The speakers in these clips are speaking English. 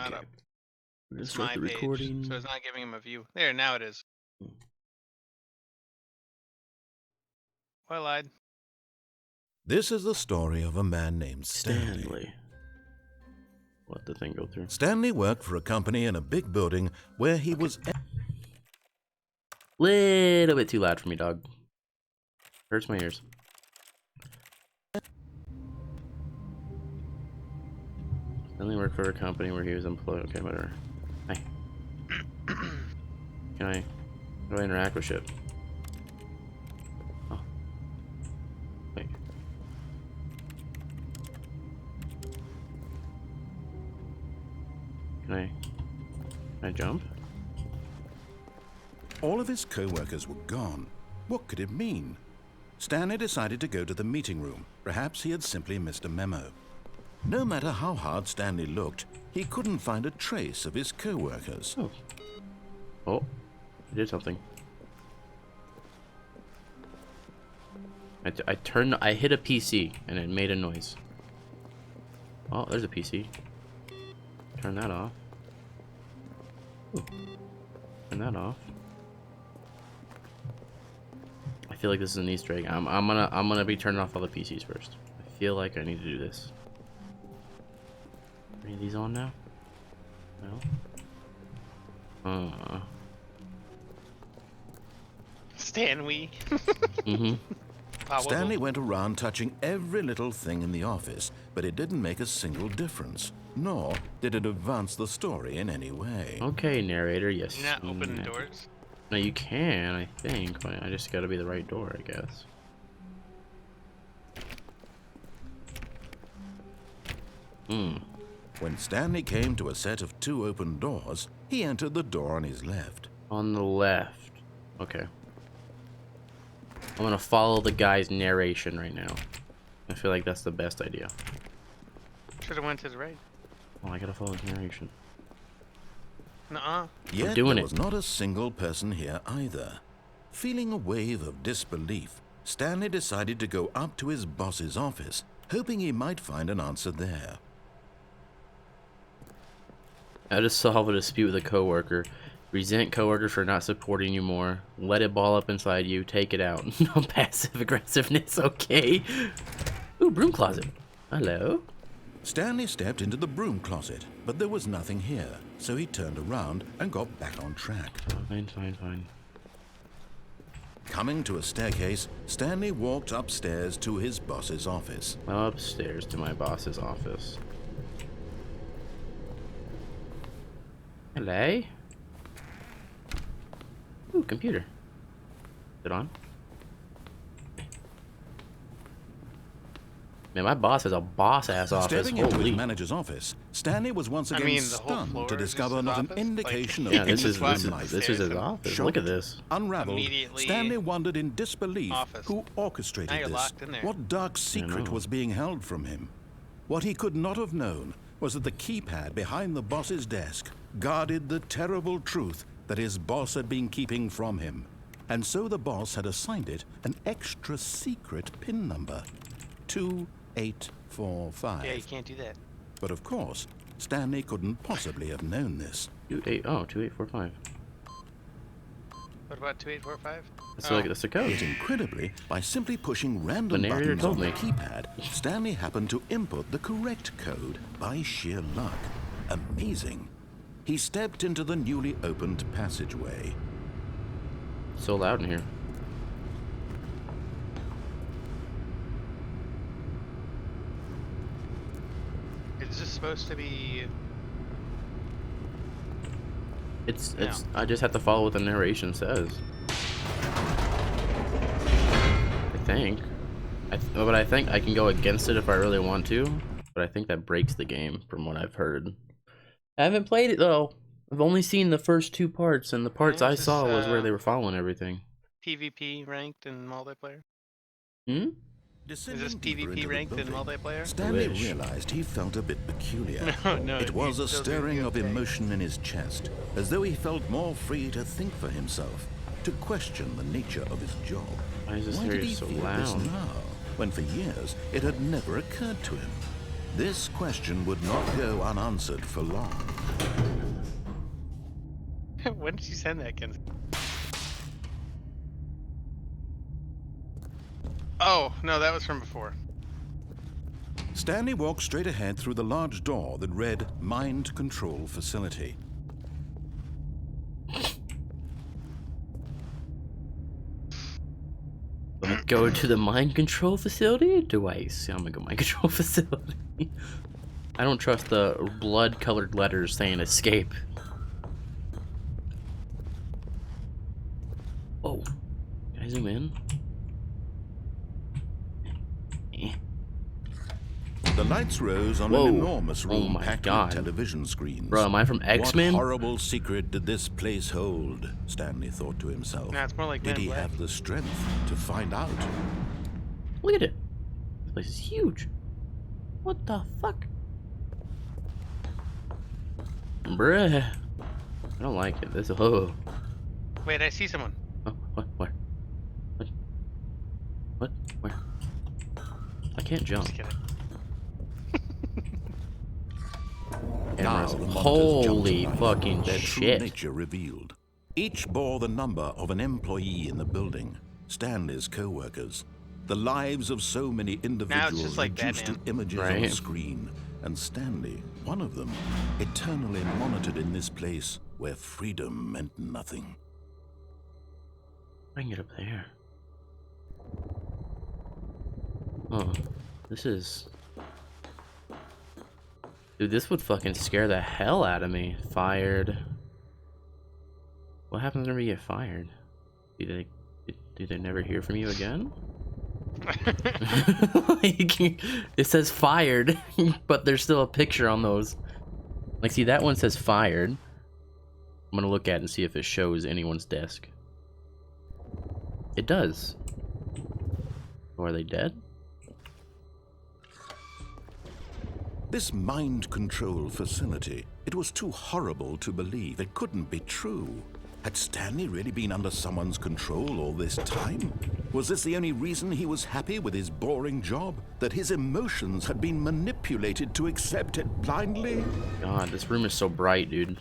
not Okay. up. Let's It's start my the page, recording. so it's not giving him a view. There, now it is. I lied. This is the story of a man named Stanley. Stanley. Let the thing go through. Stanley worked for a company in a big building where he was... Little bit too loud for me, dog. Hurts my ears. Stanley worked for a company where he was employed. Okay, whatever. Hi. How do I interact with shit? Oh. Wait. Can I jump? All of his co-workers were gone. What could it mean? Stanley decided to go to the meeting room. Perhaps he had simply missed a memo. No matter how hard Stanley looked, he couldn't find a trace of his co-workers. Oh. Oh. I did something. I hit a PC and it made a noise. Oh, there's a PC. Turn that off. Ooh. Turn that off. I feel like this is an Easter egg. I'm gonna be turning off all the PCs first. I feel like I need to do this. Are any of these on now? No. Stanley. Mm-hmm. Stanley went around touching every little thing in the office, but it didn't make a single difference, nor did it advance the story in any way. Okay, narrator, yes. You're not opening doors? No, you can, I think, but I just gotta be the right door, I guess. When Stanley came to a set of 2 open doors, he entered the door on his left. On the left. Okay. I'm gonna follow the guy's narration right now. I feel like that's the best idea. Should have went to the right. Well, I gotta follow his narration. Nuh-uh. Yet doing there it. was not a single person here either. Feeling a wave of disbelief, Stanley decided to go up to his boss's office, hoping he might find an answer there. How to solve a dispute with a coworker. Resent coworker for not supporting you more. Let it ball up inside you. Take it out. No passive aggressiveness. Okay. Ooh, broom closet. Hello. Stanley stepped into the broom closet, but there was nothing here, so he turned around and got back on track. Fine. Coming to a staircase, Stanley walked upstairs to his boss's office. Upstairs to my boss's office. Hello? Ooh, computer. Is it on? Man, my boss has a boss-ass office. Stepping into Holy. his manager's office, Stanley was once again the whole stunned floor to is discover his not an office? indication Like, of Yeah, this any is human life. his office. Look at this. Unraveled, Immediately Stanley wondered in disbelief office. who Now orchestrated you're this. locked in there. What dark secret know. was being held from him? What he could not have known was that the keypad behind the boss's desk guarded the terrible truth that his boss had been keeping from him. And so the boss had assigned it an extra secret PIN number, 2845. Yeah, you can't do that. But of course, Stanley couldn't possibly have known this. 2845. What about 2845? That's the code. Yet incredibly, by simply pushing random The narrator buttons on told the me. keypad, Stanley happened to input the correct code by sheer luck. Amazing. He stepped into the newly opened passageway. So loud in here. Is this supposed to be... It's I just have to follow what the narration says. I think. But I think I can go against it if I really want to. But I think that breaks the game from what I've heard. I haven't played it though. I've only seen the first 2 parts, and the parts I saw was where they were following everything. PvP ranked in multiplayer? Hmm? Is this PvP ranked in multiplayer? Stanley Wish. realized he felt a bit peculiar. No, It was a feels stirring of okay. emotion in his chest, as though he felt more free to think for himself, to question the nature of his job. Why is this Why did area he so feel this loud? now, when for years it had never occurred to him? This question would not go unanswered for long. When did you send that, Kenzie? Oh, no, that was from before. Stanley walked straight ahead through the large door that read Mind Control Facility. Do I go to the mind control facility? Do I see I'm gonna go mind control facility? I don't trust the blood-colored letters saying escape. Oh, can I zoom in? The lights rose on Whoa. an enormous room Oh my packed God. with television screens. Bro, am I from X-Men? What horrible secret did this place hold? Stanley thought to himself. Nah, it's more like Did Men in he Black. have the strength to find out? Look at it. This place is huge. What the fuck? Bruh. I don't like it. This Wait, I see someone. Oh, what? Where? What? Where? I can't jump. Just kidding. Now Cameras. the monitors Holy jumped to life. fucking Their shit. true nature revealed. Each bore the number of an employee in the building, Stanley's co-workers. The lives of so many individuals just like reduced to Batman. images on a Right. screen, and Stanley, one of them, eternally monitored in this place where freedom meant nothing. I can get up there. Oh, this is... Dude, this would fucking scare the hell out of me. Fired. What happens when we get fired? Do they never hear from you again? Like, it says fired, but there's still a picture on those. Like, see, that one says fired. I'm gonna look at it and see if it shows anyone's desk. It does. Or are they dead? This mind control facility, it was too horrible to believe. It couldn't be true. Had Stanley really been under someone's control all this time? Was this the only reason he was happy with his boring job? That his emotions had been manipulated to accept it blindly? God, this room is so bright, dude.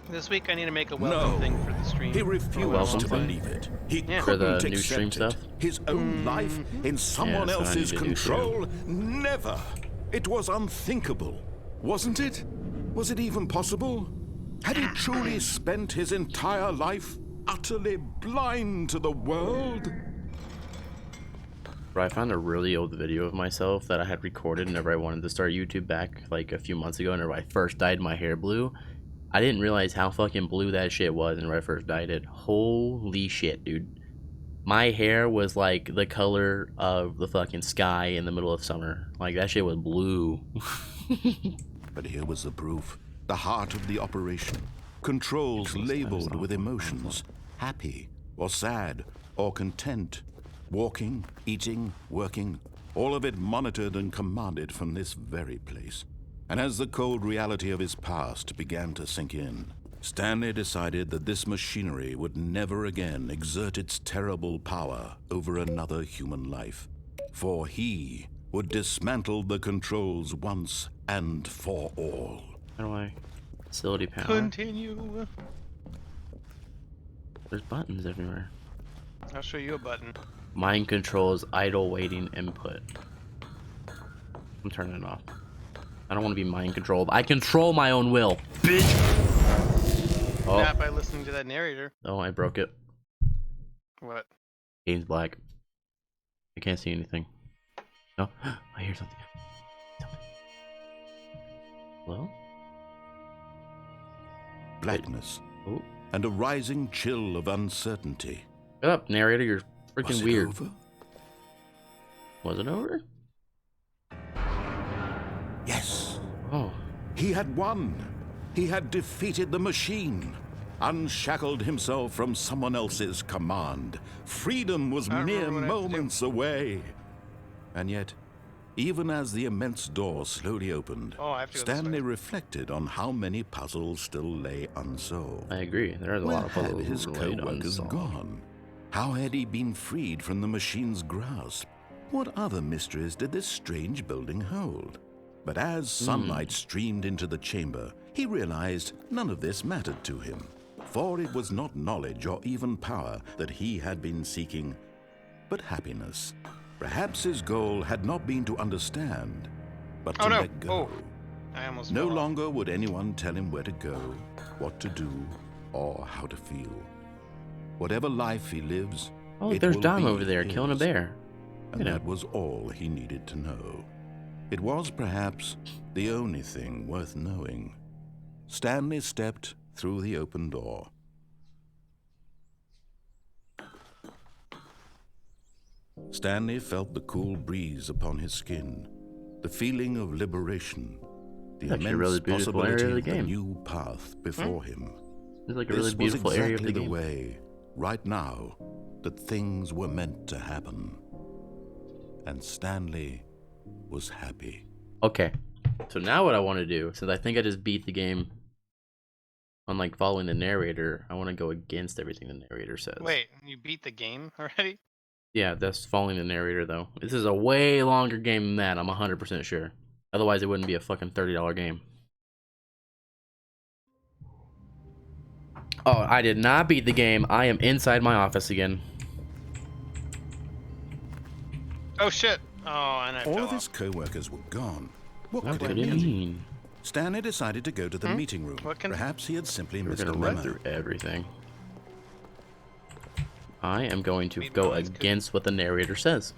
This week I need to make a welcome thing for the stream. He refused welcome to thing? believe it. He Yeah. For the couldn't new stream accept stuff? it. His own life in someone that's what I else's need to do too. control? Never. It was unthinkable, wasn't it? Was it even possible? Had he truly spent his entire life utterly blind to the world? Bro, I found a really old video of myself that I had recorded whenever I wanted to start YouTube back like a few months ago, whenever I first dyed my hair blue. I didn't realize how fucking blue that shit was whenever I first dyed it. Holy shit, dude. My hair was like the color of the fucking sky in the middle of summer. Like, that shit was blue. But here was the proof. The heart of the operation. Controls labeled with emotions. Happy, or sad, or content. Walking, eating, working. All of it monitored and commanded from this very place. And as the cold reality of his past began to sink in, Stanley decided that this machinery would never again exert its terrible power over another human life. For he would dismantle the controls once and for all. How do I... Facility power? Continue. There's buttons everywhere. I'll show you a button. Mind controls idle waiting input. I'm turning it off. I don't want to be mind controlled. I control my own will, bitch! Oh, Not by listening to that narrator. oh, I broke it. What? Game's black. I can't see anything. No, I hear something. Hello? Blackness Oh, and a rising chill of uncertainty. shut up, narrator. You're freaking Was it weird. over? Was it over? Yes. Oh, He had won. He had defeated the machine, unshackled himself from someone else's command. Freedom was I mere remember what I have to do. moments away. And yet, even as the immense door slowly opened, Oh, I have to go this Stanley way. reflected on how many puzzles still lay unsolved. I agree. There's a Where lot of had puzzles his related co-workers unsolved. gone? How had he been freed from the machine's grasp? What other mysteries did this strange building hold? But as sunlight streamed into the chamber, he realized none of this mattered to him, for it was not knowledge or even power that he had been seeking, but happiness. Perhaps his goal had not been to understand, but to let go. I almost No fell off. longer would anyone tell him where to go, what to do, or how to feel. Whatever life he lives, Oh, it there's will Dom be over there killing a his. bear. And that was all he needed to know. It was perhaps the only thing worth knowing. Stanley stepped through the open door. Stanley felt the cool breeze upon his skin, the feeling of liberation, the Actually a immense really beautiful area possibility of the of the game. new path before him. It's like a This really beautiful was area of exactly the the game. way, right now, that things were meant to happen. And Stanley was happy. Okay, so now what I want to do, since I think I just beat the game on like following the narrator, I want to go against everything the narrator says. Wait, you beat the game already? Yeah, that's following the narrator though. This is a way longer game than that, I'm 100% sure. Otherwise it wouldn't be a fucking $30 game. Oh, I did not beat the game. I am inside my office again. Oh shit! Oh, and I All fell of his off. co-workers were gone. What What could did it it mean? mean? Stanley decided to go to the meeting room. What can- Perhaps he had simply We're missed a gonna run memo. through everything. I am going to Meat go balls, against what the narrator says.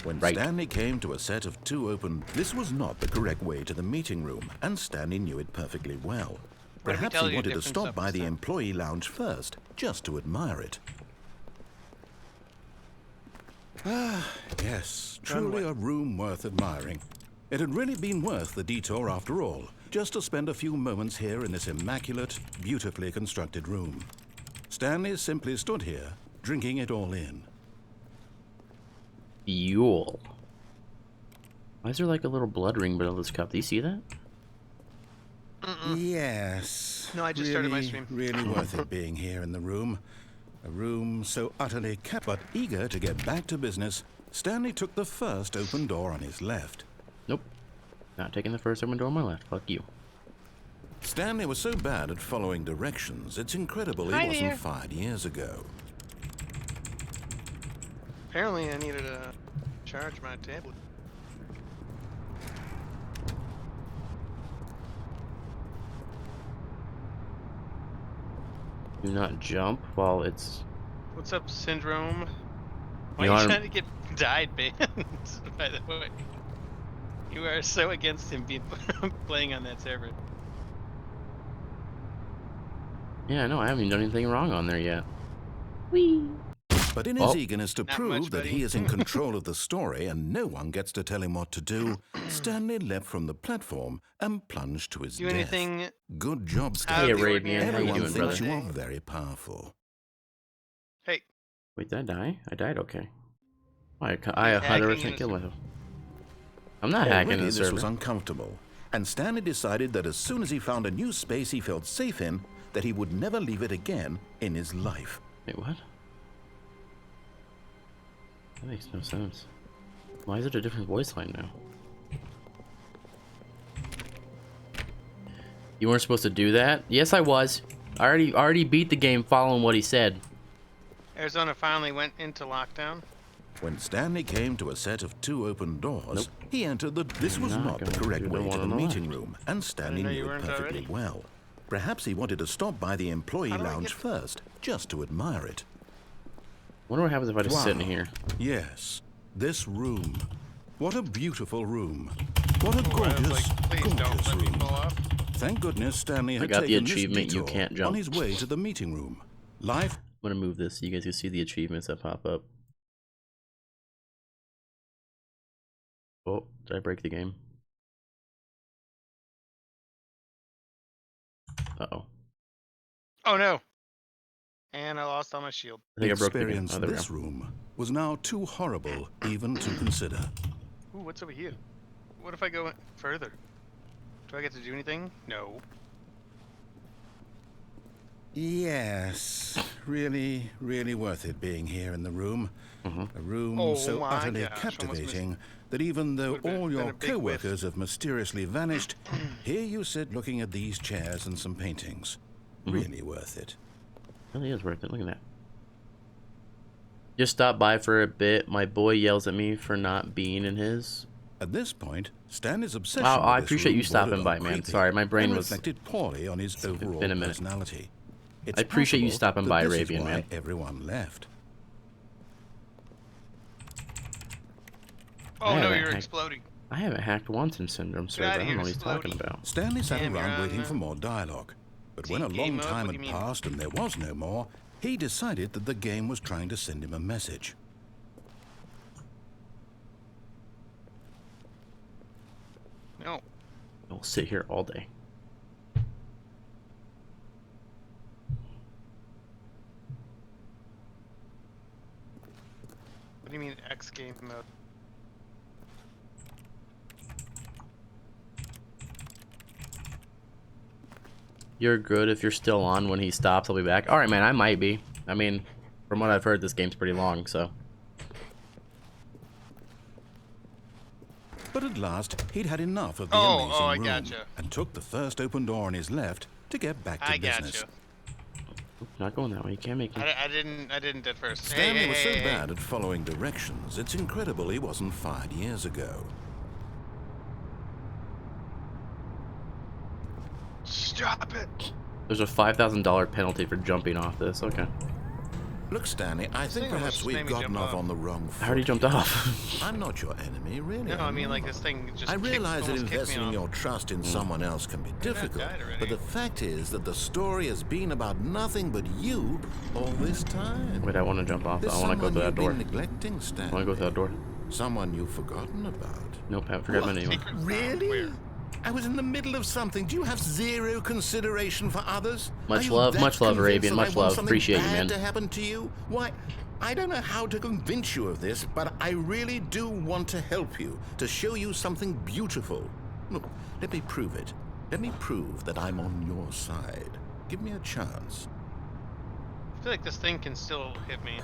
When Right. Stanley came to a set of two open, this was not the correct way to the meeting room, and Stanley knew it perfectly well. What if he Perhaps tells he you wanted to different stop stuff by this the time? employee lounge first, just to admire it. Ah, yes, truly a room worth admiring. It had really been worth the detour after all, just to spend a few moments here in this immaculate, beautifully constructed room. Stanley simply stood here, drinking it all in. Fuel. Why is there like a little blood ring below this cup? Do you see that? Yes. No, I just started my stream. Really worth it being here in the room. A room so utterly kept, but eager to get back to business, Stanley took the first open door on his left. Nope. Not taking the first open door on my left. Fuck you. Stanley was so bad at following directions, it's incredible Hi he wasn't there. 5 years ago. Apparently, I needed to charge my tablet. Do not jump while it's... What's up, Syndrome? Why You are you wanna- trying to get died banned? By the way, you are so against him being playing on that server. Yeah, no, I haven't even done anything wrong on there yet. Whee! But in his Oh. eagerness to Not prove much, that buddy. he is in control of the story and no one gets to tell him what to do, Stanley leapt from the platform and plunged to his Do death. anything Good job, out Stanley. of the Arabian, how you ordinary. Everyone doing, thinks brother? you are very powerful. Hey, Wait, did I die? I died, okay. I He's 100% hacking killed in myself. I'm not hacking Already the this was server. uncomfortable, and Stanley decided that as soon as he found a new space he felt safe in, that he would never leave it again in his life. Wait, what? That makes no sense. Why is it a different voice line now? You weren't supposed to do that? Yes, I was. I already beat the game following what he said. Arizona finally went into lockdown. When Stanley came to a set of two open doors, Nope. he entered the... This was not not the going to correct do the way one to the on the meeting left. room, and Stanley know knew you it weren't perfectly already. well. Perhaps he wanted to stop by the employee How do I lounge get- first, just to admire it. Wonder what happens if I just sit in here. Yes, this room. What a beautiful room. What a I was gorgeous, like, please don't gorgeous let me room. fall off. Thank goodness Stanley had got the taken this achievement, you detour can't jump. on his way to the meeting room. Life I'm gonna move this so you guys can see the achievements that pop up. Oh, did I break the game? Uh-oh. Oh no! And I lost all my shield. I think I broke the game. experience Oh, there we this go. room was now too horrible even to consider. Ooh, what's over here? What if I go further? Do I get to do anything? No. Yes, really, really worth it being here in the room. A room Oh so my utterly gosh, almost captivating that even though Would've been- all been your a big whiff. co-workers have mysteriously vanished, here you sit looking at these chairs and some paintings. Really worth it. Really is worth it. Look at that. Just stopped by for a bit. My boy yells at me for not being in his. At this point, Stanley's obsession Wow, I with this appreciate room you stopping bordered by, on man. creepy Sorry, my brain and was. reflected poorly on his overall been a minute. personality. It's I appreciate you possible stopping that by, this is Arabian why man. everyone left. Oh no, haven't you're hacked- exploding. I haven't hacked once in Syndrome Server. I outta don't here, know what he's talking exploding. about. Stanley sat Damn, you're around on waiting the for more dialogue. But when a game long mode? time What do had you mean? passed and there was no more, he decided that the game was trying to send him a message. No. I'll sit here all day. What do you mean X game mode? You're good if you're still on when he stops. I'll be back. All right, man. I might be. I mean, from what I've heard, this game's pretty long, so. But at last, he'd had enough of the Oh, amazing I room gotcha. and took the first open door on his left to get back to I business. gotcha. Not going that way. You can't make it. I didn't at first. Stanley hey, was so hey, hey. bad at following directions, it's incredible he wasn't fired years ago. Stop it! There's a $5,000 penalty for jumping off this. Okay. Look, Stanley, I think thing almost perhaps just we've made me gotten jump off off. on the wrong foot. I already jumped here. off. I'm not your enemy, really. No, I I'm mean like not. this thing just. I realize that almost kicked me investing off. your trust in someone else can be difficult, died already. but the fact is that the story has been about nothing but you all this time. Wait, I want to jump off. There's I want to go someone through that you've door. been neglecting, Stanley. I want to go through that door. Someone you've forgotten about. Nope, I forgot my name. Secret Really? where? I was in the middle of something. Do you have zero consideration for others? Much Are you love, that much love, convinced Arabian, that I much want love. something Appreciate you, bad man. to happen to you? Why, I don't know how to convince you of this, but I really do want to help you, to show you something beautiful. Look, let me prove it. Let me prove that I'm on your side. Give me a chance. I feel like this thing can still hit me.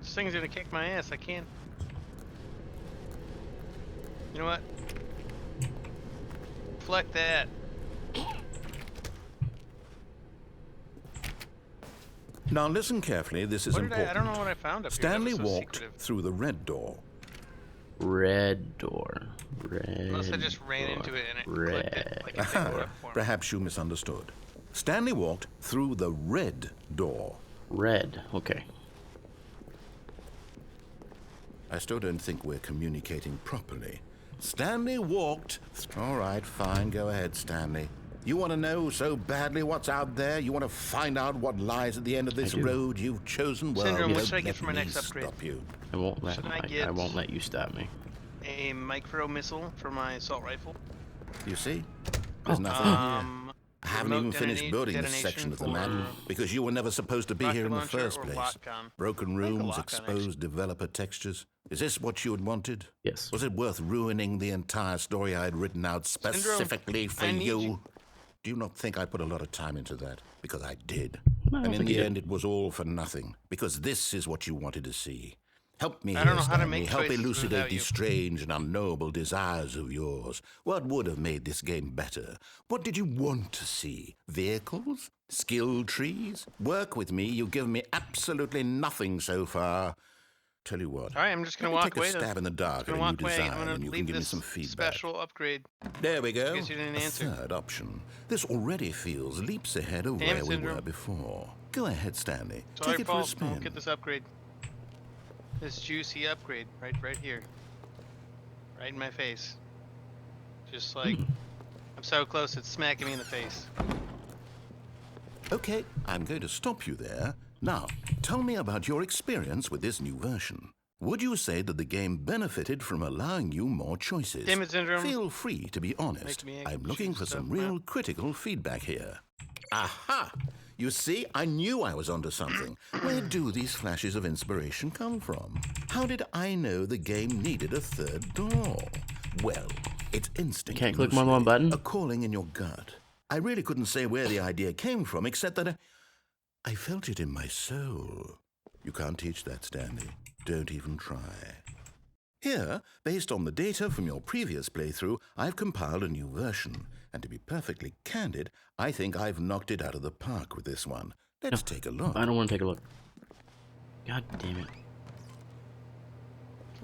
This thing's gonna kick my ass. I can't. You know what? Deflect that. Now listen carefully, this is What did important. I don't know what I found up Stanley here. That was so walked secretive. through the red door. Red door. Red. Unless I just ran door. into it and it Red. clicked it like it picked it up for me. Perhaps you misunderstood. Stanley walked through the red door. Red. Okay. I still don't think we're communicating properly. Stanley walked... All right, fine. Go ahead, Stanley. You want to know so badly what's out there? You want to find out what lies at the end of this do. road you've chosen? Well, Syndrome, what don't should I get let for my me next upgrade? stop you. I won't let. Should I I get- won't let you stop me. A micro missile for my assault rifle. You see? There's Oh. nothing here. I haven't remote even finished detonate- building this detonation section of the for map because you were never supposed to be rocket here in the launcher first or place. lock-on. Broken I think a rooms, lock-on, exposed developer textures. Is this what you had wanted? Yes. Was it worth ruining the entire story I had written out specifically for I need you? you. Do you not think I put a lot of time into that? Because I did. I don't And in think the you did. end, it was all for nothing. Because this is what you wanted to see. Help me I here, don't know how to Stanley. make Help choices elucidate without these you. strange and unknowable desires of yours. What would have made this game better? What did you want to see? Vehicles? Skill trees? Work with me. You've given me absolutely nothing so far. Tell you what. All right, I'm just gonna let me walk take away. a stab in the dark at Gonna a new walk away. design, I'm gonna and you can leave give me this some feedback. special upgrade. There we go. Guess you didn't A answer. third option. This already feels leaps ahead of Damn where it, we Syndrome. were before. Go ahead, Stanley. It's all Take your it for a fault. I won't spin. get this upgrade. This juicy upgrade, right here, right in my face. Just like I'm so close, it's smacking me in the face. Okay, I'm going to stop you there. Now, tell me about your experience with this new version. Would you say that the game benefited from allowing you more choices? Damn it, Syndrome. Feel free to be honest. Make me I'm looking for choose some stuff, real critical feedback here. Aha! You see, I knew I was onto something. Where do these flashes of inspiration come from? How did I know the game needed a third door? Well, it's instinct. Can't click more than one button? A calling in your gut. I really couldn't say where the idea came from, except that I felt it in my soul. You can't teach that, Stanley. Don't even try. Here, based on the data from your previous playthrough, I've compiled a new version. And to be perfectly candid, I think I've knocked it out of the park with this one. Let's take a look. I don't want to take a look. God damn it.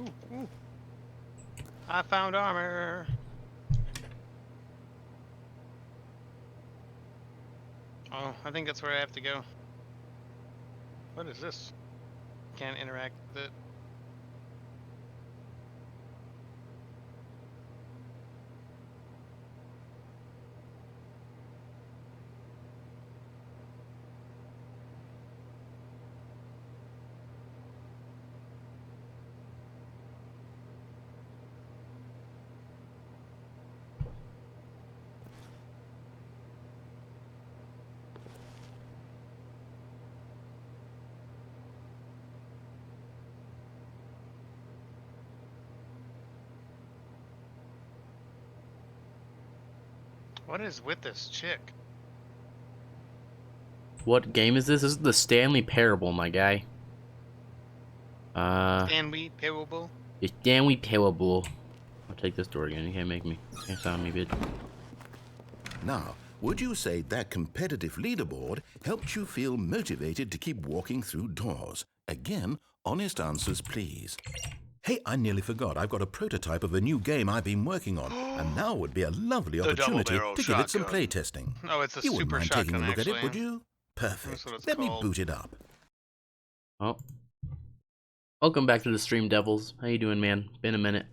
Ooh. I found armor. Oh, I think that's where I have to go. What is this? Can't interact with it. What is with this chick? What game is this? This is the Stanley Parable, my guy. Stanley Parable? The Stanley Parable. I'll take this door again. You can't make me. Can't sound me, bitch. Now, would you say that competitive leaderboard helped you feel motivated to keep walking through doors? Again, honest answers, please. Hey, I nearly forgot. I've got a prototype of a new game I've been working on, and now would be a lovely opportunity to give it some play testing. Oh, it's a You wouldn't super mind shotgun, taking a look actually. at it, would you? That's Perfect. what it's Let me called. boot it up. Oh. Welcome back to the stream, Devils. How you doing, man? Been a minute.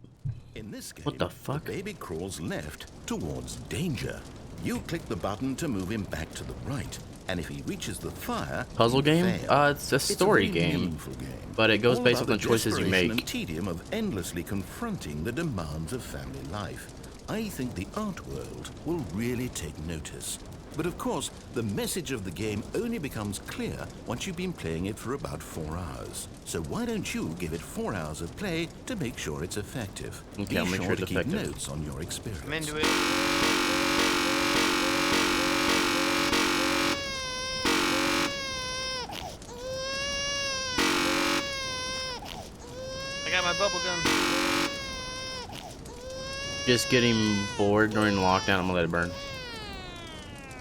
In this game, What the fuck? baby crawls left towards danger. You click the button to move him back to the right, and if he reaches the fire, Puzzle you game? fail. It's a story It's a really game. meaningful game. But it goes All based about on the choices you desperation make. and tedium of endlessly confronting the demands of family life. I think the art world will really take notice. But of course, the message of the game only becomes clear once you've been playing it for about 4 hours. So why don't you give it 4 hours of play to make sure it's effective? Okay, I'll Be make sure sure to it's keep effective. notes on your experience. I'm into it. I got my bubble gun. Just getting bored during lockdown. I'm gonna let it burn.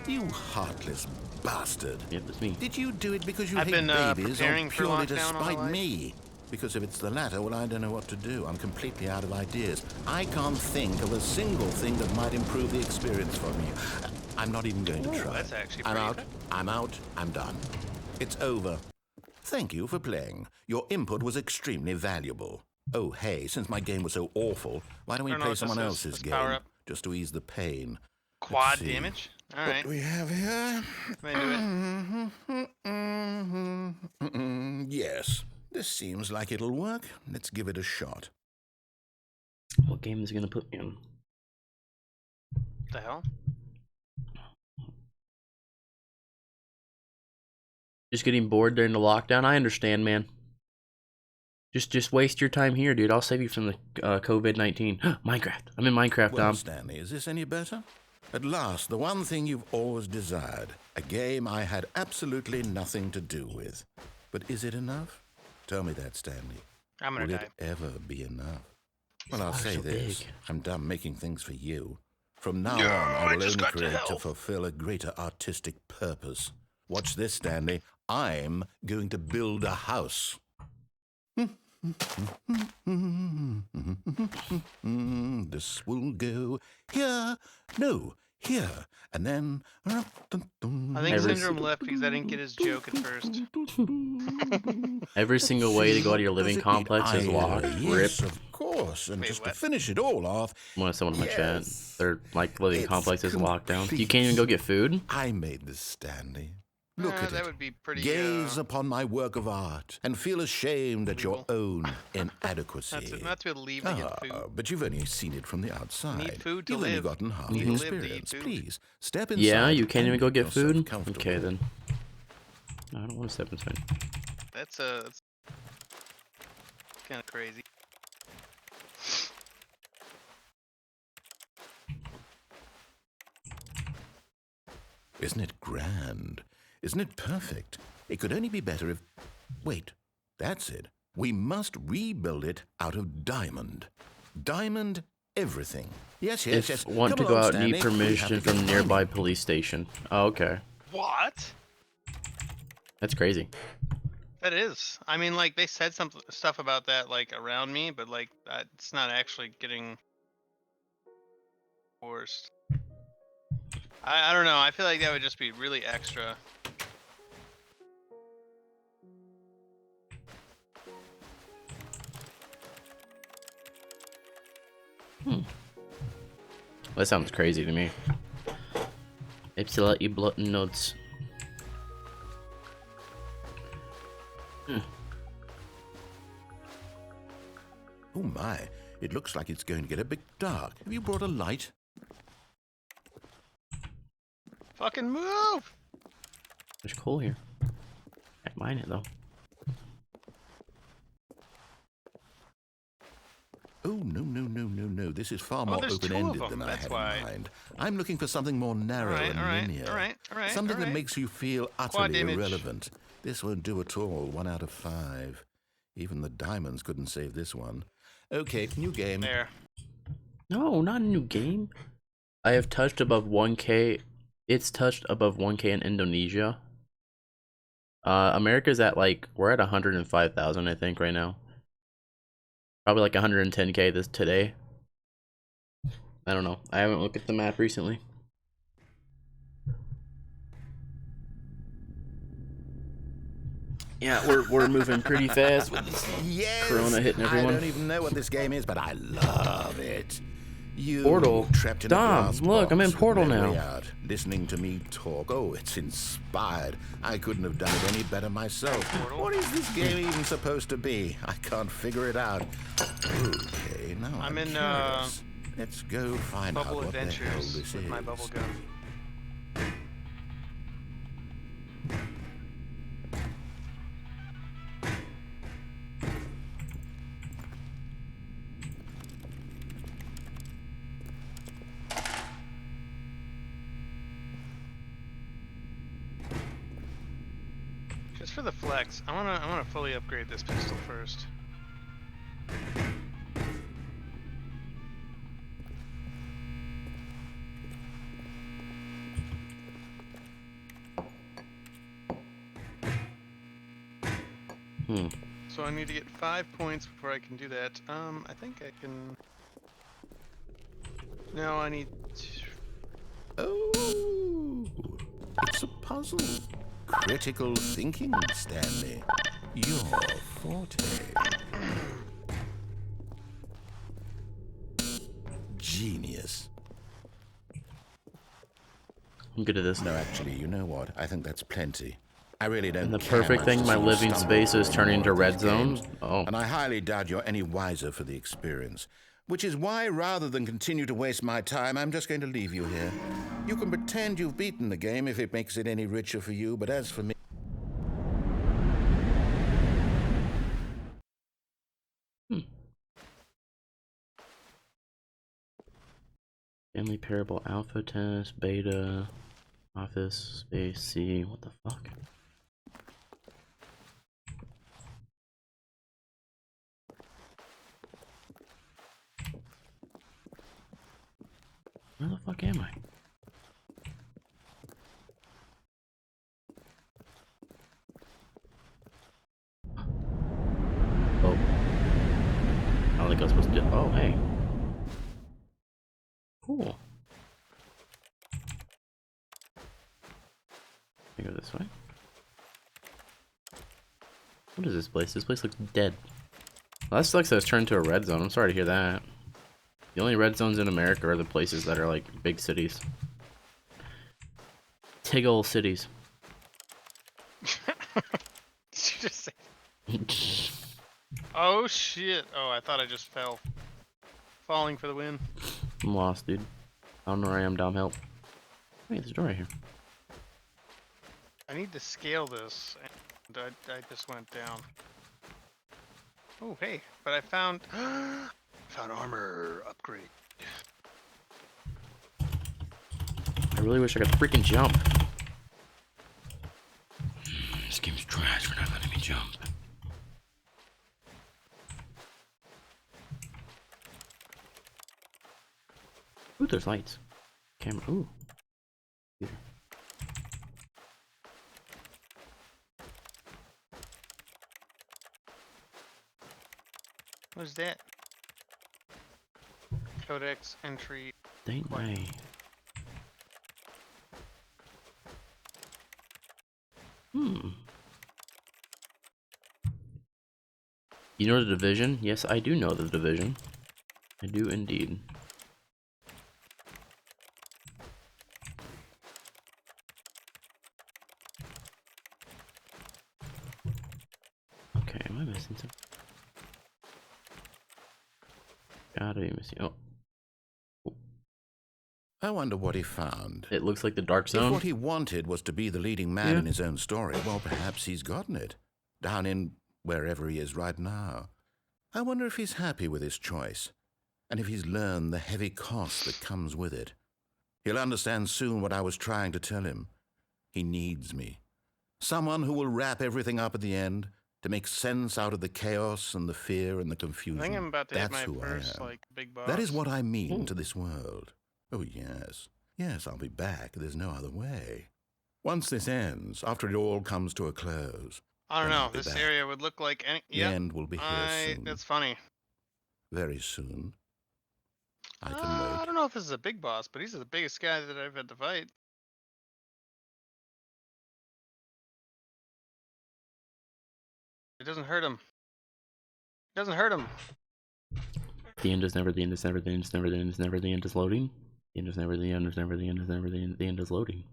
You heartless bastard. Yep, that's me. Did you do it because you I've hate been, babies or preparing for purely to lockdown all my spite life. me? Because if it's the latter, well, I don't know what to do. I'm completely out of ideas. I can't think of a single thing that might improve the experience for me. I'm not even going to try. That's actually I'm pretty out. good. I'm out. I'm done. It's over. Thank you for playing. Your input was extremely valuable. Oh, hey, since my game was so awful, why don't we I don't know play what someone this is. else's Let's game? power up. Just to ease the pain. Quad see. damage? What Alright. do we have here? I'm into it. Yes, this seems like it'll work. Let's give it a shot. What game is he gonna put me in? The hell? Just getting bored during the lockdown. I understand, man. Just waste your time here, dude. I'll save you from the COVID-19. Minecraft. I'm in Minecraft, Well, Dom. Stanley, is this any better? At last, the one thing you've always desired. A game I had absolutely nothing to do with. But is it enough? Tell me that, Stanley. I'm gonna Will die. it ever be enough? Well, I'll eyes say so this. big. I'm done making things for you. From now No, on, I I will just only got to create to hell. fulfill a greater artistic purpose. Watch this, Stanley. I'm going to build a house. This will go here. No, here. And then... I think Every Syndrome left because I didn't get his joke at first. Every single way to go to your Does living it need complex is iron? locked. Yes, Rip. of course. And Wait, just what? to finish it all off, One of someone in my chat. Yes. Their like living It's complex is locked down. You complete. can't even go get food. I made this, Stanley. Look at That it. would be pretty. Gaze upon my work of art and feel ashamed at your own inadequacy. Not to leave to get food. But you've only seen it from the outside. Need food to You've only live. gotten half Need the to live to eat experience. food. Please step inside. Yeah, you can't and even go make get yourself food. comfortable. Okay then. No, I don't want to step inside. That's kind of crazy. Isn't it grand? Isn't it perfect? It could only be better if... Wait, that's it. We must rebuild it out of diamond. Diamond everything. Yes, yes, yes. If want to Come go along, out, Stanley. need We have permission to go from find nearby you. police station. Oh, okay. What? That's crazy. That is. I mean, like they said some stuff about that like around me, but like it's not actually getting forced. I don't know. I feel like that would just be really extra. That sounds crazy to me. Absolutely blood nuts. Oh my, it looks like it's going to get a bit dark. Have you brought a light? Fucking move! There's coal here. Can't mine it though. Oh, no, no, no, no, no. This is far Oh, more there's two of open-ended them, than I that's had why. in mind. I'm looking for something more narrow Alright, and alright, linear. alright, Something that alright. makes you feel Quad utterly damage. irrelevant. This won't do at all. 1 out of 5. Even the diamonds couldn't save this one. Okay, new game. There. No, not a new game. I have touched above 1K. It's touched above 1K in Indonesia. America's at like, we're at 105,000 I think right now. Probably like 110K this today. I don't know. I haven't looked at the map recently. Yeah, we're moving pretty fast with this Yes! Corona hitting everyone. I don't even know what this game is, but I love it. You Portal. trapped in a Dom, glass look, I'm in box with Portal no now. way out, listening to me talk. Oh, it's inspired. I couldn't have done it any better myself. What is this game even supposed to be? I can't figure it out. Okay, now I'm in, curious. Let's go find out Bubble what the hell Adventures this with is. my bubble gun. Just for the flex, I wanna fully upgrade this pistol first. So I need to get 5 points before I can do that. I think I can. No, I need. Oh, it's a puzzle. Critical thinking, Stanley. Your forte. Genius. I'm good at this No, now. actually, you know what? I think that's plenty. I really don't And the care perfect much thing, to my see you living stumble space is along turning in into one of red these zone. games. Oh. And I highly doubt you're any wiser for the experience. Which is why, rather than continue to waste my time, I'm just going to leave you here. You can pretend you've beaten the game if it makes it any richer for you, but as for me... Family Parable Alpha Test, Beta, Office, Space, C, what the fuck? Where the fuck am I? Oh. I don't think I was supposed to do. Oh, hey. Cool. I go this way. What is this place? This place looks dead. Well, that sucks that it's turned to a red zone. I'm sorry to hear that. The only red zones in America are the places that are like big cities. Tiggle cities. Did you just say? Oh shit! Oh, I thought I just fell. Falling for the win. I'm lost, dude. I don't know where I am, Dom. Help. Wait, there's a door right here. I need to scale this, and I just went down. Oh, hey, but I found found armor upgrade. I really wish I could freaking jump. This game's trash for not letting me jump. Ooh, there's lights. Camera. Ooh. Computer. What's that? Codex entry. Ain't I? You know the Division? Yes, I do know the Division. I do indeed. Okay, am I missing something? Gotta be missing. Oh. I wonder what he found. It looks like the Dark If Zone. what he wanted was to be the leading man Yeah. in his own story, well, perhaps he's gotten it. Down in wherever he is right now. I wonder if he's happy with his choice, and if he's learned the heavy cost that comes with it. He'll understand soon what I was trying to tell him. He needs me. Someone who will wrap everything up at the end, to make sense out of the chaos and the fear and the I confusion. think I'm about to hit That's my who first I am. like big boss. That is what I mean Ooh. to this world. Oh, yes. Yes, I'll be back. There's no other way. Once this ends, after it all comes to a close, I don't then know. I'll be This back. area would look like any. The Yep. end will be here soon. That's funny. Very soon. I can I wait. don't know if this is a big boss, but he's the biggest guy that I've had to fight. It doesn't hurt him. It doesn't hurt him. The end is never the end is never the end is never the end is never the end is loading. The end is never the end is never the end is never the end. The end is loading.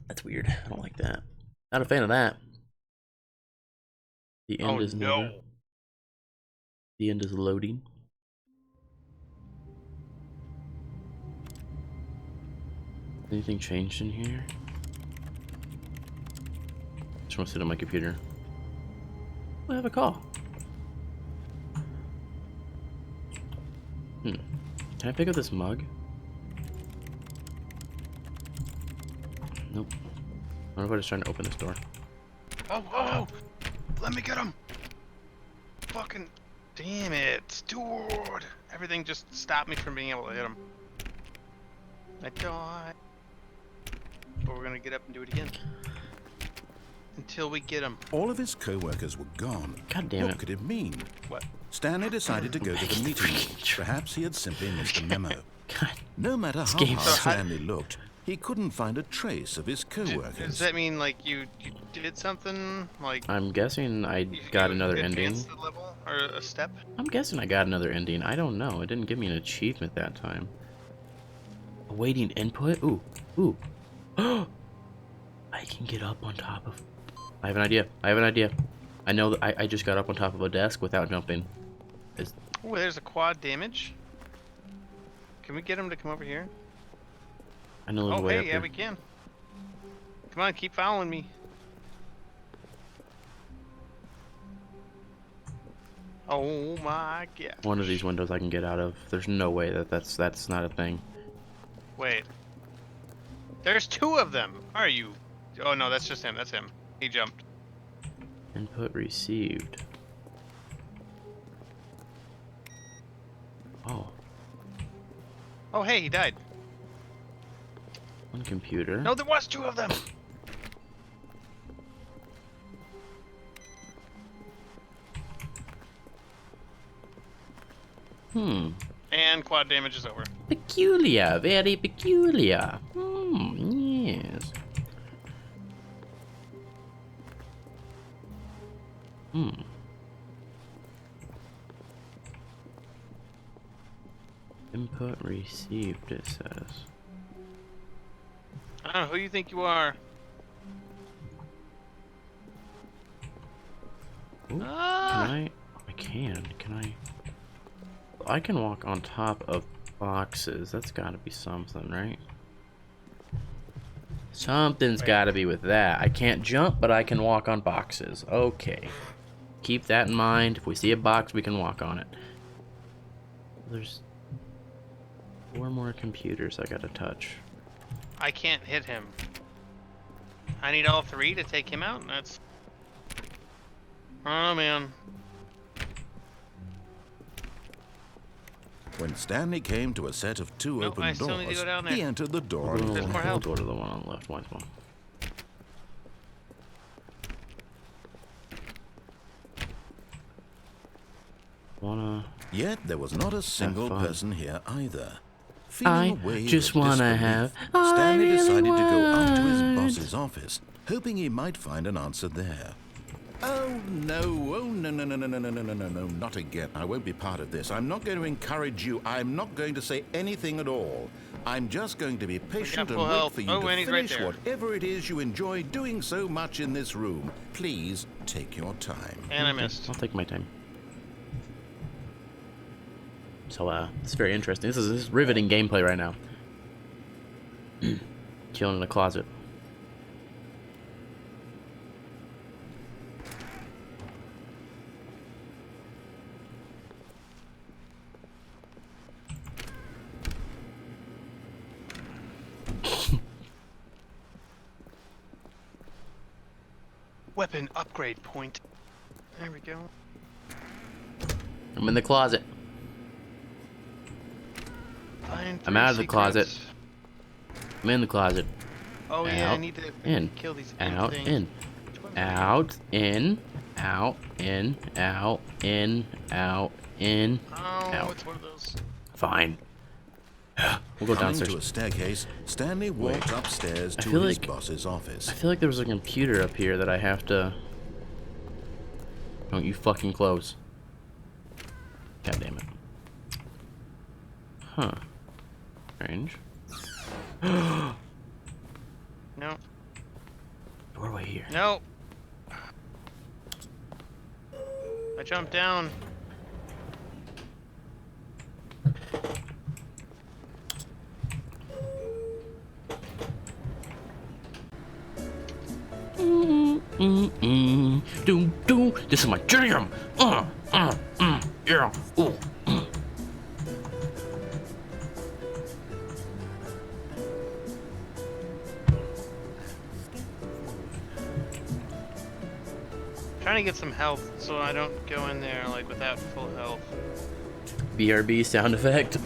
That's weird. I don't like that. Not a fan of that. The end Oh, is no. never. The end is loading. Anything changed in here? Just want to sit on my computer. I have a call. Can I pick up this mug? Nope. I wonder if I just trying to open this door. Oh, oh! Let me get him! Fucking damn it, dude! Everything just stopped me from being able to hit him. I died. But we're gonna get up and do it again. Until we get him. All of his co-workers were gone. God damn What it. could it mean? What? Stanley decided to go to the meeting room. Perhaps he had simply missed a memo. God. No matter how game's hard so hard. Stanley looked, he couldn't find a trace of his Does co-workers. that mean like you did something? Like I'm guessing I you got another ending. advanced the level or a step? I'm guessing I got another ending. I don't know. It didn't give me an achievement that time. Awaiting input? Ooh. Ooh. I can get up on top of... I have an idea. I have an idea. I know that I just got up on top of a desk without jumping. It's... Oh, there's a quad damage. Can we get him to come over here? I know there's a Oh, way hey, up yeah, there. we can. Come on, keep following me. Oh my god. One of these windows I can get out of. There's no way that's not a thing. Wait. There's two of them. Are you? Oh no, that's just him. That's him. He jumped. Input received. Oh. Oh hey, he died. One computer. No, there was two of them. And quad damage is over. Peculiar. Very peculiar. Yes. Input received, it says. I don't know who you think you are. Ooh, Ah! Can I? I can. Can I? I can walk on top of Boxes. That's gotta be something, right? Something's gotta be with that. I can't jump, but I can walk on boxes. Okay. Keep that in mind. If we see a box, we can walk on it. There's 4 more computers I gotta touch. I can't hit him. I need all 3 to take him out, and that's... Oh, man. When Stanley came to a set of 2 Nope, open I still need to doors, go down there. he entered the door. There's more help. We'll go to the one on the left. Once more. Yet there was not a single fun. person here either. I Feeling a wave just of wanna disbelief, have. Stanley I really decided to go up to his want. boss's office, hoping he might find an answer there. Oh no, no, not again. I won't be part of this. I'm not going to encourage you. I'm not going to say anything at all. I'm just going to be patient and full wait health. for you Oh, to and he's right finish there. whatever it is you enjoy doing so much in this room. Please take your time. And I missed. I'll take my time. So, it's very interesting. This is riveting gameplay right now. Chilling in the closet. Weapon upgrade point. There we go. I'm in the closet. Find I'm 3 out of the closet. secrets. I'm in the closet. Oh yeah, I Out, need to in, kill these out, things. in, out, in, out, in, out, in, out, in, Oh, out. it's one of those. Fine. We'll go Coming downstairs. to a staircase, Stanley walked upstairs I to feel his like- boss's office. I feel like there was a computer up here that I have to... Don't you fucking close. God damn it. Huh. Strange. No, Doorway here. no. I jumped down. Doom, doom. This is my jam. Yeah. Ooh. Trying to get some health so I don't go in there like without full health. BRB sound effect.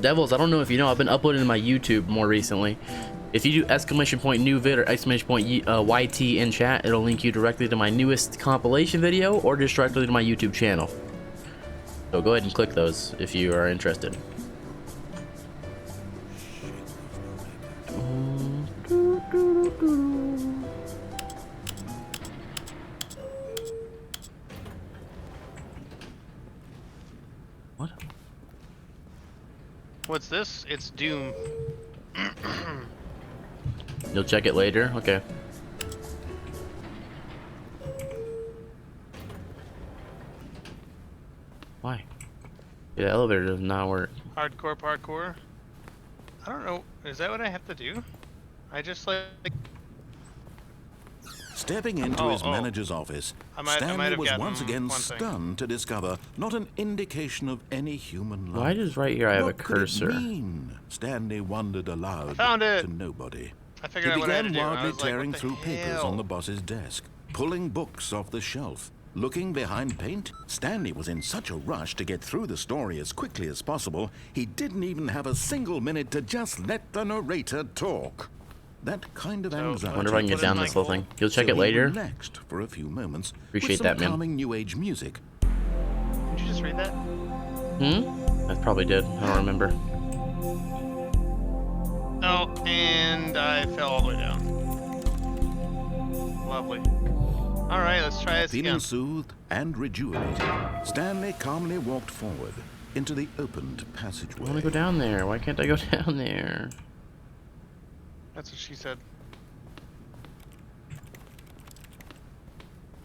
Devils, I don't know if you know, I've been uploading to my YouTube more recently. If you do !new vid or !YT in chat, it'll link you directly to my newest compilation video or just directly to my YouTube channel. So go ahead and click those if you are interested. What? What's this? It's Doom. You'll check it later? Okay. Why? Yeah, the elevator does not work. Hardcore parkour. I don't know. Is that what I have to do? I just like... Stepping into his manager's office, I might Stanley have was gotten once again one thing. stunned to discover not an indication of any human life. Why does right here I have What a could it cursor? mean? Stanley wondered aloud found it. to nobody. I He figured out what I had to began do. I wildly was like, tearing what the through papers hell? on the boss's desk, pulling books off the shelf. Looking behind paint, Stanley was in such a rush to get through the story as quickly as possible, he didn't even have a single minute to just let the narrator talk. That kind of anxiety. I wonder if I can get was down in this little Michael, thing. You'll check so it he later? relaxed for a few moments Appreciate with some that, man. calming new age music. Did you just read that? I probably did. I don't remember. Oh, and I fell all the way down. Lovely. Alright, let's try this Feeling again. soothed and rejuvenated, Stanley calmly walked forward into the opened I passageway. want to go down there. Why can't I go down there? That's what she said.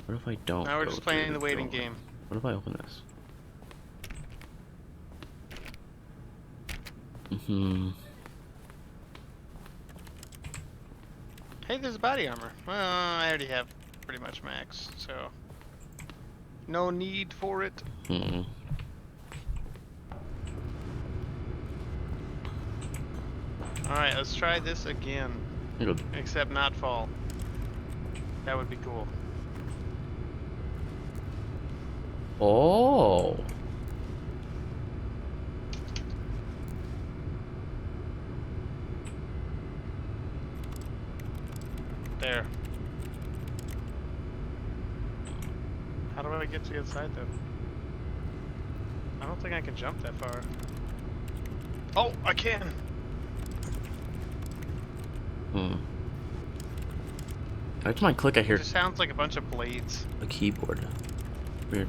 What if I don't? Now we're go just playing through the waiting door? game. What if I open this? Hey, there's body armor. Well, I already have pretty much max, so no need for it. Alright, let's try this again. Good. Except not fall. That would be cool. Oh. There. How do I get to the other side, though? I don't think I can jump that far. Oh, I can! Every time I click, I hear It just sounds like a bunch of blades. a keyboard. Weird.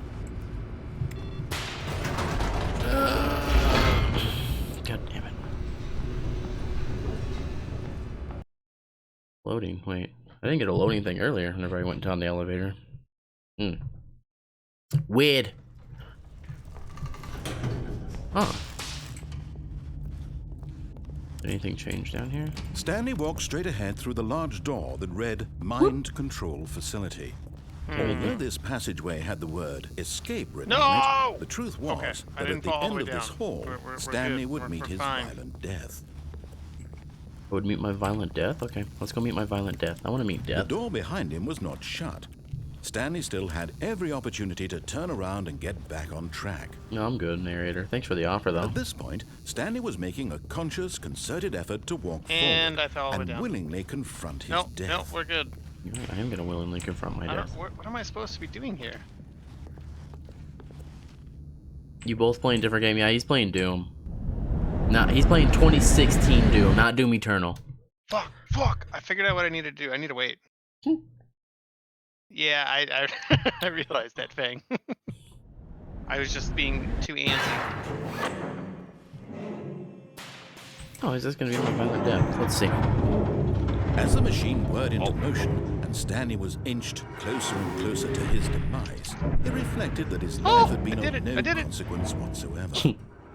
God damn it. Loading. Wait. I didn't get a loading thing earlier whenever I went down the elevator. Weird. Huh. Anything change down here? Stanley walked straight ahead through the large door that read Mind Control Facility. Although this passageway had the word escape written on it, the truth was that at the end of this hall, Stanley would meet his violent death. I would meet my violent death? Okay, let's go meet my violent death. I want to meet The death. door behind him was not shut. Stanley still had every opportunity to turn around and get back on track. No, I'm good, narrator. Thanks for the offer, though. At this point, Stanley was making a conscious, concerted effort to walk And forward I fell all the way and down. willingly confront his Nope, death. nope, we're good. I am going to willingly confront my death. What am I supposed to be doing here? You both playing different game? Yeah, he's playing Doom. Nah, he's playing 2016 Doom, not Doom Eternal. Fuck! I figured out what I need to do. I need to wait. Yeah, I I realized that thing. I was just being too antsy. Oh, is this going to be my violent death? Let's see. As the machine whirred into motion and Stanley was inched closer and closer to his demise, he reflected that his life had been of no consequence whatsoever.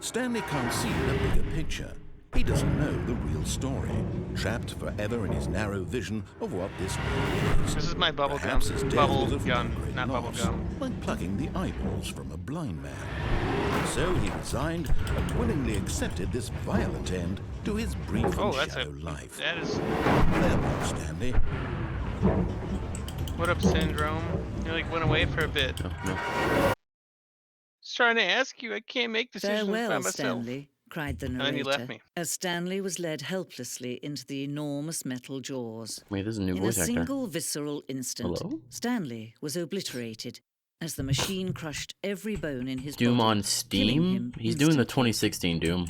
Stanley can't see the bigger picture. He doesn't know the real story, trapped forever in his narrow vision of what this world is. This is my bubble Perhaps gun. his death Bubble was of gun, no great not bubble loss, gum. like plucking the eyeballs from a blind man. So he resigned and willingly accepted this violent end to his brief and shallow life. That is. Farewell, Stanley. What up, Syndrome? You like went away for a bit. No. Just trying to ask you. I can't make decisions by Farewell, myself. Stanley, cried the narrator, then you left me. as Stanley was led helplessly into the enormous metal jaws. Wait, this is a new In a voice actor. single visceral instant, Hello? Stanley was obliterated as the machine crushed every bone in his Doom body, on killing Steam? him He's doing the instantly. 2016 Doom.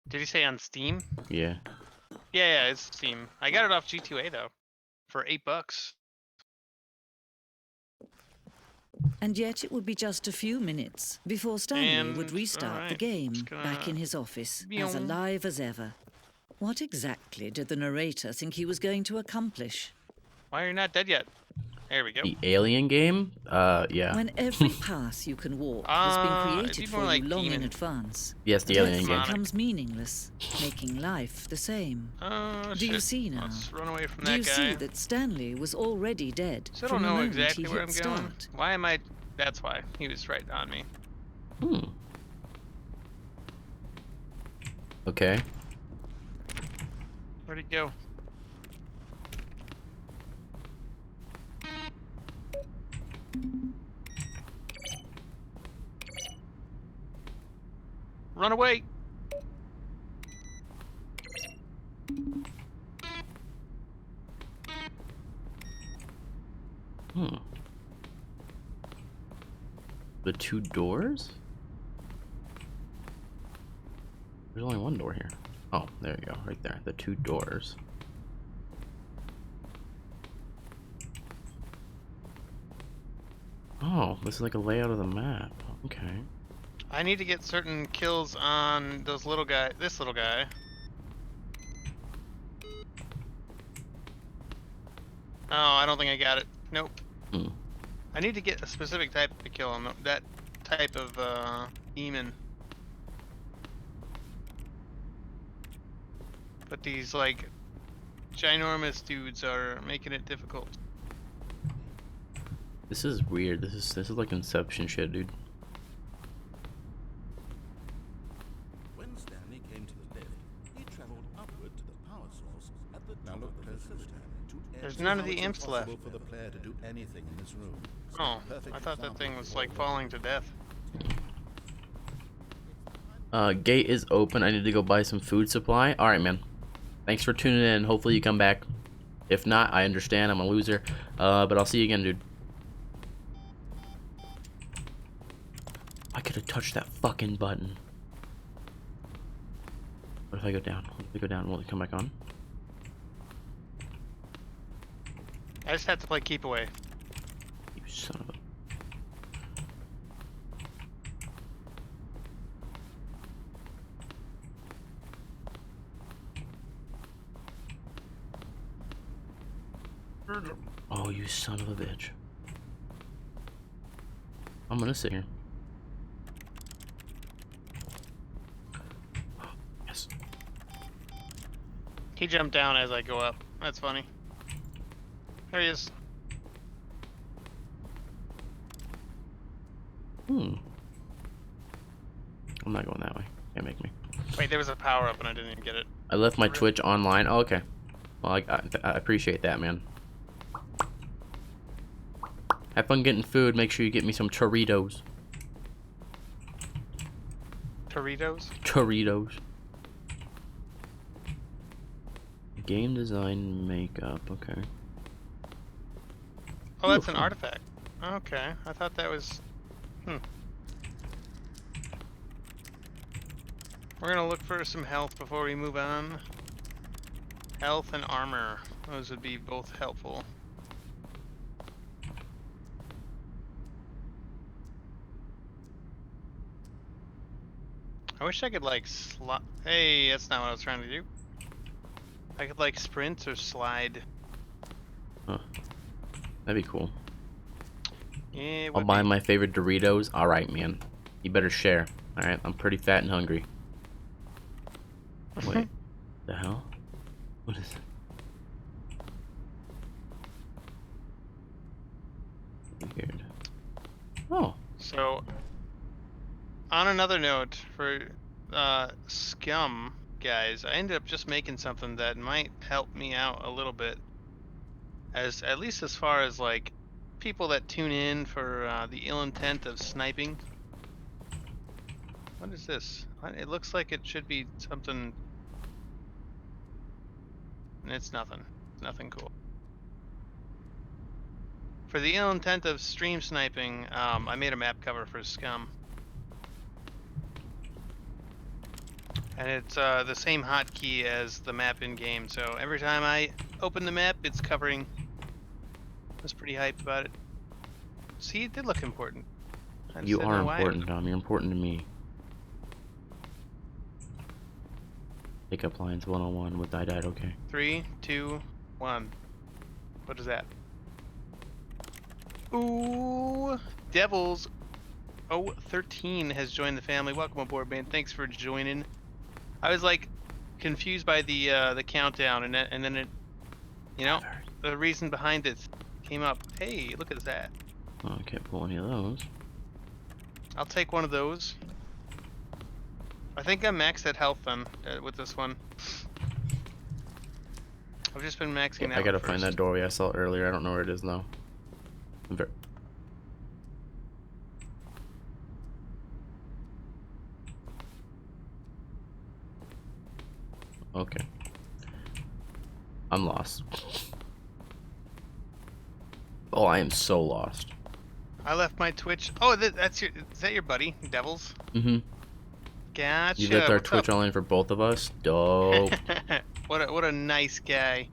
Did he say on Steam? Yeah. Yeah, it's Steam. I got it off G2A though, for $8. And yet it would be just a few minutes before Stanley And- would restart the alright, game just gonna- back in his office, as Meow. alive as ever. What exactly did the narrator think he was going to accomplish? Why are you not dead yet? There we go. The Alien game? Yeah. When every path you can walk has been it'd created be for more like you long in demon. advance, Yes, the death Alien game. becomes meaningless, making life the same. Oh, Do you shit. see now? Let's run away from Do that you guy. see that Stanley was already dead So I from don't the know moment exactly he where hit I'm going. start? Why am I? That's why. He was right on me. Okay. Where'd he go? Run away! The two doors? There's only one door here. Oh, there you go, right there. The two doors. Oh, this is like a layout of the map. Okay. I need to get certain kills on those little guy. This little guy. Oh, I don't think I got it. Nope. Hmm. I need to get a specific type to kill him. That type of demon. But these like ginormous dudes are making it difficult. This is weird. This is like Inception shit, dude. When Stanley came to the lift, he traveled upward to the power source at the top of the facility. There's See none of how the it's imps left. impossible for the player to do anything in this room. It's a Oh, perfect I thought that example thing of was the like old falling to death. Gate is open. I need to go buy some food supply. All right, man. Thanks for tuning in. Hopefully you come back. If not, I understand. I'm a loser. But I'll see you again, dude. I could have touched that fucking button. What if I go down? What if I go down? Will it come back on? I just have to play keep away. You son of a... Oh, you son of a bitch. I'm gonna sit here. Yes. He jumped down as I go up. That's funny. There he is. I'm not going that way. Can't make me. Wait, there was a power up and I didn't even get it. I left my Twitch online. Oh, okay. Well, I appreciate that, man. Have fun getting food. Make sure you get me some Doritos. Doritos? Doritos. Game design makeup. Okay. Oh, that's Ooh, an fun. artifact. Okay, I thought that was... We're gonna look for some health before we move on. Health and armor. Those would be both helpful. I wish I could like Hey, that's not what I was trying to do. I could like sprint or slide. Huh. That'd be cool. Yeah, it I'll would buy be. my favorite Doritos. Alright, man. You better share. Alright, I'm pretty fat and hungry. Wait. The hell? What is it? Weird. Oh. So, on another note, for scum guys, I ended up just making something that might help me out a little bit, as at least as far as like people that tune in for the ill intent of sniping. What is this? It looks like it should be something, and it's nothing. Nothing cool. For the ill intent of stream sniping, I made a map cover for Scum. And it's the same hotkey as the map in game, so every time I open the map, it's covering. I was pretty hyped about it. See, it did look important. I just You didn't are know why. important, Dom. You're important to me. Pickup lines 101 with I died, okay. 3, 2, 1. What is that? Ooh, Devils 013 has joined the family. Welcome aboard, man. Thanks for joining. I was like confused by the countdown, and then it, you know, the reason behind it came up. Hey, look at that. Oh, I can't pull any of those. I'll take one of those. I think I'm maxed at health then with this one. I've just been maxing Yep, that. I gotta one find first. that doorway I saw earlier. I don't know where it is though. Okay. I'm lost. Oh, I am so lost. I left my Twitch. Oh, that's your. Is that your buddy, Devils? Mm-hmm. Gotcha. You left our What's Twitch up? online for both of us? Dope. what a nice guy.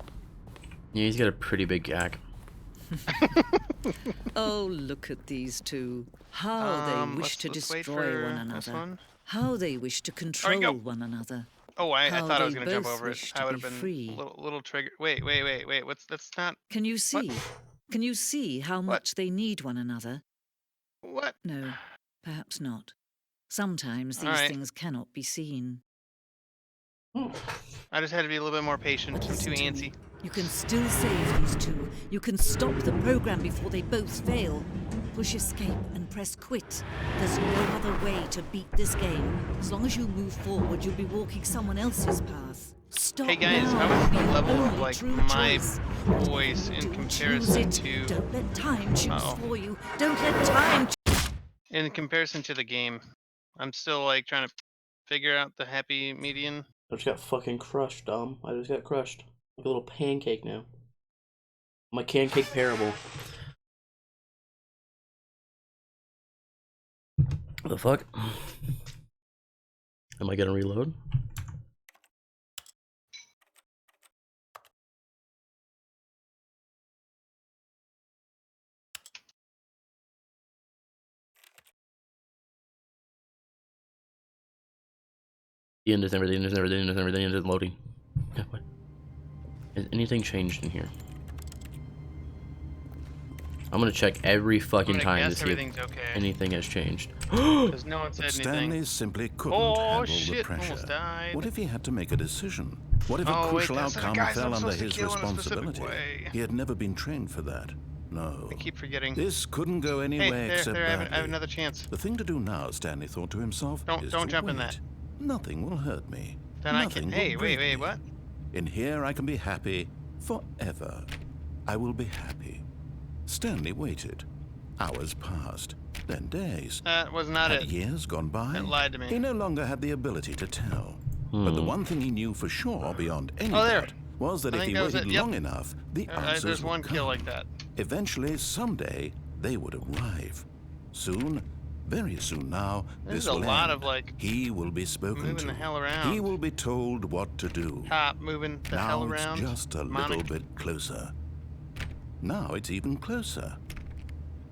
Yeah, he's got a pretty big gag. Oh, look at these two. How they wish to let's wait destroy for one this another. one. How they wish to go. control one another. Oh, I How thought I was they gonna jump both over it. wish I to would be have been free. little trigger. Wait. What's that's not Can you what? see? Can you see how What? much they need one another? What? No, perhaps not. Sometimes All these right. things cannot be seen. I just had to be a little bit more patient. But I'm too listen to antsy. me. You can still save these two. You can stop the program before they both fail. Push escape and press quit. There's no other way to beat this game. As long as you move forward, you'll be walking someone else's path. Stop Hey guys, now. how is the Your level of only like true my choice. voice in Do comparison choose it. to Don't let time choose Uh-oh. for you. Don't let time in comparison to the game? I'm still like trying to figure out the happy median. I just got fucking crushed, Dom. I just got crushed. Like a little pancake now. My pancake parable. What the fuck? Am I gonna reload? The end is never, the end is never, the end is never, the end is loading. What? Has anything changed in here? I'm gonna check every fucking time to see if okay. anything has changed. Because no one said Stanley anything. simply couldn't Oh handle shit! the pressure. Almost died. What if he had to make a decision? What if a Oh, wait, crucial that's the outcome guys fell I'm under supposed to his kill in a specific responsibility? way. He had never been trained for that. No. I keep forgetting. This couldn't go any Hey, way there, except there. I badly. have another chance. The thing to do now, Stanley thought to himself, is Don't to jump wait. in that. Nothing will hurt me. Then Nothing I can. Hey, will break wait, me. what? In here I can be happy forever. I will be happy. Stanley waited. Hours passed, then days. That was not Had it. years gone by? It lied to me. He no longer had the ability to tell. But the one thing he knew for sure, beyond any Oh, doubt, was that I if think he that was waited it. Yep. long enough, the answers There's would one come. kill like that. Eventually, someday, they would arrive. Soon, very soon now, There's this a will lot end. of, like, He will be spoken moving to. the hell around. He will be told what to do. Top moving the Now hell it's around. just a little bit closer. Now it's even closer.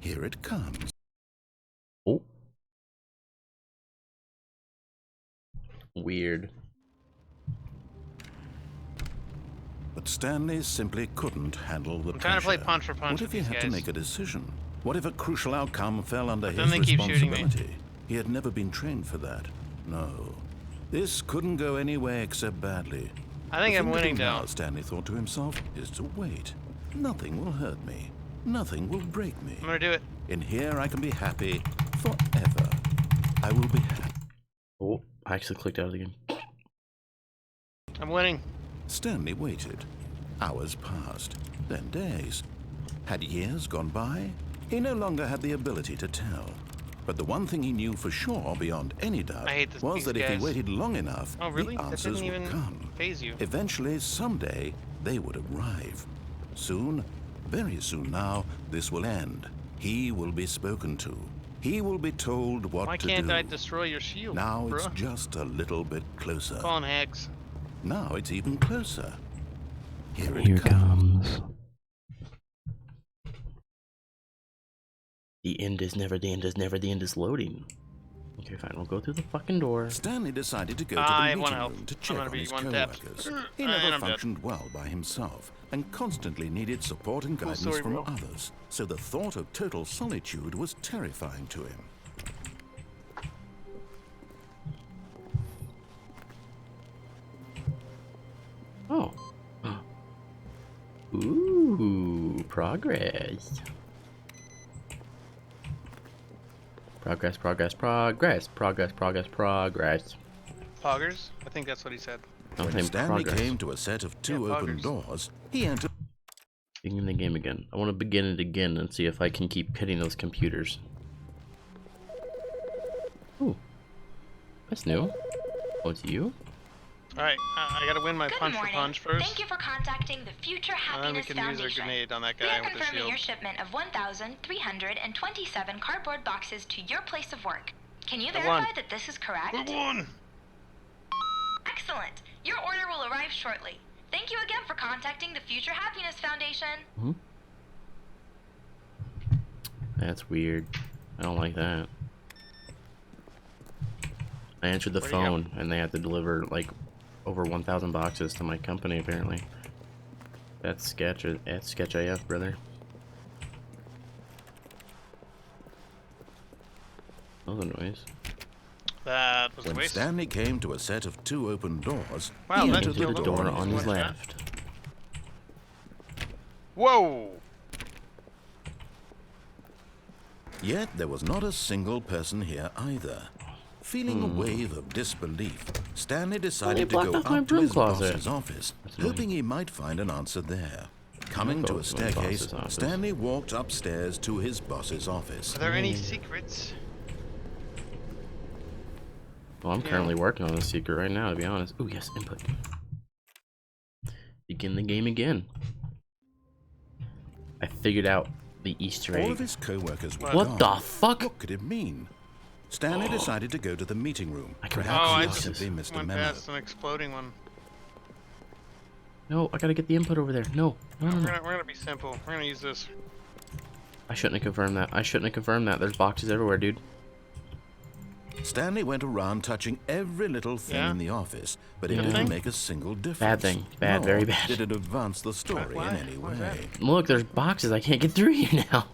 Here it comes. Oh. Weird. But Stanley simply couldn't handle the I'm trying to play pressure. punch for punch What if with he these had to guys? make a decision? What if a crucial outcome fell under But then his they keep shooting me. responsibility? He had never been trained for that. No. This couldn't go any way except badly. I think The I'm thing to winning do now. now, Stanley thought to himself, is to wait. Nothing will hurt me. Nothing will break me. I'm gonna do it. In here I can be happy forever. I will be happy. Oh, I actually clicked out again. I'm winning. Stanley waited. Hours passed, then days. Had years gone by? He no longer had the ability to tell. But the one thing he knew for sure, beyond any doubt, I hate was these that if he guys. waited long enough, Oh, really? the That answers didn't would even come. phase you. Eventually, someday, they would arrive. Soon, very soon now, this will end. He will be spoken to. He will be told what Why to can't do. I destroy your shield, Now it's bruh? just a little bit closer. Phone hacks. Now it's even closer. Here it Here comes. comes. The end is never, the end is never, the end is loading. Okay, fine, we'll go through the fucking door. Stanley decided to go I to the have one meeting health. room to I'm check gonna on be his one tapped. co-workers. He And never I'm dead. functioned well by himself and constantly needed support and Cool guidance story, from bro. others. So the thought of total solitude was terrifying to him. Oh. Ooh, progress. Progress, progress, progress, progress, progress, progress. Poggers? I think that's what he said. I'm When saying Stanley progress. came to a set of two Yeah, open poggers. doors, he entered. Begin the game again. I want to begin it again and see if I can keep hitting those computers. Ooh. That's new. Oh, it's you? Alright, I gotta win my Good punch morning. for punch first. Thank you for contacting the Future And then we Happiness can use our Foundation. grenade on that We guy are with the confirming shield. your shipment of 1,327 cardboard boxes to your place of work. Can you I verify won. that this is correct? We won! Excellent. Your order will arrive shortly. Thank you again for contacting the Future Happiness Foundation. That's weird. I don't like that. I answered the Where'd he go? phone and they have to deliver like over 1,000 boxes to my company apparently. That's sketch. That's sketch AF, brother. That was a noise. That was a When waste. Stanley came to a set of 2 open doors, Wow, he that entered the killed The him. door door on his One shot. left. Whoa! Yet there was not a single person here either. Feeling a wave of disbelief, Stanley decided to blocked go off my up to broom his closet. boss's office, That's annoying. hoping he might find an answer there. Coming I'll to go a to my staircase, boss's office. Stanley walked upstairs to his boss's office. Are there any secrets? Well, I'm Yeah. currently working on a secret right now, to be honest. Oh yes, input. Begin the game again. I figured out the Easter All egg. of his co-workers were What gone. the fuck? What could it mean? Stanley decided to go to the meeting room. I can Oh, Perhaps I he just simply missed a went memo. past an exploding one. No, I gotta get the input over there. No, no, no, We're no. gonna be simple. We're gonna use this. I shouldn't have confirmed that. I shouldn't have confirmed that. There's boxes everywhere, dude. Stanley went around touching every little thing Yeah? in the office, but it Good didn't thing? make a single difference. Bad thing. Bad, Nor very bad. did it advance the story Why? in any Why is that? way. Look, there's boxes. I can't get through here now.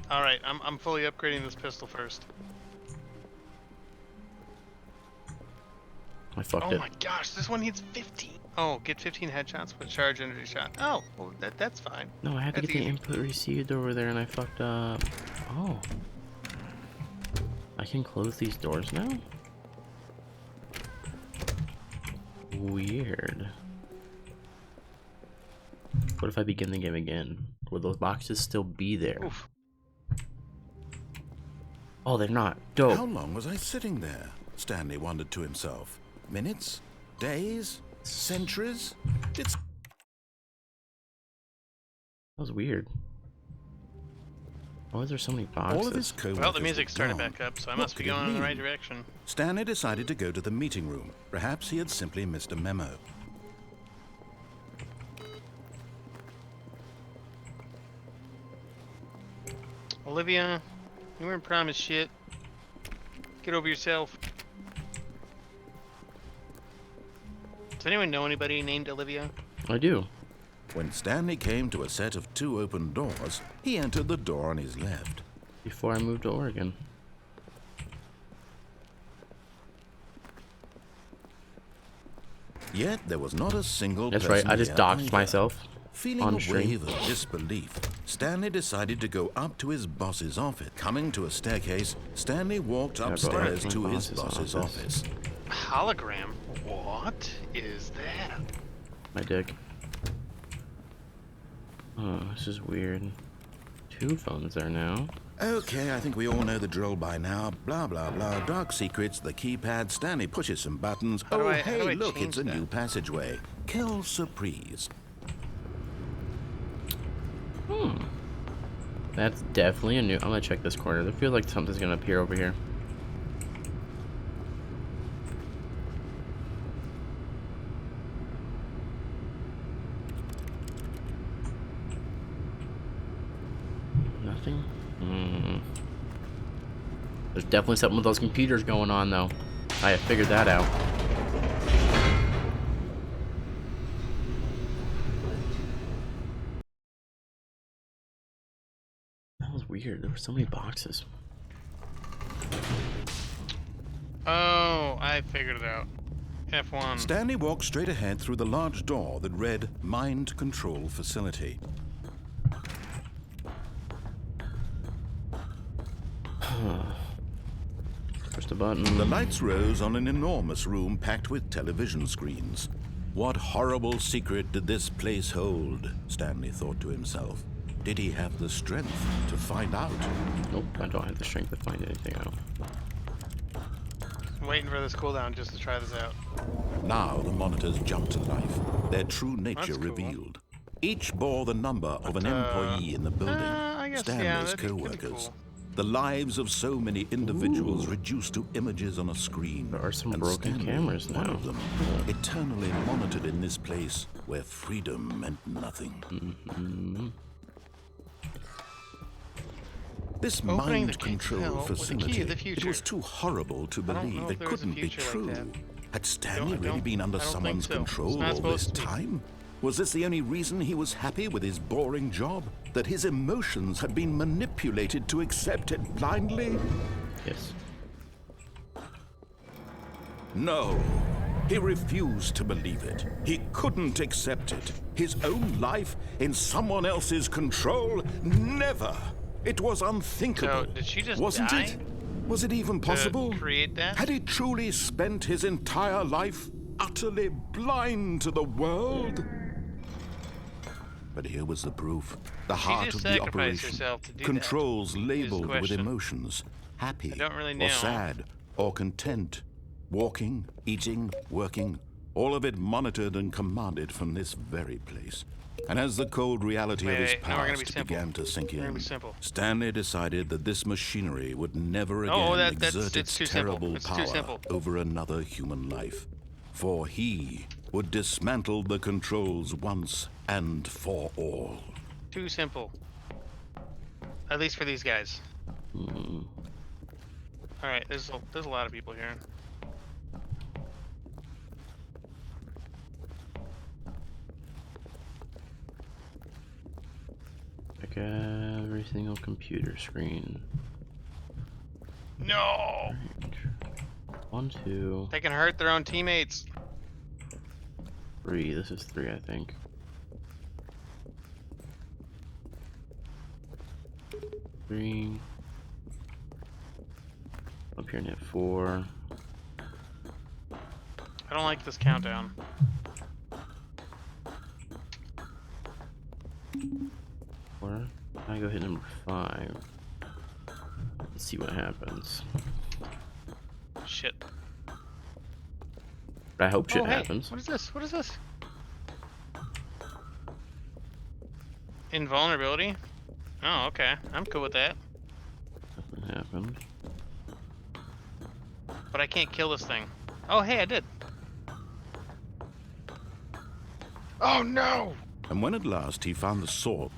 All right, I'm fully upgrading this pistol first. I fucked Oh it. my gosh, this one needs 15. Oh, get 15 headshots with charge energy shot. Oh, well, that's fine. No, I had to That's get the easy. input received over there, and I fucked up. Oh. I can close these doors now? Weird. What if I begin the game again? Will those boxes still be there? Oof. Oh, they're not. How Dope. long was I sitting there? Stanley wondered to himself. Minutes? Days? Centuries? It's That was weird. Why is there so many boxes? all of his co-workers Well, the music were started gone. back up, so I What must be could it going in the right mean? direction. Stanley decided to go to the meeting room. Perhaps he had simply missed a memo. Olivia, you weren't promised shit. Get over yourself. Does anyone know anybody named Olivia? I do. When Stanley came to a set of 2 open doors, he entered the door on his left. Before I moved to Oregon. Yet there was not a single That's person right, I just here doxed either. myself. Feeling on a stream. wave of disbelief, Stanley decided to go up to his boss's office. Coming to a staircase, Stanley walked but upstairs my to his boss's boss's office. office. Hologram? What is that? My dick. Oh, this is weird. 2 phones there now. Okay, I think we all know the drill by now. Blah, blah, blah. Dark secrets, the keypad. Stanley pushes some buttons. How do Oh, I- how do hey, I look, change it's a that? new passageway. Kill surprise. That's definitely a new. I'm gonna check this corner. It feels like something's gonna appear over here. Nothing? There's definitely something with those computers going on, though. I have figured that out. That was weird. There were so many boxes. Oh, I figured it out. F1. Stanley walked straight ahead through the large door that read Mind Control Facility. Push the button. The lights rose on an enormous room packed with television screens. What horrible secret did this place hold? Stanley thought to himself. Did he have the strength to find out? Nope, I don't have the strength to find anything out. I'm waiting for this cooldown just to try this out. Now the monitors jumped to life, their true nature That's cool. revealed. Each bore the number of an employee in the building, I guess, yeah, Stanley's that'd be co-workers. cool. The lives of so many individuals reduced to images on a screen. There are some and broken Stanley, cameras one now. of them, eternally monitored in this place where freedom meant nothing. This Opening the mind gates of control hell with the key facility, of the it future. was too horrible to I don't know believe if it there was a couldn't be future like true. that. Had Stanley I really don't- been under I don't think someone's so. It's control not all this supposed to be. time? Was this the only reason he was happy with his boring job? That his emotions had been manipulated to accept it blindly? Yes. No. He refused to believe it. He couldn't accept it. His own life in someone else's control? Never. It was unthinkable. So, did she just Wasn't die it? Was it even possible? create that? Had he truly spent his entire life utterly blind to the world? But here was the proof. The heart just of the sacrificed operation. herself to do that, Controls is the labeled with question. emotions. Happy, I don't really or know. sad, or content. Walking, eating, working, all of it monitored and commanded from this very place. And as the cold reality of his Wait, now we're gonna be past simple. began to sink We're gonna in, be simple. Stanley decided that this machinery would never again Oh, that's exert its too simple. terrible It's too power simple. over another human life. For he would dismantle the controls once and for all. Too simple. At least for these guys. All right, there's a lot of people here. Like every single computer screen. No, 1, 2, they can hurt their own teammates. 3. This is 3, I think. 3. Up here at 4. I don't like this countdown. Or I go hit number 5. Let's see what happens. Shit. But I hope shit Oh, hey, happens. what is this? What is this? Invulnerability? Oh, okay. I'm cool with that. Nothing happened. But I can't kill this thing. Oh, hey, I did. Oh, no! And when at last he found the sword...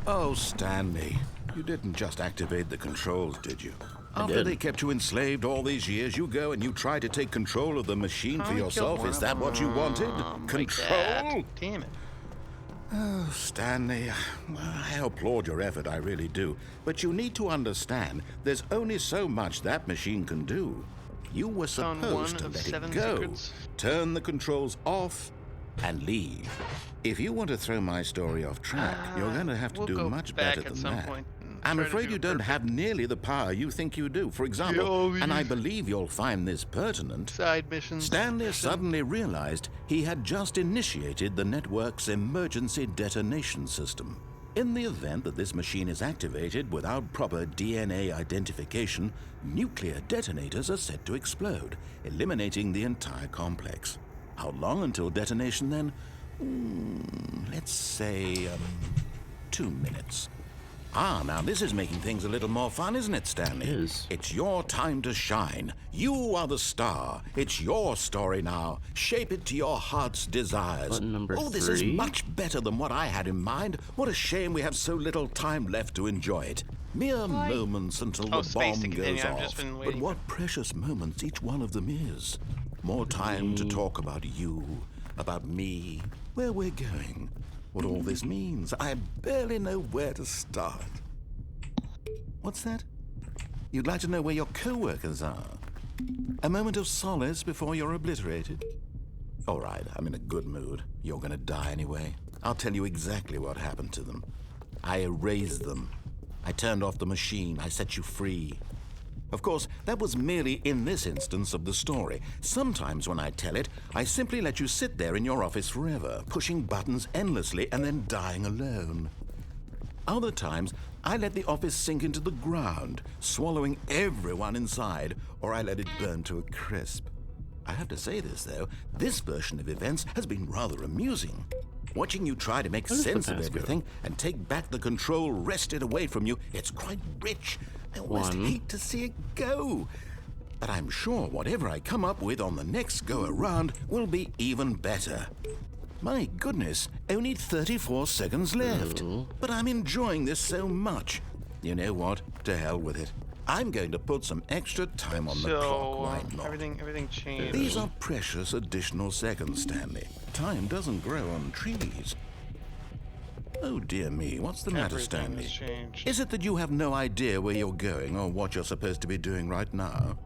Oh, Stanley, you didn't just activate the controls, did you? After did. they kept you enslaved all these years, you go and you try to take control of the machine for I killed yourself. one Is of that what you wanted? them, like Control? that. Damn it. Oh, Stanley, I applaud your effort, I really do. But you need to understand, there's only so much that machine can do. You were Found supposed one to of let it 7 go, secrets. turn the controls off, and leave. If you want to throw my story off track, you're going to have to we'll do go much back better at than some that. point and I'm try to afraid do you it don't perfect. have nearly the power you think you do. For example, and I believe you'll find this pertinent, Side missions. Stanley suddenly realized he had just initiated the network's emergency detonation system. In the event that this machine is activated without proper DNA identification, nuclear detonators are set to explode, eliminating the entire complex. How long until detonation then? Let's say, 2 minutes. Ah, now this is making things a little more fun, isn't it, Stanley? It is. It's your time to shine. You are the star. It's your story now. Shape it to your heart's desires. Button number Oh, this is 3. much better than what I had in mind. What a shame we have so little time left to enjoy it. Mere moments until Oh, the space bomb to continue. goes I've just off. been But waiting what precious moments each one of them is. More time to talk about you, about me, where we're going, what all this means. I barely know where to start. What's that? You'd like to know where your co-workers are? A moment of solace before you're obliterated? All right, I'm in a good mood. You're gonna die anyway. I'll tell you exactly what happened to them. I erased them. I turned off the machine. I set you free. Of course, that was merely in this instance of the story. Sometimes when I tell it, I simply let you sit there in your office forever, pushing buttons endlessly and then dying alone. Other times, I let the office sink into the ground, swallowing everyone inside, or I let it burn to a crisp. I have to say this, though, this version of events has been rather amusing. Watching you try to make What is the sense of passcode? everything and take back the control wrested away from you, it's quite rich. I almost 1. hate to see it go. But I'm sure whatever I come up with on the next go-around will be even better. My goodness, only 34 seconds left. Ooh. But I'm enjoying this so much. You know what? To hell with it. I'm going to put some extra time on the clock, why not? Everything changed. These are precious additional seconds, Stanley. Time doesn't grow on trees. Oh dear me, what's the matter, Everything Stanley? has changed. Is it that you have no idea where you're going or what you're supposed to be doing right now?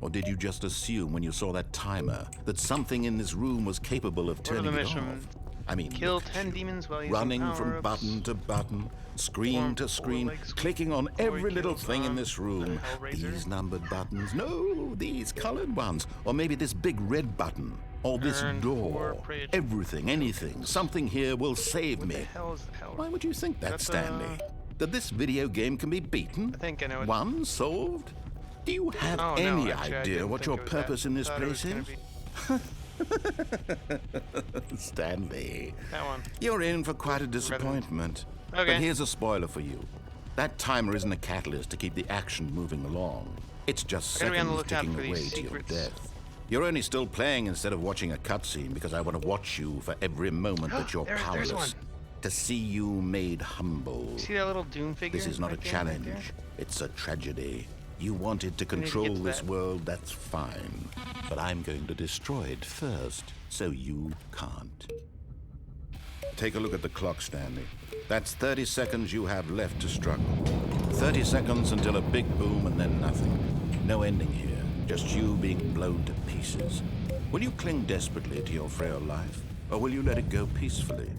Or did you just assume when you saw that timer that something in this room was capable of What are the turning it mission? off? I mean, Kill look at 10 you. demons while using Running from power-ups. button to button, screen to screen, clicking on every little thing in this room. These numbered buttons, no, these colored ones. Or maybe this big red button. Or this Earn door. 4 prey Everything, anything, something here will save What me. the hell is the hell? Why would you think that, That's, Stanley? That this video game can be beaten? I think I know it. One solved? Do you have Oh, no, any actually, I idea didn't what think your it was purpose that. in this Thought it was place gonna is? Stanley, That one. you're in for quite a disappointment. Okay. But here's a spoiler for you. That timer isn't a catalyst to keep the action moving along. It's just I gotta be on the seconds lookout ticking for away these to your secrets. death. You're only still playing instead of watching a cutscene because I want to watch you for every moment that you're There's powerless. one. To see you made humble. See that little Doom figure? This is not a right there, challenge. right there? It's a tragedy. You wanted to need to get control to this that. world, that's fine. But I'm going to destroy it first, so you can't. Take a look at the clock, Stanley. That's 30 seconds you have left to struggle. 30 seconds until a big boom and then nothing. No ending here, just you being blown to pieces. Will you cling desperately to your frail life, or will you let it go peacefully?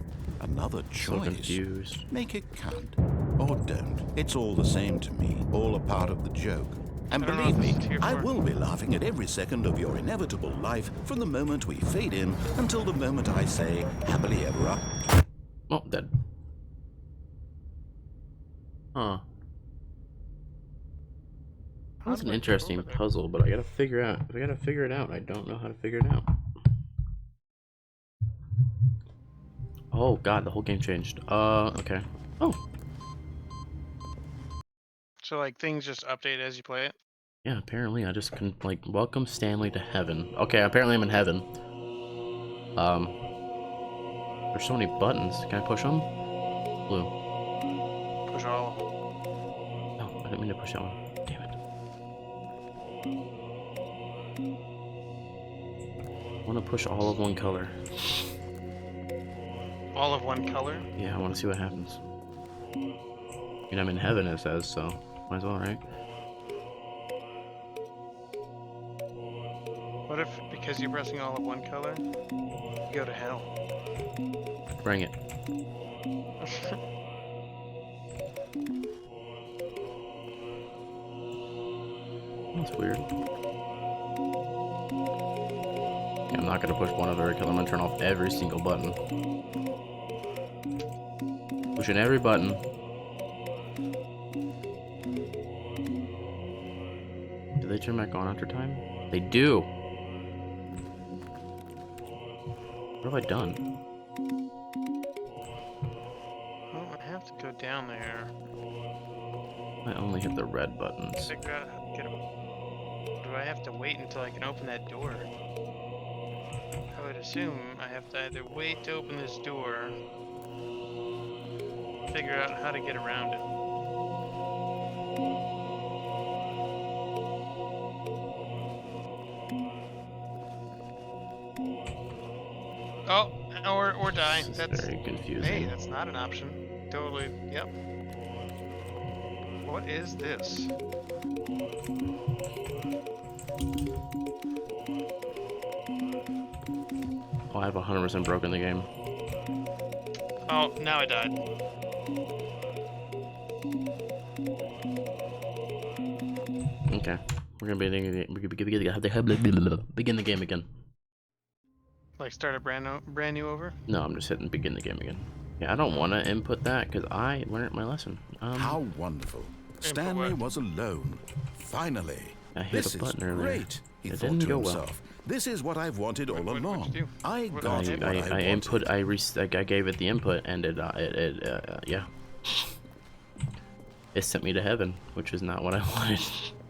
Another So choice. confused. Make it count. Or don't. It's all the same to me. All a part of the joke. And I don't know believe what me, this is here I for. will be laughing at every second of your inevitable life from the moment we fade in until the moment I say, happily ever after. Oh, dead. Huh. How That's do an I get interesting over there? puzzle, but I gotta figure out. If I gotta figure it out, I don't know how to figure it out. Oh god, the whole game changed. Okay. Oh, So like things just update as you play it. yeah, apparently I just can, like, welcome Stanley to heaven. Okay, apparently I'm in heaven. There's so many buttons. Can I push them? Blue. Push all. No, I didn't mean to push that one. Damn it. I want to push all of one color. All of one color. Yeah, I want to see what happens. I mean, I'm in heaven, it says, so might as well, right? What if because you're pressing all of one color, you go to hell? Bring it. That's weird. Yeah, I'm not gonna push one of every color. I'm gonna turn off every single button. Pushing every button. Do they turn back on after time? They do. What have I done? Oh, I have to go down there. I only hit the red buttons. Figure out how to get. Do I have to wait until I can open that door? I would assume I have to either wait to open this door, figure out how to get around it. Oh, or die. This is That's very confusing. hey, that's not an option. Totally. Yep. What is this? Oh, I have 100% broken the game. Oh, now I died. Okay, we're gonna begin the game again. Like start a brand new over. No, I'm just hitting begin the game again. Yeah, I don't want to input that because I learned my lesson. How wonderful. Stanley was alone. Finally. I hit This a is button earlier. great, he It thought didn't to go well. himself. This is what I've wanted all What'd you along. do? I What got did what you I do? I input. wanted. I gave it the input, and yeah. It sent me to heaven, which is not what I wanted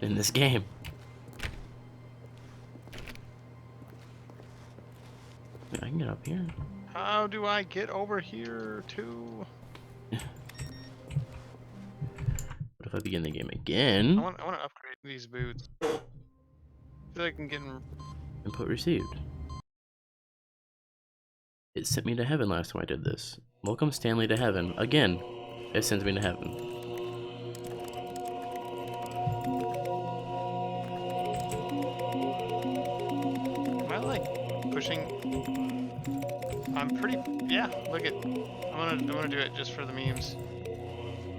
in this game. Yeah, I can get up here. How do I get over here to? What if I begin the game again, I want to upgrade these boots. I feel like I'm getting. input received. It sent me to heaven last time I did this. Welcome Stanley to heaven. Again, it sends me to heaven. Am I like pushing? I'm pretty. Yeah, look at. I'm gonna do it just for the memes.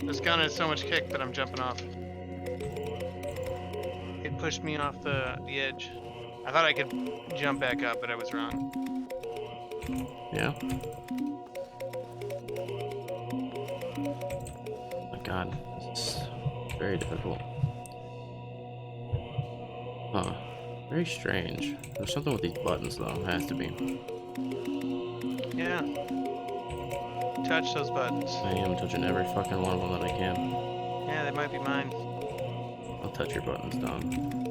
This gun has so much kick that I'm jumping off. It pushed me off the edge. I thought I could jump back up, but I was wrong. Yeah. Oh my god, this is very difficult. Huh. Very strange. There's something with these buttons though, has to be. Yeah. Touch those buttons. I am touching every fucking one of them that I can. Yeah, they might be mine. I'll touch your buttons, Don.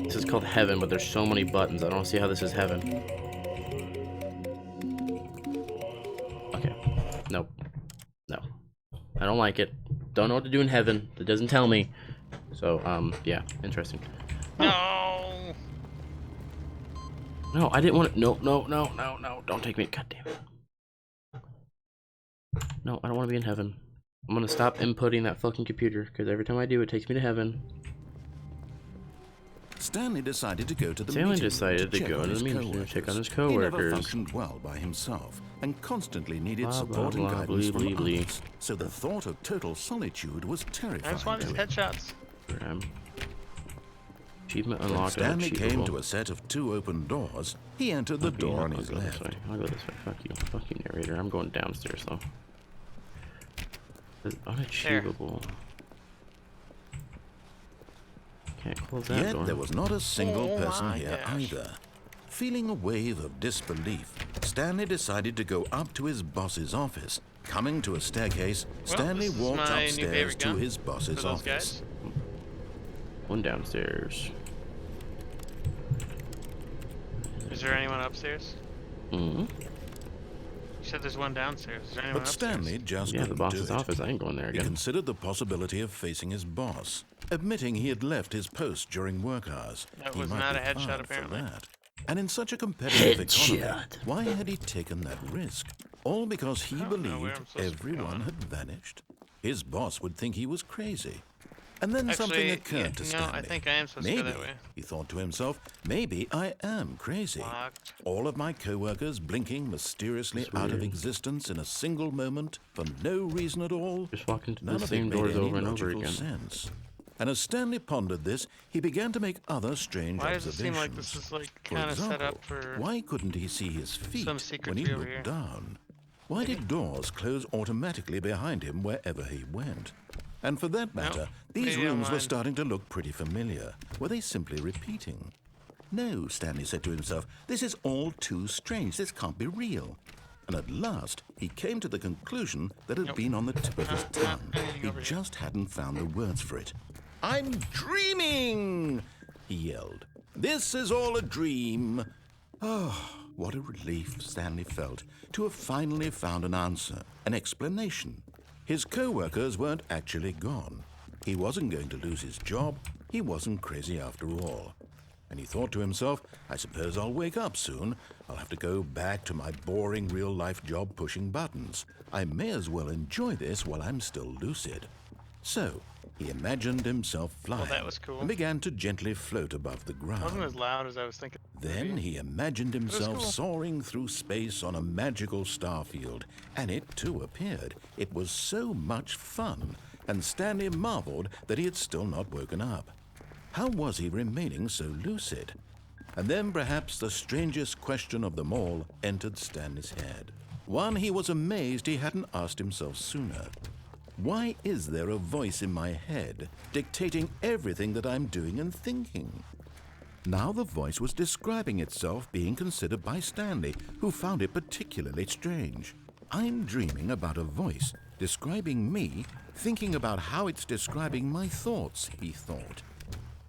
This is called heaven, but there's so many buttons. I don't see how this is heaven. Okay. Nope. No. I don't like it. Don't know what to do in heaven. It doesn't tell me. So, yeah. Interesting. No. No, I didn't want to. No. Don't take me. God damn it. No, I don't want to be in heaven. I'm gonna stop inputting that fucking computer, because every time I do, it takes me to heaven. Stanley decided to go to the Stanley meeting decided to check go on to his the meeting to co-workers. check on his He never coworkers. functioned well by himself and constantly needed Blah, support blah, and blah, guidance blee, from blee, blee. others. So the thought of total solitude was I just terrifying want to these him. headshots. Achievement When unlocked. Stanley came to unachievable. a set of 2 open doors, he entered the door on his I'll go this left. way. I'll go this way. Fuck you. Fuck you, narrator. I'm going downstairs though. It's unachievable. Can't close that Yet door. there was not a single Oh person my here gosh. either. Feeling a wave of disbelief, Stanley decided to go up to his boss's office. Coming to a staircase, Stanley this is walked my new upstairs favorite to gun his For boss's those office. guys. One downstairs. Is there anyone upstairs? Hmm. You said there's one downstairs. Is there anyone But upstairs? Stanley just Yeah, the couldn't boss's do it. office. I ain't going there He again. considered the possibility of facing his boss, admitting he had left his post during work hours. That He was might not be a headshot, fired apparently. For that. And in such a competitive economy, Headshot. why had he taken that risk? All because he don't know where believed I'm supposed to be everyone going. had vanished. His boss would think he was crazy. And then something Actually, occurred to no, Stanley. I think I am supposed to Maybe, go that way. he thought to himself, maybe I am crazy. Locked. All of my co-workers blinking mysteriously That's out of weird. existence in a single moment for no reason at all. Just walk into None the of same it made doors any over and over logical again. sense. And as Stanley pondered this, he began to make other strange Why does it observations. seem like this is like For kind of set example, up for? why couldn't he see his feet some secret when he tree over looked here? down? Why did doors close automatically behind him wherever he went? And for that matter, these maybe I'm rooms were lying. starting to look pretty familiar. Were they simply repeating? No, Stanley said to himself, this is all too strange. This can't be real. And at last, he came to the conclusion that had been on the tip of his tongue. anything He over here. just hadn't found the words for it. I'm dreaming, he yelled. This is all a dream. Oh, what a relief Stanley felt to have finally found an answer, an explanation. His co-workers weren't actually gone. He wasn't going to lose his job. He wasn't crazy after all. And he thought to himself, I suppose I'll wake up soon. I'll have to go back to my boring real-life job pushing buttons. I may as well enjoy this while I'm still lucid. So, he imagined himself flying that was cool. and began to gently float above the ground. Wasn't as loud as I was thinking. Then he imagined himself cool. soaring through space on a magical star field, and it too appeared. It was so much fun, and Stanley marveled that he had still not woken up. How was he remaining so lucid? And then perhaps the strangest question of them all entered Stanley's head. One he was amazed he hadn't asked himself sooner. Why is there a voice in my head dictating everything that I'm doing and thinking? Now the voice was describing itself being considered by Stanley, who found it particularly strange. I'm dreaming about a voice describing me, thinking about how it's describing my thoughts, he thought.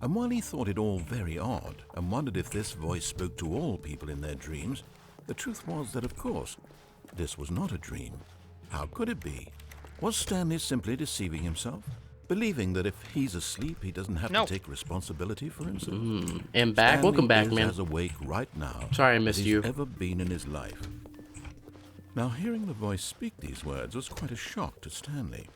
And while he thought it all very odd and wondered if this voice spoke to all people in their dreams, the truth was that, of course, This was not a dream. How could it be? Was Stanley simply deceiving himself? Believing that if he's asleep, he doesn't have to take responsibility for himself? And back. Stanley Welcome back, is man. as awake right now Sorry I as missed he's you. ever been in his life. Now, hearing the voice speak these words was quite a shock to Stanley.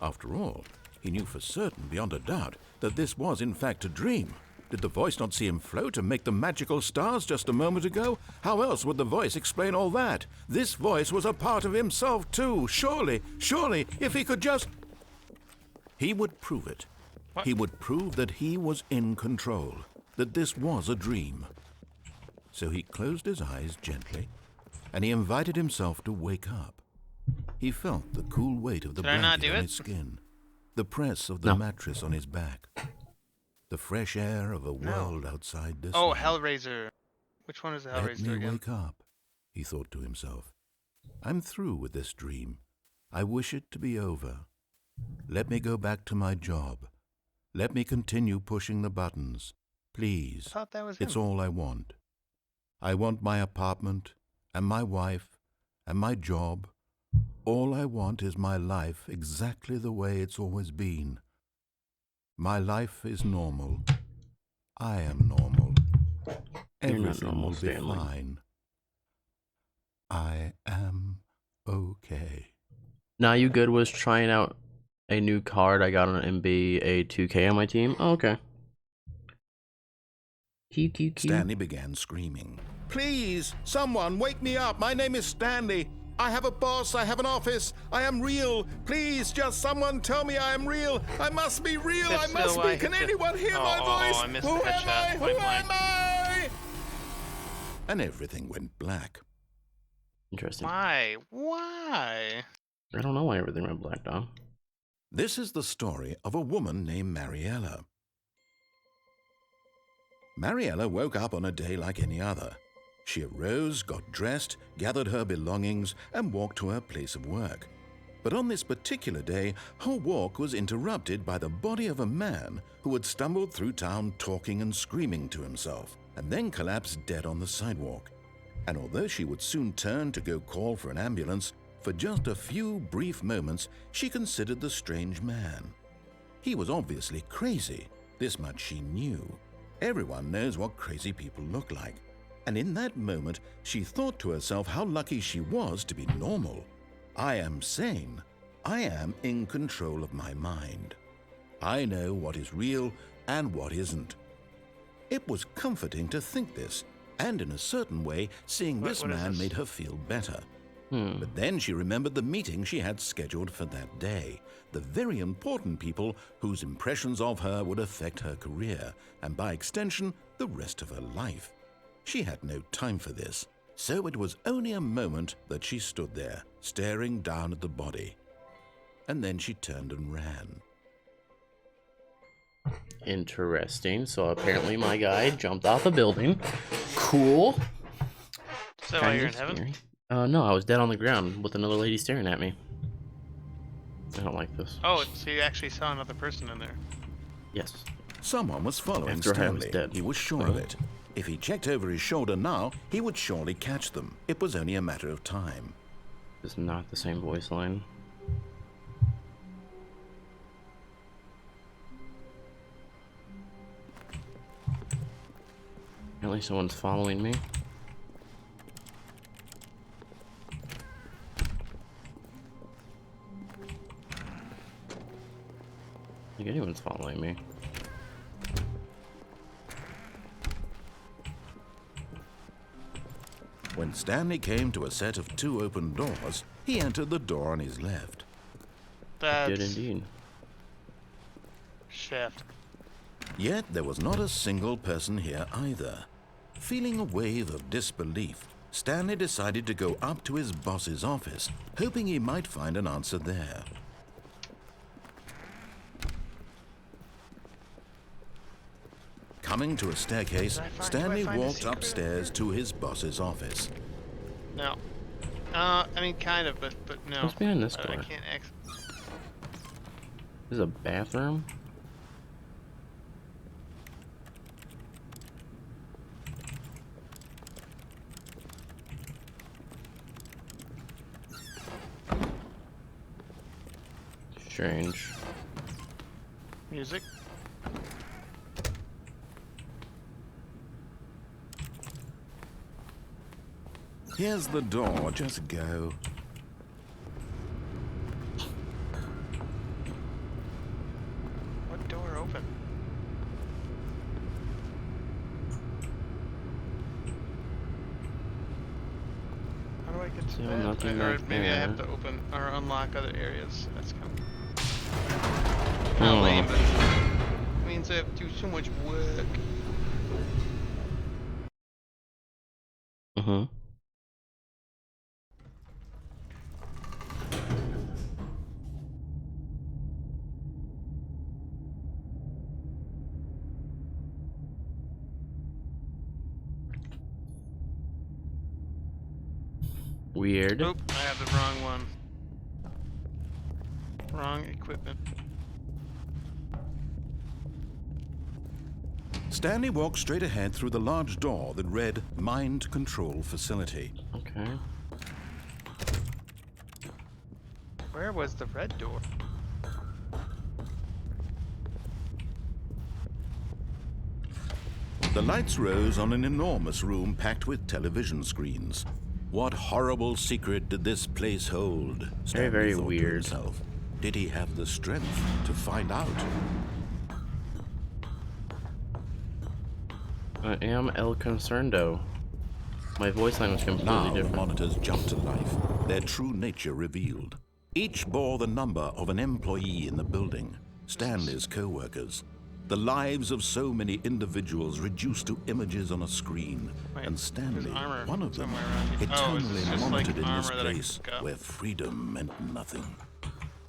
After all, he knew for certain, beyond a doubt, that this was in fact a dream. Did the voice not see him float and make the magical stars just a moment ago? How else would the voice explain all that? This voice was a part of himself too. Surely, if he could just... He would prove it. What? He would prove that he was in control, that this was a dream. So he closed his eyes gently, and he invited himself to wake up. He felt the cool weight of the Did I not blanket do on it? his skin, the press of the mattress on his back, the fresh air of a world outside this Oh, one. Hellraiser. Which one is the Let Hellraiser me again? wake up, he thought to himself. I'm through with this dream. I wish it to be over. Let me go back to my job. Let me continue pushing the buttons. Please. I thought that was It's him. all I want. I want my apartment, and my wife, and my job. All I want is my life exactly the way it's always been. My life is normal. I am normal. You're not Everything normal, will be Stanley. fine. I am okay. Now you good was trying out a new card I got on NBA 2K on my team? Oh, okay. Cute. Stanley began screaming. Please, someone wake me up. My name is Stanley. I have a boss. I have an office. I am real. Please, just someone tell me I am real. I must be real. That's I must so be. I Can hit you. anyone hear my voice? I missed Who the am headshot. I? Who Point am blank. I? And everything went black. Interesting. Why? Why? I don't know why everything went black, Dom. This is the story of a woman named Mariella. Mariella woke up on a day like any other. She arose, got dressed, gathered her belongings, and walked to her place of work. But on this particular day, her walk was interrupted by the body of a man who had stumbled through town talking and screaming to himself, and then collapsed dead on the sidewalk. And although she would soon turn to go call for an ambulance, for just a few brief moments she considered the strange man. He was obviously crazy, this much she knew. Everyone knows what crazy people look like. And in that moment, she thought to herself how lucky she was to be normal. I am sane. I am in control of my mind. I know what is real and what isn't. It was comforting to think this, and in a certain way, seeing this What is man this? made her feel better. But then she remembered the meeting she had scheduled for that day, the very important people whose impressions of her would affect her career, and by extension, the rest of her life. She had no time for this, so it was only a moment that she stood there, staring down at the body. And then she turned and ran. Interesting. So apparently my guy jumped off a building. Cool. So Kinda you're in heaven? scary. No, I was dead on the ground with another lady staring at me. I don't like this. Oh, so you actually saw another person in there. Yes. Someone was following After I was Stanley. dead. He was sure of it. If he checked over his shoulder now, he would surely catch them. It was only a matter of time. It's not the same voice line. Apparently someone's following me. I think anyone's following me. When Stanley came to a set of 2 open doors, he entered the door on his left. That's Did indeed. Shaft. Yet there was not a single person here either. Feeling a wave of disbelief, Stanley decided to go up to his boss's office, hoping he might find an answer there. Coming to a staircase, Stanley find a walked secret upstairs to his boss's office. No. I mean, kind of, but no. What's behind this I door? can't exit. This is a bathroom? strange. Music. Here's the door, just go. What door open? How do I get to Still that? nothing Or back maybe I have there. to open or unlock other areas. That's kind of lame, but it means I have to do so much work. Mm-hmm. Weird. Oop, I have the wrong one. Wrong equipment. Stanley walked straight ahead through the large door that read Mind Control Facility. Okay. Where was the red door? The lights rose on an enormous room packed with television screens. What horrible secret did this place hold? Stanley very thought to weird. himself. Did he have the strength to find out? I am El Concerndo. My voice line was completely Now the different. monitors jumped to life, their true nature revealed. Each bore the number of an employee in the building, Stanley's co-workers. The lives of so many individuals reduced to images on a screen, Wait, and Stanley, there's armor one of them, somewhere around here. Oh, is eternally this just like monitored in this armor that I can place pick up? where freedom meant nothing.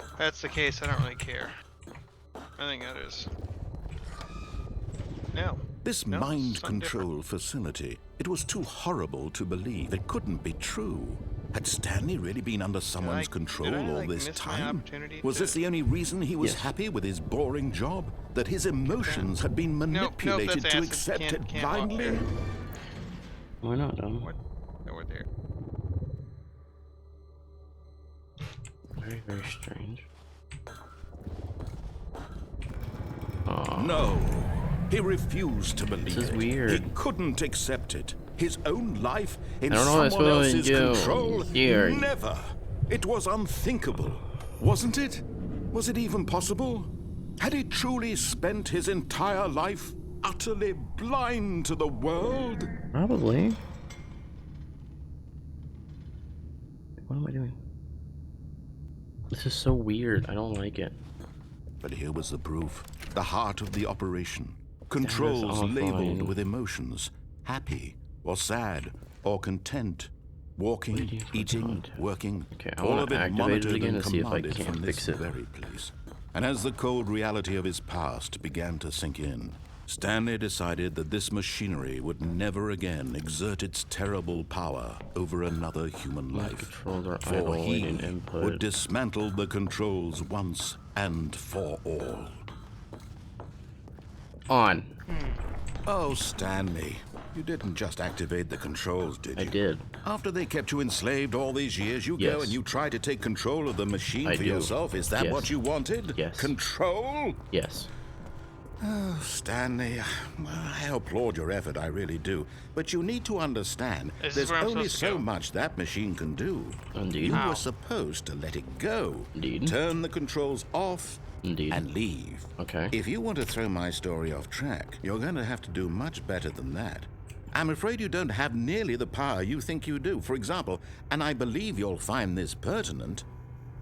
If that's the case, I don't really care. I think that is. No. This No, mind something control facility, it was too horrible to believe. It couldn't be true. Had Stanley really been under someone's control did I, all like, this miss my time? opportunity Was to- this the only reason he was Yes. happy with his boring job? That his emotions had been Nope, manipulated that's to acid. accept Can't it walk blindly? there. Why not, Dom? What? No, we're there. Very, very strange. Aw. No. He refused to believe is it. weird. He couldn't accept it. His own life in I don't know what I'm someone supposed to else's do control? here. Never. It was unthinkable, wasn't it? Was it even possible? Had he truly spent his entire life utterly blind to the world? Probably. What am I doing? This is so weird. I don't like it. But here was the proof. The heart of the operation. Controls awful. labeled with emotions. Happy, or sad, or content. Walking, Waiting for eating, content. working. Okay, I all wanna of it activate it monitored again and to see if I commanded can't from this fix it. very place. And as the cold reality of his past began to sink in, Stanley decided that this machinery would never again exert its terrible power over another human My life. controls are For idle, he waiting input. would dismantle the controls once and for all. On. Oh, Stanley, you didn't just activate the controls, did you? I did. After they kept you enslaved all these years, you go Yes. and you try to take control of the machine I for do. yourself. Is that Yes. what you wanted? Yes. Control? Yes. Oh, Stanley, I applaud your effort, I really do. But you need to understand, This is there's where I'm only supposed to so go. much that machine can do. Indeed. You Ow. were supposed to let it go. Indeed. Turn the controls off Indeed. and leave. Okay. If you want to throw my story off track, you're going to have to do much better than that. I'm afraid you don't have nearly the power you think you do. For example, and I believe you'll find this pertinent,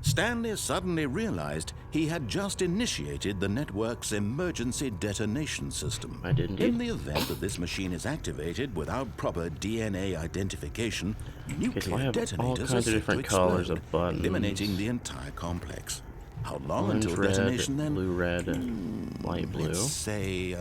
Stanley suddenly realized he had just initiated the network's emergency detonation system. I did indeed. In the event that this machine is activated without proper DNA identification, nuclear so I have all detonators kinds are of set different to colors explode, of buttons. eliminating the entire complex. How long Orange, until red, detonation then? blue, red, light blue. Let's say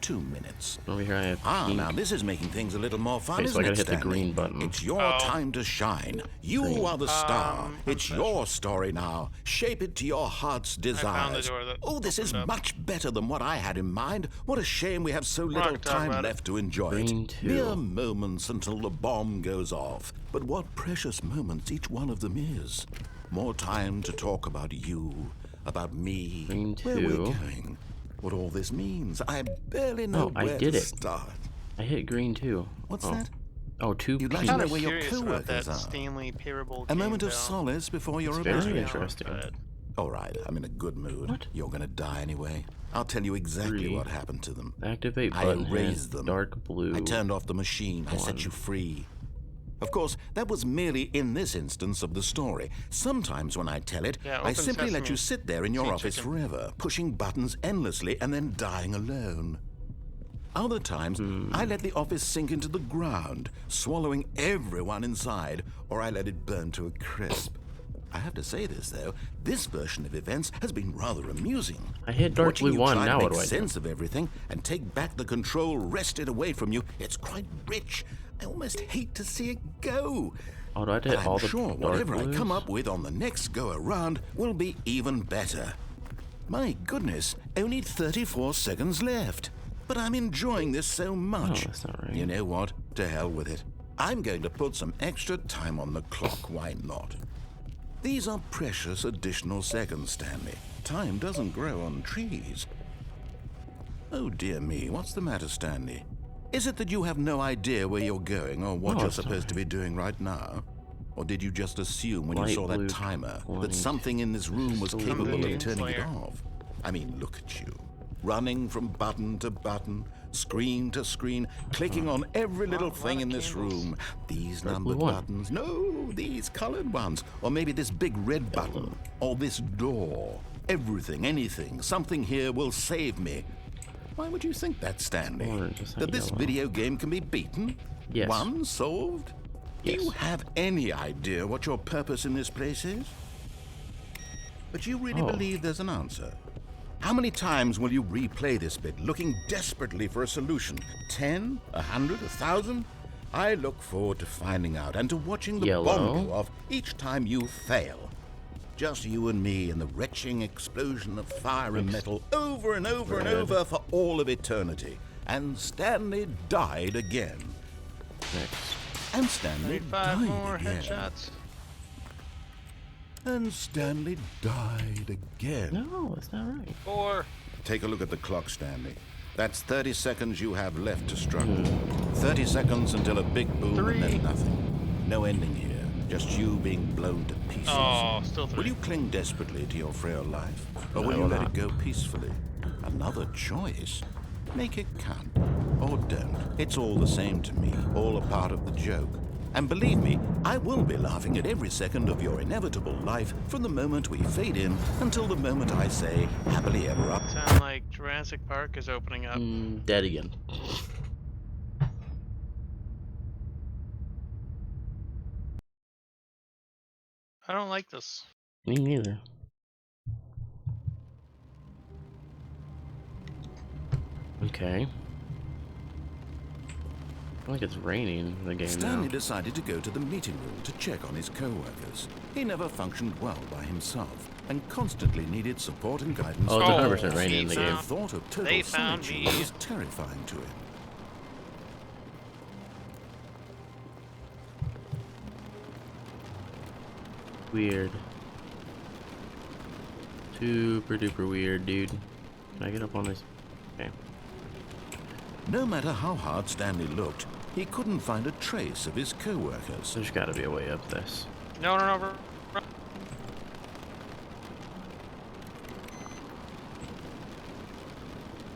2 minutes. Over here I have Ah, pink. now this is making things a little more fun, Okay, so isn't I gotta it, hit the Stanley? green button. It's your Oh. time to shine. You Green. are the star. I'm It's special. your story now. Shape it to your heart's found the desires. door that Oh, this is opened up. much better than what I had in mind. What a shame we have so little Talk about time it. left to enjoy Green it. two. Mere moments until the bomb goes off. But what precious moments each one of them is. More time to talk about you, about me, Green where we're 2. going, what all this means. I barely know Oh, I where did to it. start. I hit green 2. What's Oh. that? Oh, 2 You'd like pink. to Kind know of where your curious about that co-workers are. Stanley payroll A game, moment of though. solace before you're It's about very to... interesting. But All right, I'm in a good mood. What? You're gonna die anyway. I'll tell you exactly 3. what happened to them. Activate I button erased hit. them. Dark blue. I turned off the machine. I set 1. you free. Of course, that was merely in this instance of the story. Sometimes when I tell it, Yeah, I open simply let sesame. you sit there in your Sweet office chicken. forever, pushing buttons endlessly and then dying alone. Other times, I let the office sink into the ground, swallowing everyone inside, or I let it burn to a crisp. I have to say this, though, this version of events has been rather amusing. I hit dark Watching blue you 1. try Now to what make do I do? sense of everything and take back the control wrested away from you, it's quite rich. I almost hate to see it go. Oh, do I have to But hit all I'm the sure dark whatever blues? I come up with on the next go around will be even better. My goodness, only 34 seconds left. But I'm enjoying this so much. that's not right. You know what? To hell with it. I'm going to put some extra time on the clock. Why not? These are precious additional seconds, Stanley. Time doesn't grow on trees. Oh dear me, what's the matter, Stanley? Is it that you have no idea where you're going or what No, you're it's not. supposed to be doing right now? Or did you just assume when you Light saw blue that timer 20. that something in this room was capable Somebody of turning it Slayer. off? I mean, look at you. Running from button to button, screen to screen, clicking on every little Lot of thing in this candles. room. These Dark blue numbered 1. buttons. No, these colored ones. Or maybe this big red button. Or this door. Everything, anything, something here will save me. Why would you think that, Stanley? Orange, is that That this yellow? video game can be beaten? Yes. Won? Solved? Do you Yes. have any idea what your purpose in this place is? But you really Oh. believe there's an answer? How many times will you replay this bit, looking desperately for a solution? 10? 100? 1,000? I look forward to finding out and to watching the Yellow. bomb go off each time you fail. Just you and me and the retching explosion of fire and metal over and over and Red. over for all of eternity. And Stanley died again. Next. And Stanley 35 died more again. headshots. And Stanley died again. No, that's not right. 4. Take a look at the clock, Stanley. That's 30 seconds you have left to struggle. 30 seconds until a big boom and 3. then nothing. No ending here. Just you being blown to pieces. Oh, still 3. Will you cling desperately to your frail life? Or will I you will let not. it go peacefully? Another choice. Make it count. Or don't. It's all the same to me. All a part of the joke. And believe me, I will be laughing at every second of your inevitable life from the moment we fade in until the moment I say happily ever after. Sound like Jurassic Park is opening up. Dead again. I don't like this. Me neither. Okay. I feel like it's raining in the game Stanley now. decided to go to the meeting room to check on his co-workers. He never functioned well by himself and constantly needed support and guidance. Oh, it's Oh, 100% raining in the he game. The thought of total They found solitude me. was terrifying to him. Weird. Super duper weird, dude. Can I get up on this? Okay. No matter how hard Stanley looked, he couldn't find a trace of his co-workers. There's gotta be a way up this. No, no, no.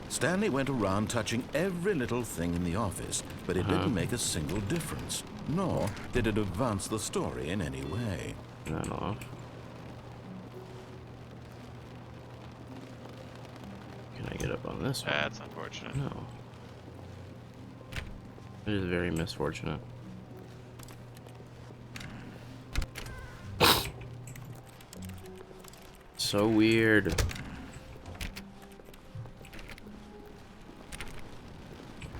Stanley went around touching every little thing in the office, but it didn't make a single difference, nor did it advance the story in any way. Turn that off. Can I get up on this one? That's unfortunate. No. It is very misfortunate. So weird.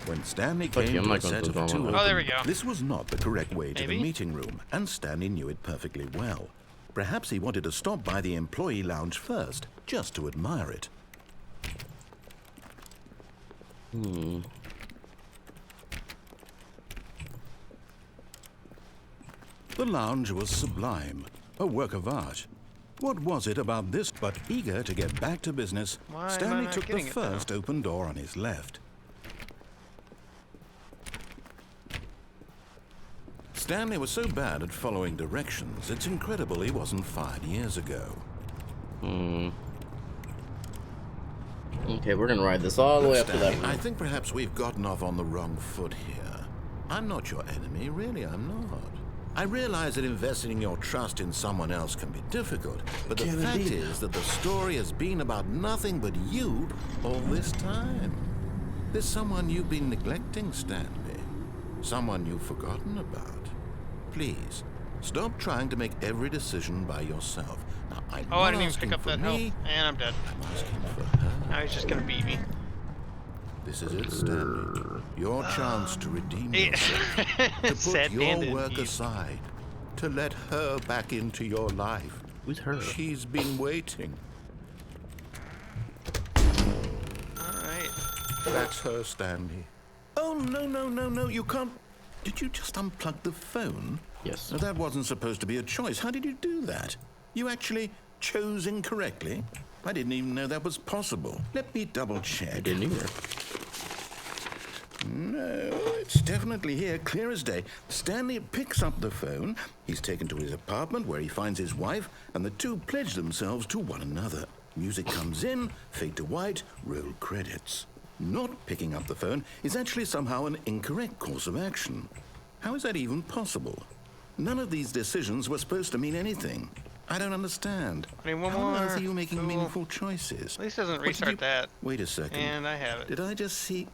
When Stanley Fuck came you, I'm to a not going set to of the two normal Oh, there we open, go. this was not the correct way to the Maybe? meeting room, and Stanley knew it perfectly well. Perhaps he wanted to stop by the employee lounge first, just to admire it. The lounge was sublime. a work of art. What was it about this? But eager to get back to business, Why am I Stanley not took the getting it, though? first open door on his left. Stanley was so bad at following directions, it's incredible he wasn't fired years ago. Okay, we're gonna ride this all the way up to that Stanley, I room. think perhaps we've gotten off on the wrong foot here. I'm not your enemy, really, I'm not. I realize that investing your trust in someone else can be difficult, but the fact is that the story has been about nothing but you all this time. There's someone you've been neglecting, Stanley. Someone you've forgotten about. Please, stop trying to make every decision by yourself. Now, I'm Oh, I not didn't even asking pick up for that health. me, And I'm dead. I'm asking for her. Now he's just gonna beat me. This is it, Stanley. Your chance to redeem Yeah. yourself. To put Sad your bandit work indeed. aside. To let her back into your life. Who's her? She's been waiting. Alright. That's her, Stanley. Oh, no, you can't. Did you just unplug the phone? Yes. Now, that wasn't supposed to be a choice. How did you do that? You actually chose incorrectly? I didn't even know that was possible. Let me double check. I didn't either. No, it's definitely here, clear as day. Stanley picks up the phone. He's taken to his apartment where he finds his wife, and the two pledge themselves to one another. Music comes in, fade to white, roll credits. Not picking up the phone is actually somehow an incorrect course of action. How is that even possible? None of these decisions were supposed to mean anything. I don't understand. I mean, one How on more. earth are you making Cool. meaningful choices? At least doesn't What did restart you- that. Wait a second. And I have it. Did I just see?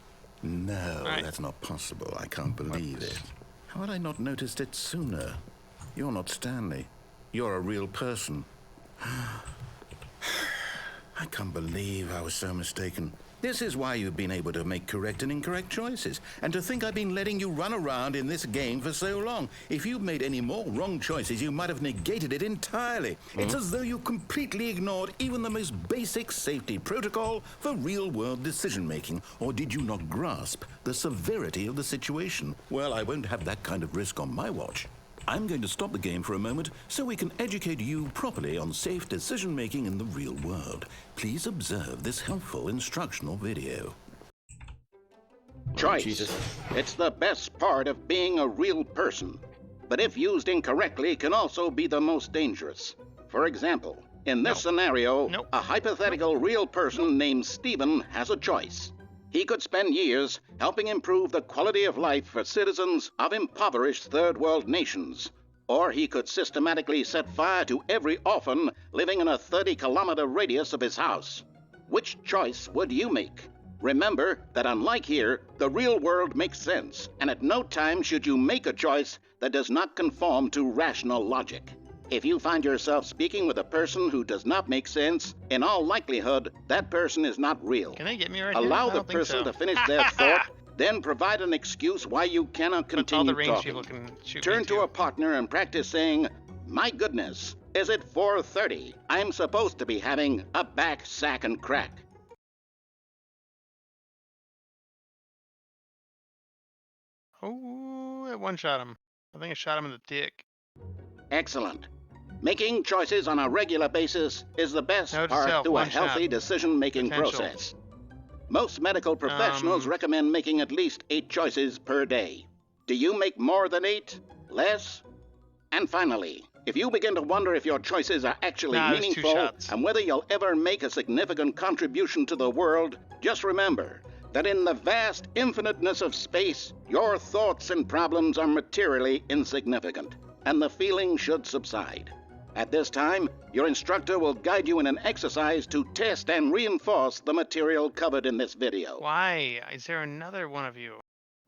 No, Right. that's not possible. I can't believe it. How had I not noticed it sooner? You're not Stanley. You're a real person. I can't believe I was so mistaken. This is why you've been able to make correct and incorrect choices. And to think I've been letting you run around in this game for so long. If you'd made any more wrong choices, you might have negated it entirely. It's as though you completely ignored even the most basic safety protocol for real-world decision-making. Or did you not grasp the severity of the situation? Well, I won't have that kind of risk on my watch. I'm going to stop the game for a moment so we can educate you properly on safe decision-making in the real world. Please observe this helpful instructional video. Choice. Jesus. It's the best part of being a real person. But if used incorrectly, can also be the most dangerous. For example, in this scenario, Nope. a hypothetical real person named Stephen has a choice. He could spend years helping improve the quality of life for citizens of impoverished third world nations. Or he could systematically set fire to every orphan living in a 30-kilometer radius of his house. Which choice would you make? Remember that unlike here, the real world makes sense, and at no time should you make a choice that does not conform to rational logic. If you find yourself speaking with a person who does not make sense, in all likelihood, that person is not real. Can they get me right here? Allow I the don't think person so. to finish their thought, then provide an excuse why you cannot But all continue the range talking. people can shoot Turn me to too. a partner and practice saying, "My goodness, is it 4:30? I'm supposed to be having a back, sack, and crack." Oh, I one-shot him. I think I shot him in the dick. Excellent. Making choices on a regular basis is the best Note to part self, to a one healthy shot. decision-making Potential. process. Most medical professionals recommend making at least 8 choices per day. Do you make more than 8? Less? And finally, if you begin to wonder if your choices are actually Nah, there's 2 meaningful shots. and whether you'll ever make a significant contribution to the world, just remember that in the vast infiniteness of space, your thoughts and problems are materially insignificant, and the feeling should subside. At this time, your instructor will guide you in an exercise to test and reinforce the material covered in this video. Why? Is there another one of you?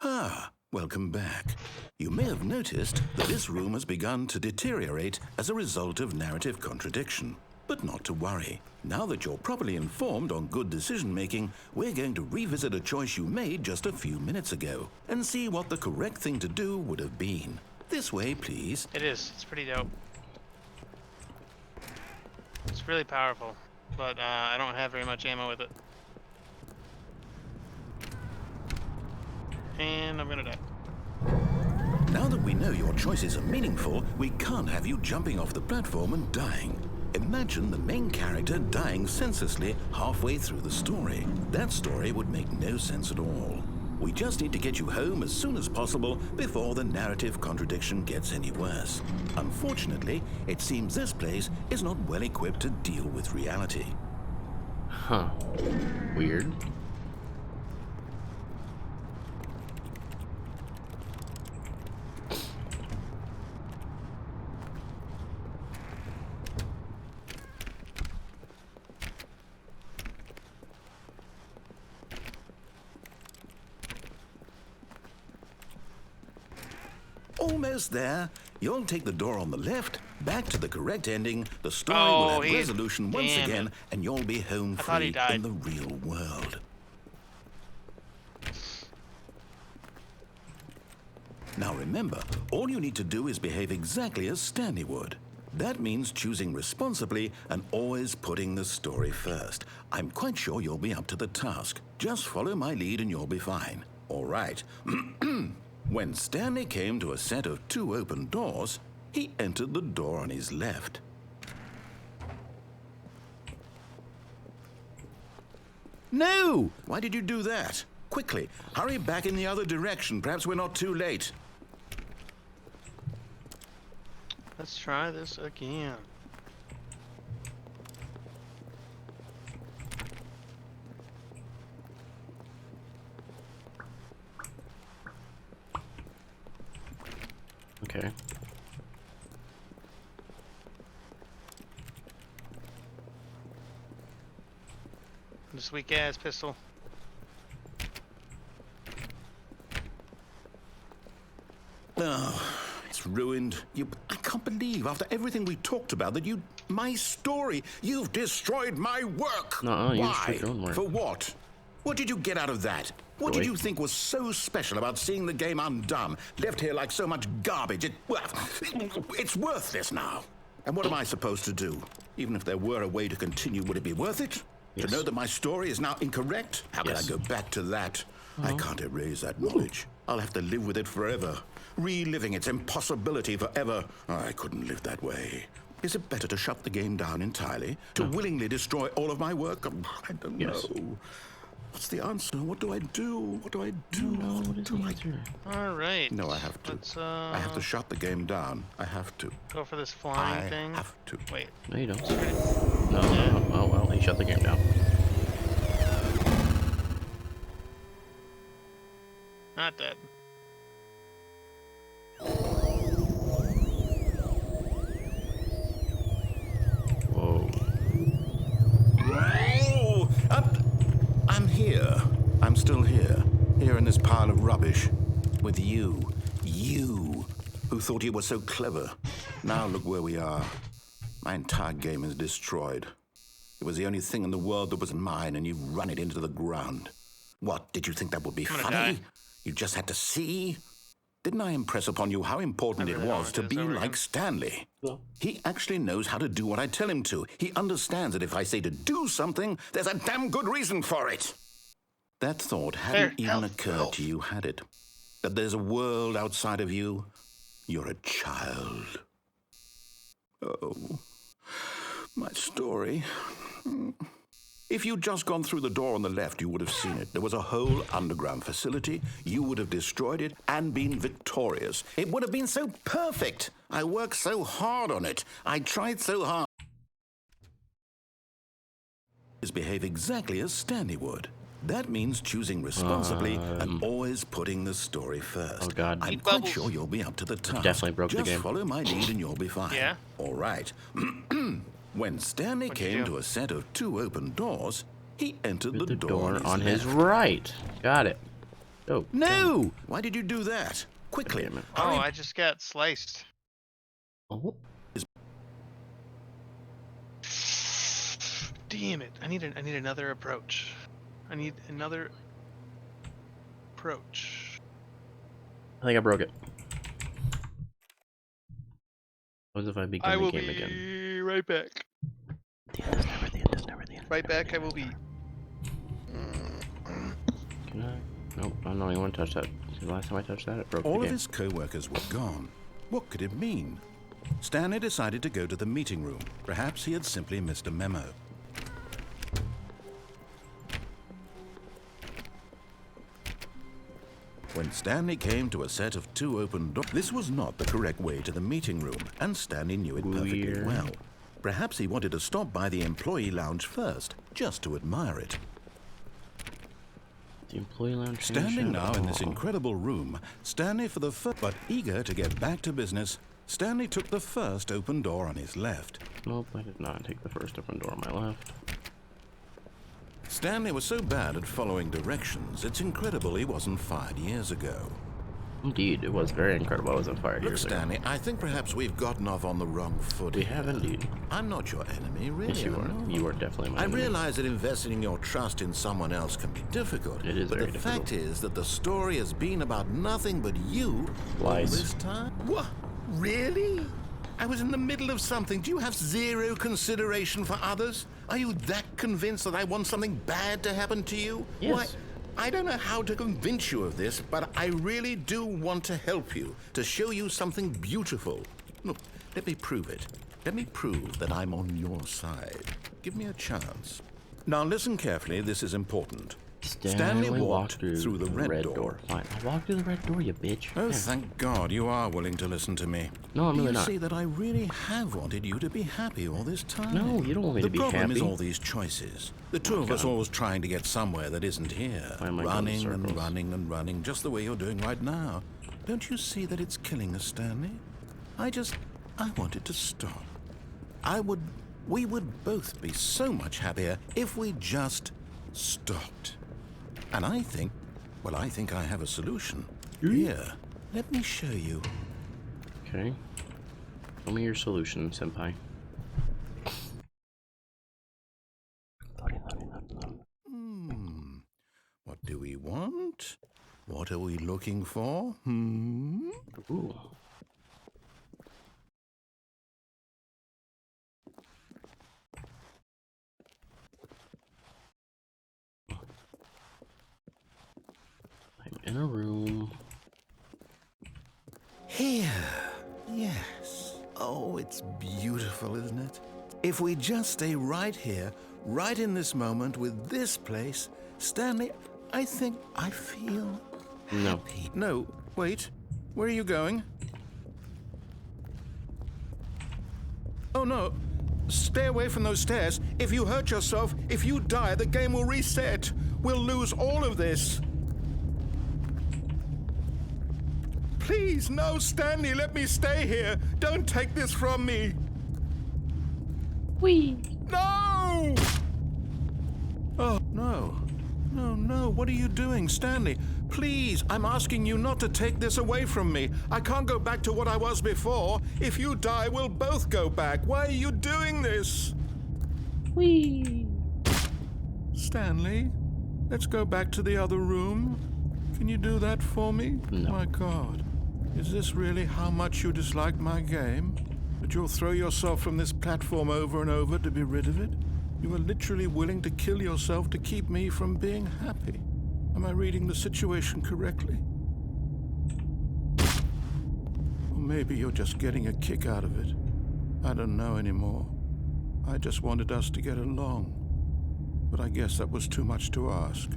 Ah, welcome back. You may have noticed that this room has begun to deteriorate as a result of narrative contradiction. But not to worry. Now that you're properly informed on good decision-making, we're going to revisit a choice you made just a few minutes ago and see what the correct thing to do would have been. This way, please. It is. It's pretty dope. It's really powerful, but I don't have very much ammo with it. And I'm gonna die. Now that we know your choices are meaningful, we can't have you jumping off the platform and dying. Imagine the main character dying senselessly halfway through the story. That story would make no sense at all. We just need to get you home as soon as possible before the narrative contradiction gets any worse. Unfortunately, it seems this place is not well equipped to deal with reality. Huh. Weird. Almost there. You'll take the door on the left, back to the correct ending, the story Oh, will have he- resolution once damn again, it. and you'll be home I thought he free died. in the real world. Now remember, all you need to do is behave exactly as Stanley would. That means choosing responsibly and always putting the story first. I'm quite sure you'll be up to the task. Just follow my lead and you'll be fine. All right. When Stanley came to a set of 2 open doors, he entered the door on his left. No! Why did you do that? Quickly, hurry back in the other direction. Perhaps we're not too late. Let's try this again. Okay. This weak ass pistol. Oh, it's ruined. I can't believe, after everything we talked about, that my story, you've destroyed my work. Nuh-uh, you Why? destroyed your own work. For what? What did you get out of that? What did you think was so special about seeing the game undone, left here like so much garbage? It's worthless now. And what am I supposed to do? Even if there were a way to continue, would it be worth it? Yes. To know that my story is now incorrect? How can I Yes. go back to that? I can't erase that knowledge. I'll have to live with it forever, reliving its impossibility forever. I couldn't live that way. Is it better to shut the game down entirely? To willingly destroy all of my work? I don't Yes. know. What's the answer? What do I do? What do I do? No, what is do the I... answer? All right. No, I have to. Let's I have to shut the game down. I have to. go for this flying I thing. have to. Wait. No, you don't. No. Oh, well, he shut the game down. Not dead. Whoa. Oh, I'm here. I'm still here. Here in this pile of rubbish. With you. You, who thought you were so clever. Now look where we are. My entire game is destroyed. It was the only thing in the world that was mine, and you run it into the ground. What, did you think that would be I'm gonna funny? die. You just had to see? Didn't I impress upon you how important I it really don't was wanna to do be this over like again. Stanley? Well. He actually knows how to do what I tell him to. He understands that if I say to do something, there's a damn good reason for it. That thought hadn't There, even help, occurred help. to you, had it? That there's a world outside of you? You're a child. Oh, my story. If you'd just gone through the door on the left, you would have seen it. There was a whole underground facility. You would have destroyed it and been victorious. It would have been so perfect. I worked so hard on it. I tried so hard. Behave exactly as Stanley would. That means choosing responsibly and always putting the story first. Oh, God. I'm Eat quite bubbles. sure you'll be up to the task. Definitely broke the Just game. follow my lead and you'll be fine. Yeah? All right. When Stanley What'd you came do? to a set of 2 open doors, he entered The the door on his left. right. Got it. Oh. No! Why did you do that? Quickly. Damn it. Oh, hurry. I just got sliced. Oh. Damn it! I need another approach. I need another approach. I think I broke it. What if I begin I the will game be again? right back. The end is never the end. Is never the end. Right back. I will be. Can I? Nope. I don't even want to touch that. The last time I touched that, it broke All the of game. his co-workers were gone. What could it mean? Stanley decided to go to the meeting room. Perhaps he had simply missed a memo. When Stanley came to a set of 2 open doors, this was not the correct way to the meeting room, and Stanley knew it perfectly Weird. well. Perhaps he wanted to stop by the employee lounge first, just to admire it. The employee lounge. Standing now in this incredible room, Stanley for the first, but eager to get back to business, Stanley took the first open door on his left. Nope, I did not take the first open door on my left. Stanley was so bad at following directions, it's incredible he wasn't fired years ago. Indeed, it was very incredible. I was on fire Look, years ago. Stanley, I think perhaps we've gotten off on the wrong foot. We here. have indeed. I'm not your enemy, really. Yes, you I'm are. not. You are definitely my I enemy. realize that investing your trust in someone else can be difficult. It is but very the difficult. fact is that the story has been about nothing but you all Lies. this time. What? Really? I was in the middle of something. Do you have zero consideration for others? Are you that convinced that I want something bad to happen to you? Yes. Why, I don't know how to convince you of this, but I really do want to help you, to show you something beautiful. Look, let me prove it. Let me prove that I'm on your side. Give me a chance. Now listen carefully, this is important. Stanley walked through the red door. Fine, I walked through the red door, you bitch. Oh, Yeah. thank God you are willing to listen to me. No, I'm Do really you not. see that I really have wanted you to be happy all this time? No, you don't want me to be The problem is happy. all these choices. The two of us God. always trying to get somewhere that isn't here. Why am I going in Running and circles? running and running, just the way you're doing right now. Don't you see that it's killing us, Stanley? I wanted to stop. We would both be so much happier if we just stopped. And I think I have a solution. Here, let me show you. Okay. Tell me your solution, senpai. What do we want? What are we looking for? Ooh. I'm in a room. Here. Yes. Oh, it's beautiful, isn't it? If we just stay right here, right in this moment with this place, Stanley, I think I feel No. happy. No, wait. Where are you going? Oh, no. Stay away from those stairs. If you hurt yourself, if you die, the game will reset. We'll lose all of this. Please, no, Stanley, let me stay here. Don't take this from me. Whee! No! Oh, no. No, what are you doing, Stanley? Please, I'm asking you not to take this away from me. I can't go back to what I was before. If you die, we'll both go back. Why are you doing this? Whee! Stanley, let's go back to the other room. Can you do that for me? No. My God. Is this really how much you dislike my game? That you'll throw yourself from this platform over and over to be rid of it? You are literally willing to kill yourself to keep me from being happy. Am I reading the situation correctly? Or maybe you're just getting a kick out of it. I don't know anymore. I just wanted us to get along. But I guess that was too much to ask.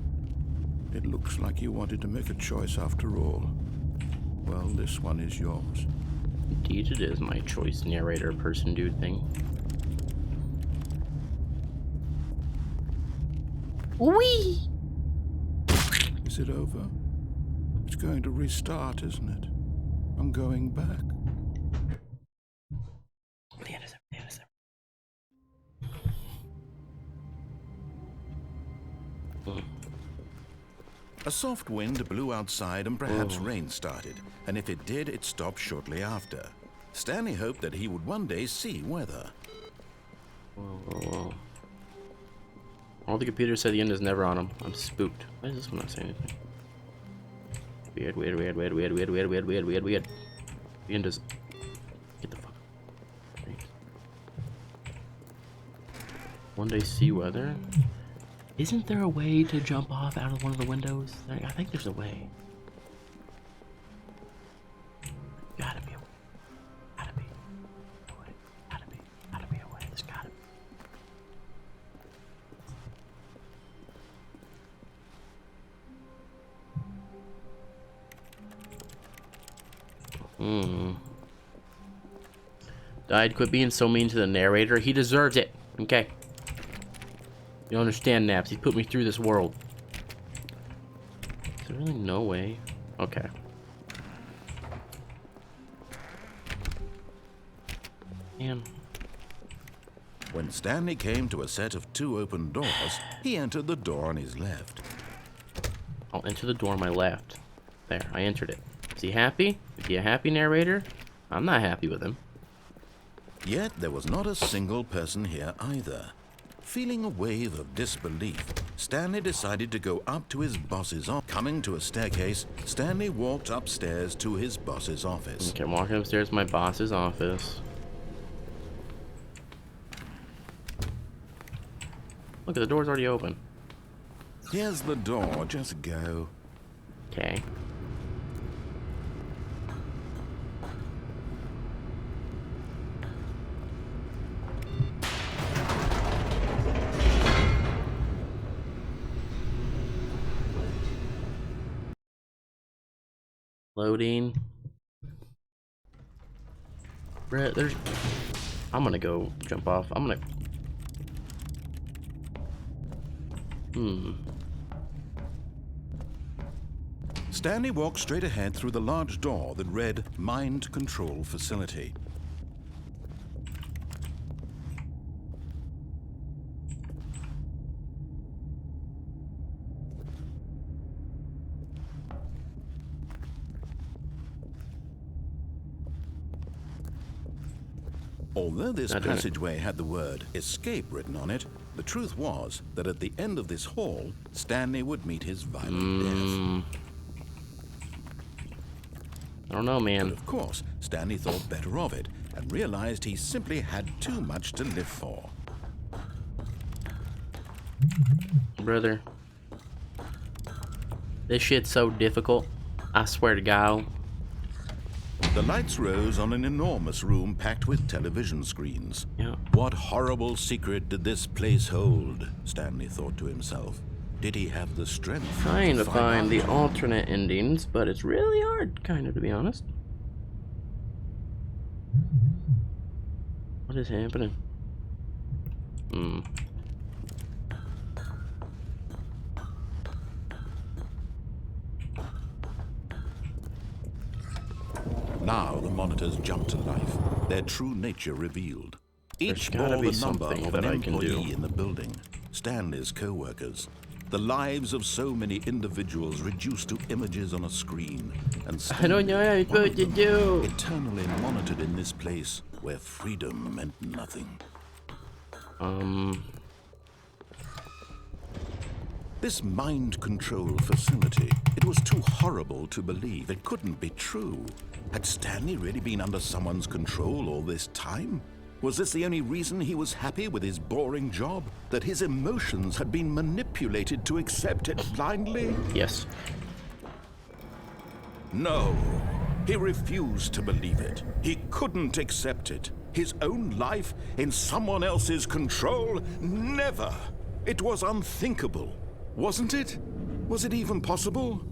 It looks like you wanted to make a choice after all. Well, this one is yours. Indeed it is my choice, narrator person dude thing. Whee! Is it over? It's going to restart, isn't it? I'm going back. A soft wind blew outside and perhaps rain started, and if it did, it stopped shortly after. Stanley hoped that he would one day see weather. Whoa. All the computers say the end is never on them. I'm spooked. Why is this one not saying anything? Weird. The end is... Get the fuck... Right. One day see weather? Isn't there a way to jump off out of one of the windows? I think there's a way. I'd quit being so mean to the narrator. He deserves it. Okay. You understand, Naps. He put me through this world. Is there really no way? Okay. Damn. When Stanley came to a set of 2 open doors, he entered the door on his left. I'll enter the door on my left. There, I entered it. Is he happy? Is he a happy narrator? I'm not happy with him. Yet there was not a single person here either. Feeling a wave of disbelief, Stanley decided to go up to his boss's office. Coming to a staircase, Stanley walked upstairs to his boss's office. Okay, I'm walking upstairs to my boss's office. Look, the door's already open. Here's the door, just go. Okay. Loading. Brett, there's... I'm gonna go jump off. I'm gonna... Stanley walked straight ahead through the large door that read Mind Control Facility. Although this passageway had the word escape written on it, the truth was that at the end of this hall, Stanley would meet his violent death. I don't know, man. But of course, Stanley thought better of it and realized he simply had too much to live for. Brother. This shit's so difficult. I swear to God. The lights rose on an enormous room packed with television screens. Yeah. What horrible secret did this place hold? Stanley thought to himself. Did he have the strength? Trying to find the out? alternate endings, but it's really hard, kind of, to be honest. What is happening? Now the monitors jumped to life, their true nature revealed. Each There's gotta bore be the number something of that an I can do. employee in the building, Stanley's co-workers, the lives of so many individuals reduced to images on a screen, and I don't know how you're one of supposed to them, do. eternally monitored in this place where freedom meant nothing. This mind control facility, it was too horrible to believe. It couldn't be true. Had Stanley really been under someone's control all this time? Was this the only reason he was happy with his boring job? That his emotions had been manipulated to accept it blindly? Yes. No. He refused to believe it. He couldn't accept it. His own life in someone else's control? Never. It was unthinkable. Wasn't it? Was it even possible?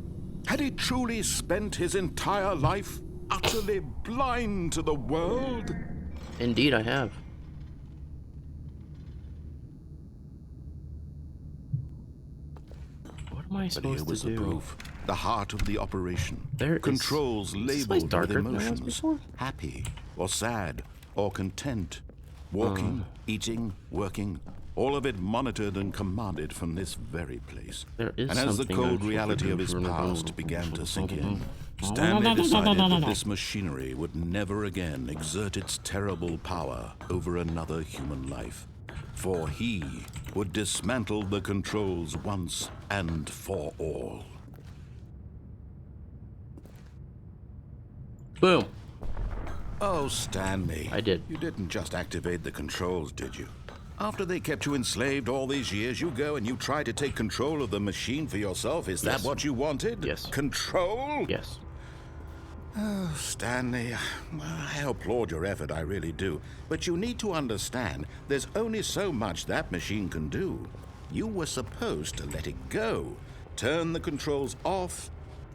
Had he truly spent his entire life utterly blind to the world? Indeed, I have. What am I But here supposed was to the do? proof. The heart of the operation. There is- Controls is this place labeled with darker than it was emotions. before? Happy, or sad, or content. Walking, eating, working. All of it monitored and commanded from this very place. There is And as the something cold I'm supposed reality to of do his for the past world. began to sink in, Stanley decided that this machinery would never again exert its terrible power over another human life. For he would dismantle the controls once and for all. Boom. Oh, Stanley. I did. You didn't just activate the controls, did you? After they kept you enslaved all these years, you go and you try to take control of the machine for yourself. Is that Yes. what you wanted? Yes. Control? Yes. Oh, Stanley, I applaud your effort, I really do. But you need to understand, there's only so much that machine can do. You were supposed to let it go, turn the controls off,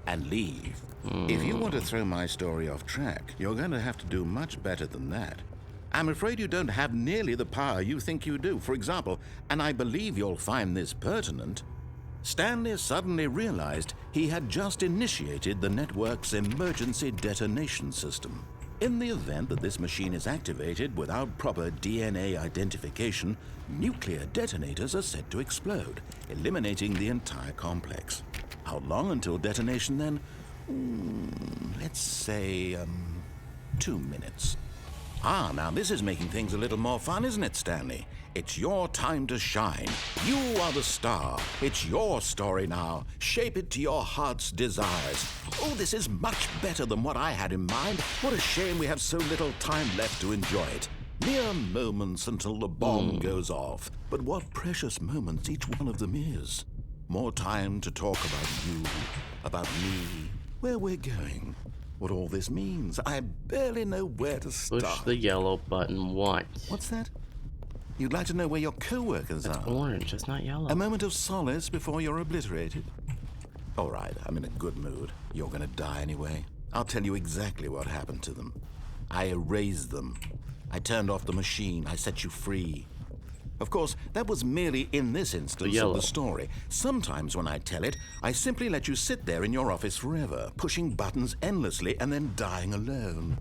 and leave. If you want to throw my story off track, you're going to have to do much better than that. I'm afraid you don't have nearly the power you think you do. For example, and I believe you'll find this pertinent, Stanley suddenly realized he had just initiated the network's emergency detonation system. In the event that this machine is activated without proper DNA identification, nuclear detonators are said to explode, eliminating the entire complex. How long until detonation then? Let's say, 2 minutes. Ah, now this is making things a little more fun, isn't it, Stanley? It's your time to shine. You are the star. It's your story now. Shape it to your heart's desires. Oh, this is much better than what I had in mind. What a shame we have so little time left to enjoy it. Mere moments until the bomb goes off. But what precious moments each one of them is. More time to talk about you, about me, where we're going, what all this means. I barely know where to start. Push the yellow button once. What's that? You'd like to know where your co-workers are? Orange, it's not yellow. A moment of solace before you're obliterated? All right, I'm in a good mood. You're gonna die anyway. I'll tell you exactly what happened to them. I erased them. I turned off the machine. I set you free. Of course, that was merely in this instance of the story. Sometimes when I tell it, I simply let you sit there in your office forever, pushing buttons endlessly and then dying alone.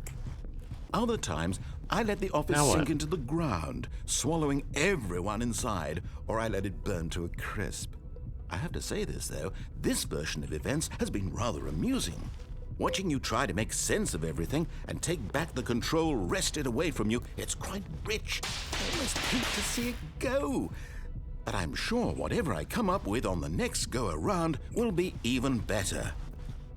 Other times, I let the office sink into the ground, swallowing everyone inside, or I let it burn to a crisp. I have to say this, though, this version of events has been rather amusing. Watching you try to make sense of everything and take back the control wrested away from you, it's quite rich. I almost hate to see it go. But I'm sure whatever I come up with on the next go-around will be even better.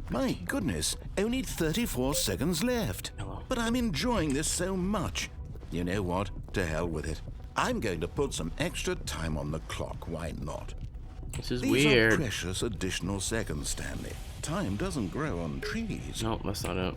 My goodness, only 34 seconds left. But I'm enjoying this so much. You know what? To hell with it. I'm going to put some extra time on the clock. Why not? This is These weird. are precious additional seconds, Stanley. Time doesn't grow on trees. No, that's not it.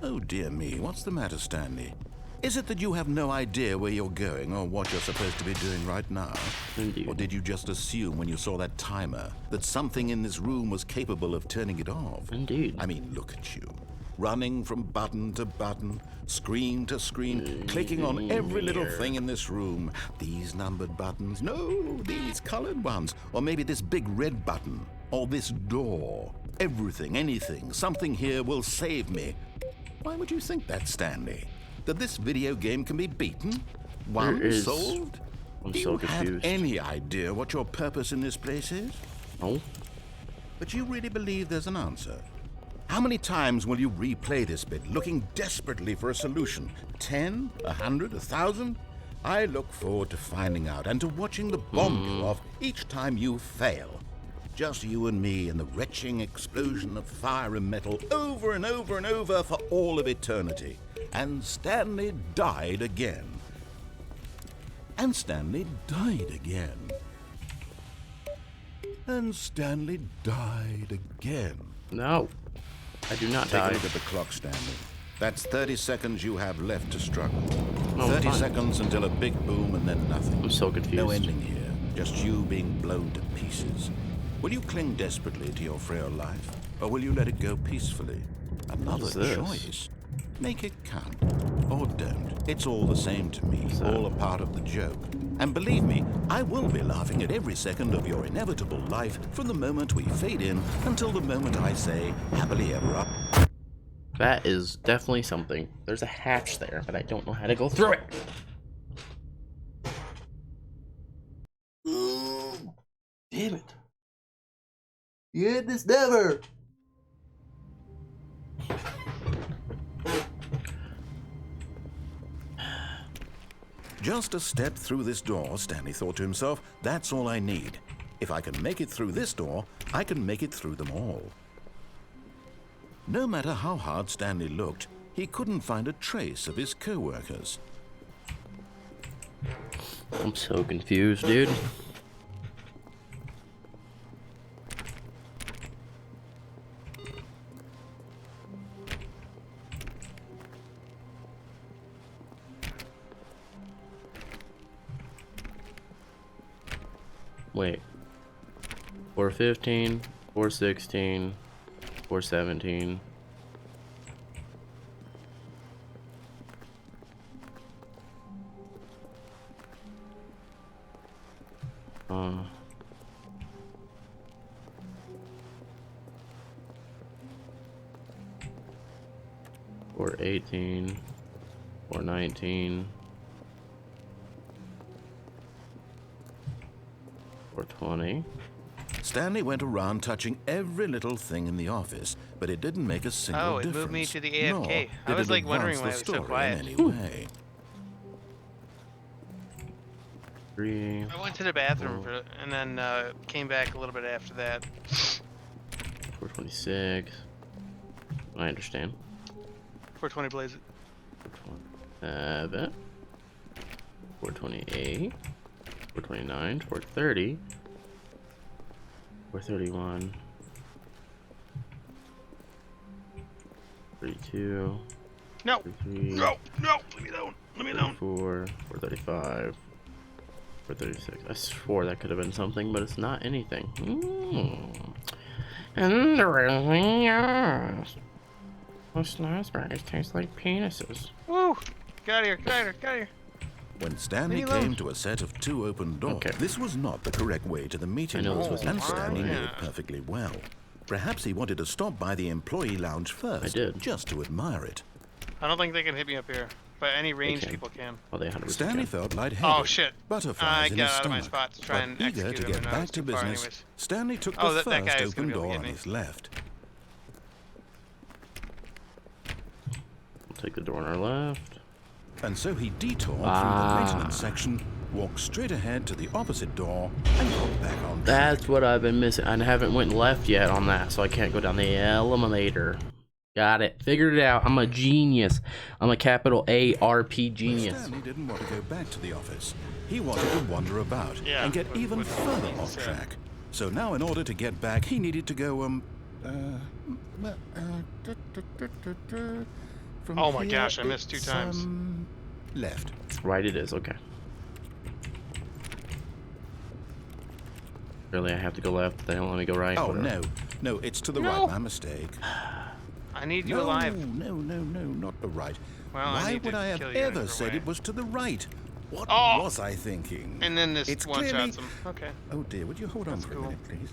Oh dear me, what's the matter, Stanley? Is it that you have no idea where you're going or what you're supposed to be doing right now? Indeed. Or did you just assume when you saw that timer that something in this room was capable of turning it off? Indeed. I mean, look at you. Running from button to button, screen to screen, clicking on every little thing in this room. These numbered buttons, no, these colored ones. Or maybe this big red button, or this door. Everything, anything, something here will save me. Why would you think that, Stanley? That this video game can be beaten? One solved? I'm Do so you confused. have any idea what your purpose in this place is? No. But you really believe there's an answer? How many times will you replay this bit, looking desperately for a solution? 10? 100? 1,000? I look forward to finding out and to watching the bomb go off each time you fail. Just you and me and the retching explosion of fire and metal over and over and over for all of eternity. And Stanley died again. And Stanley died again. And Stanley died again. No. I do not Take die. a look at the clock, Stanley. That's 30 seconds you have left to struggle. Oh, 30 fine. seconds until a big boom and then nothing. I'm so confused. No ending here, just you being blown to pieces. Will you cling desperately to your frail life, or will you let it go peacefully? Another What's this? choice. Make it count, or don't. It's all the same to me, all a part of the joke. And believe me, I will be laughing at every second of your inevitable life from the moment we fade in until the moment I say, happily ever after. That is definitely something. There's a hatch there, but I don't know how to go through it. Damn it. You hit this never. Just a step through this door, Stanley thought to himself, that's all I need. If I can make it through this door, I can make it through them all. No matter how hard Stanley looked, he couldn't find a trace of his co-workers. I'm so confused, dude. Wait. 415, 416, 417. Or 18, or 19, or 20. Stanley went around touching every little thing in the office, but it didn't make a single Oh, it difference. moved me to the Nor AFK. I did was it like wondering advance why the it was so story in quiet. any way. 3. I went to the bathroom and then came back a little bit after that. 426. I understand. 420 blaze it. 427. 428. 429. 430. 431. 32. No! 33. No! No! Leave me alone! Leave me alone! 4. 435. 436. I swore that could have been something, but it's not anything. Interesting, yes. Those raspberries taste like penises. Woo! Get out of here! Get out of here! Get out of here! When Stanley Leave me alone. came to a set of 2 open doors, Okay. this was not the correct way to the meeting I know room, this wasn't and the correct Stanley way. knew it perfectly well. Perhaps he wanted to stop by the employee lounge first, I did. just to admire it. I don't think they can hit me up here, but any ranged can. people can. Oh, they 100% Stanley can. felt lightheaded, Oh shit! I butterflies in his got out of my stomach. spot to try But and eager execute to him, get and I back was to too far business, anyways. Stanley took Oh, the that guy first is gonna open be able to door get on me. his left. We'll take the door on our left. And so he detoured through the maintenance section, walked straight ahead to the opposite door, and got back on track. That's what I've been missing. I haven't went left yet on that, so I can't go down the elevator. Got it. Figured it out. I'm a genius. I'm a capital A-R-P genius. Stanley didn't want to go back to the office. He wanted to wander about Yeah, and get even what further he off said. track. So now, in order to get back, he needed to go, from Oh my here, gosh, I missed 2 it's, times. Left. Right it is. Okay. Really, I have to go left. They don't let me go right. Oh, Whatever. no, it's to the No. right. My mistake. I need you No, alive. no, not the right. Well, I Why need would to I have kill you in a ever different said way. it was to the right? What Oh! was I thinking? And then this It's one clearly- shots him. Okay. Oh dear, would you hold on That's for cool. a minute, please?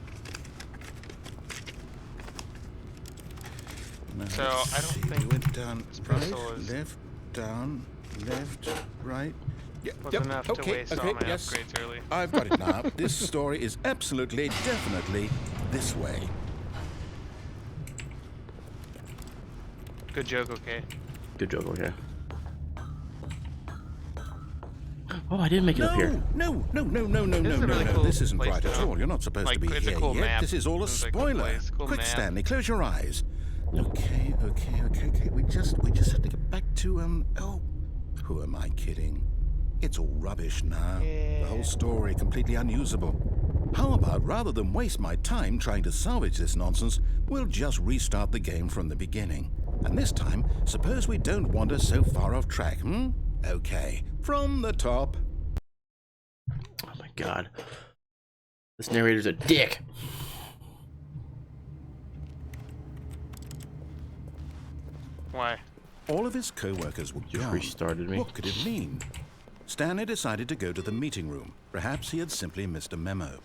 Now, So, let's I don't see. think We went down this right, pistol is- left, down, left, right. Yeah, Was yep, enough okay, to waste okay, all my yes. upgrades early. I've got it now. This story is absolutely, definitely this way. Good joke, okay. Good joke. Okay. Oh, I didn't make it up here. No. This is a really cool This isn't place, right at though. all. You're not supposed Like, to be it's a here cool yet. map. This is all a It's a cool spoiler. place, cool Quick, map. Stanley, close your eyes. Okay. We just have to get back to Oh, who am I kidding? It's all rubbish now. The whole story completely unusable. How about, rather than waste my time trying to salvage this nonsense, we'll just restart the game from the beginning. And this time, suppose we don't wander so far off track, hmm? Okay, from the top. Oh my god. This narrator's a dick. Why? All of his co-workers were Just gone. restarted me. What could it mean? Stanley decided to go to the meeting room. Perhaps he had simply missed a memo.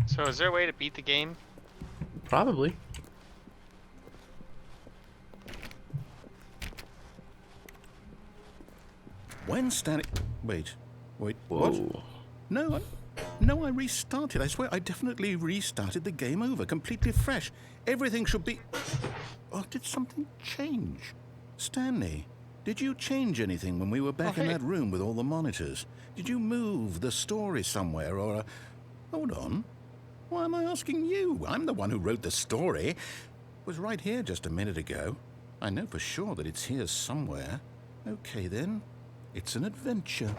So is there a way to beat the game? Probably. When Stanley... Wait, Whoa. what? No, I restarted. I swear I definitely restarted the game over, completely fresh. Everything should be... Oh, did something change? Stanley, did you change anything when we were back in hey. that room with all the monitors? Did you move the story somewhere or... Hold on. Why am I asking you? I'm the one who wrote the story. It was right here just a minute ago. I know for sure that it's here somewhere. Okay, then. It's an adventure.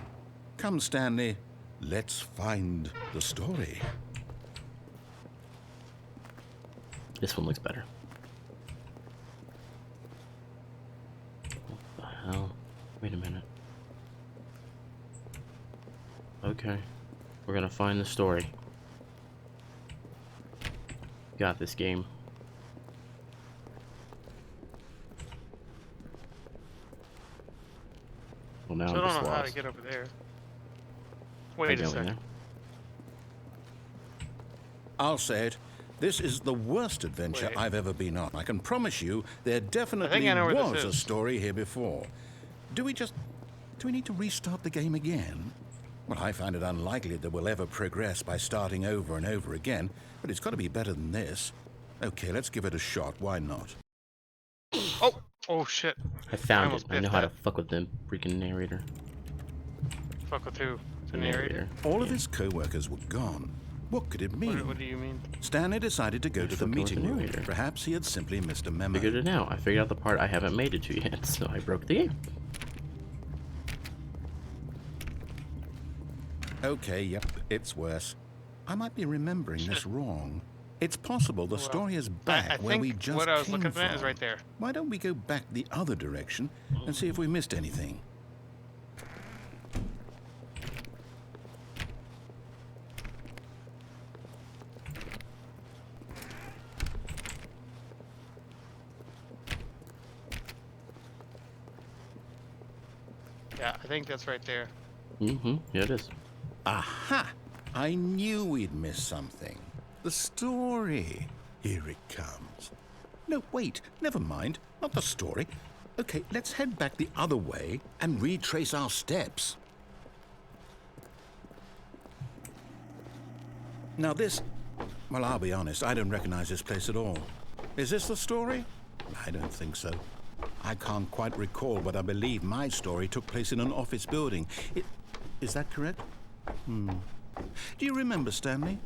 Come, Stanley. Let's find the story. This one looks better. What the hell? Wait a minute. Okay. We're gonna find the story. Got this game. Well, now So I I'm just don't know how to lost. get over there. Wait a sec. I'll say it. This is the worst adventure Wait. I've ever been on. I can promise you there definitely I know where this was a is. story here before. Do we need to restart the game again? Well, I find it unlikely that we'll ever progress by starting over and over again, but it's got to be better than this. Okay, let's give it a shot. Why not? Oh shit. I found it. almost I know biffed how that. to fuck with the freaking narrator. Fuck with who? The narrator? All of his co-workers were gone. What could it mean? What do you mean? Stanley decided to go to the fucking with meeting the room. narrator. Perhaps he had simply missed a memo. Figured it out. I figured out the part I haven't made it to yet, so I broke the game. Okay, yep, it's worse. I might be remembering this wrong. It's possible the story is back I where think we just what I was came looking from. at is right there. Why don't we go back the other direction and see if we missed anything? Yeah, I think that's right there. Mm-hmm. Yeah, it is. Aha! I knew we'd missed something. The story. Here it comes. No, wait, never mind. Not the story. Okay, let's head back the other way and retrace our steps. Now this... Well, I'll be honest, I don't recognize this place at all. Is this the story? I don't think so. I can't quite recall, but I believe my story took place in an office building. Is that correct? Do you remember, Stanley?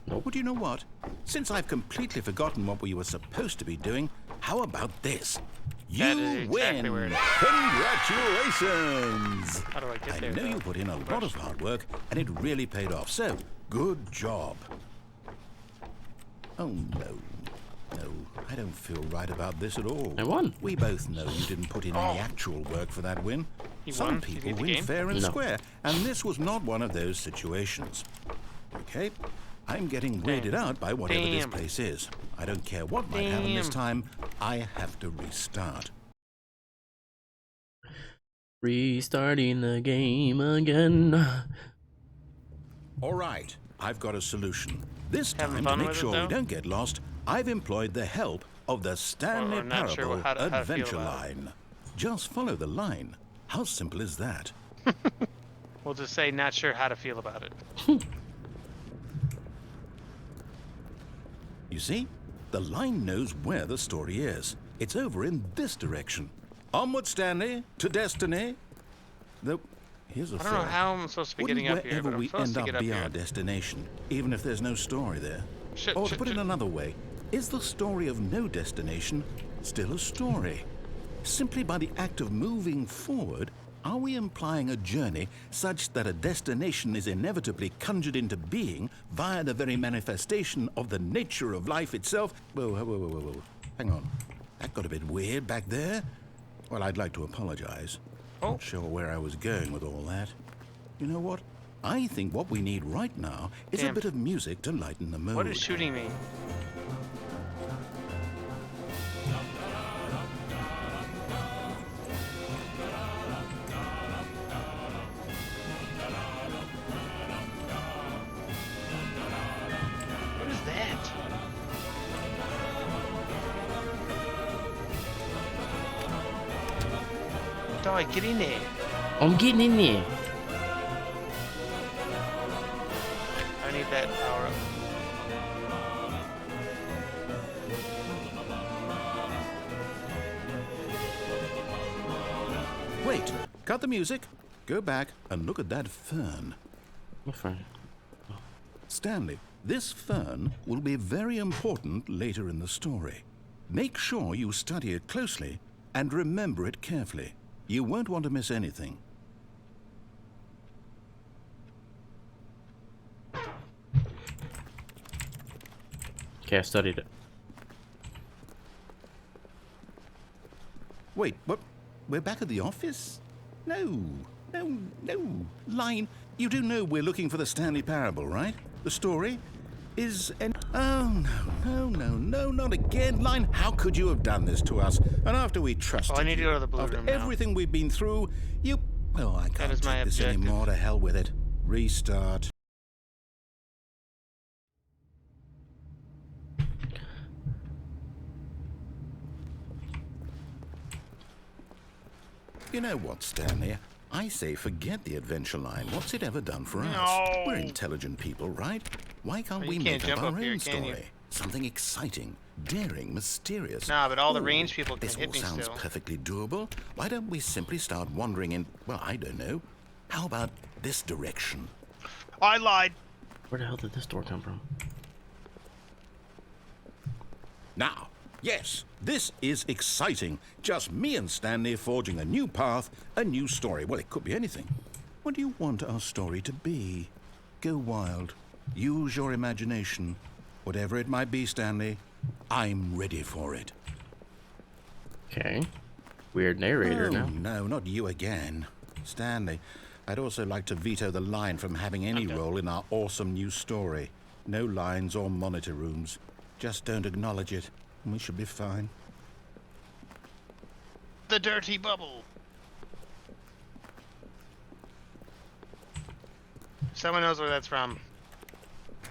Nope. Well, do you know what? Since I've completely forgotten what we were supposed to be doing, how about this? That You is exactly win! where it is. Congratulations! How do I get I there? know though? you put in a lot of hard work, and it really paid off. So, good job. Oh, no. No, I don't feel right about this at all. I won. We both know you didn't put in any actual work for that win. You Some won? Did you people beat the win game? fair and No. square, and this was not one of those situations. Okay, I'm getting weirded out by whatever this Damn. place is. I don't care what might happen this Damn. time. I have to restart. Restarting the game again. All right, I've got a solution. This Having time, to fun make with it, sure we though? don't get lost, I've employed the help of the Stanley Or not sure Parable how to feel Adventure about it. Line. Just follow the line. How simple is that? We'll just say not sure how to feel about it. You see? The line knows where the story is. It's over in this direction. Onward, Stanley, to destiny. Though, here's a I don't know thought. how I'm supposed to be Wouldn't getting up here, wherever but I'm we supposed end to up get up be here. our destination, even if there's no story there? Shit, Or to shit, put it shit. another way, is the story of no destination still a story? Simply by the act of moving forward, are we implying a journey such that a destination is inevitably conjured into being via the very manifestation of the nature of life itself? Whoa. Hang on. That got a bit weird back there. Well, I'd like to apologize. Oh. Not sure where I was going with all that. You know what? I think what we need right now is a Damn. bit of music to lighten the mood. What is shooting me? What is that? Dog, get in there. I'm getting in there. I need that power up. Wait, cut the music. Go back and look at that fern. What fun? Stanley, this fern will be very important later in the story. Make sure you study it closely and remember it carefully. You won't want to miss anything. Okay, I studied it. Wait, what? We're back at the office? No. Line, you do know we're looking for the Stanley Parable, right? The story? Oh, no, not again. Line, how could you have done this to us? And after we trusted I need to you, go to the blue after room now. everything we've been through, you... Oh, I can't is my take this objective. anymore. To hell with it. Restart. You know what, Stanley? I say forget the adventure line. What's it ever done for us? No. We're intelligent people, right? Why can't Well, we you can't make up jump our up here, own can you? story? Something exciting, daring, mysterious. Nah, but all the Ooh, range people can this hit all me sounds still. perfectly doable. Why don't we simply start wandering in, well, I don't know. How about this direction? I lied. Where the hell did this door come from? Now, yes, this is exciting. Just me and Stanley forging a new path, a new story. Well, it could be anything. What do you want our story to be? Go wild. Use your imagination. Whatever it might be, Stanley, I'm ready for it. Okay. Weird narrator now. No, not you again. Stanley, I'd also like to veto the line from having any role in our awesome new story. No lines or monitor rooms. Just don't acknowledge it, and we should be fine. The dirty bubble. Someone knows where that's from.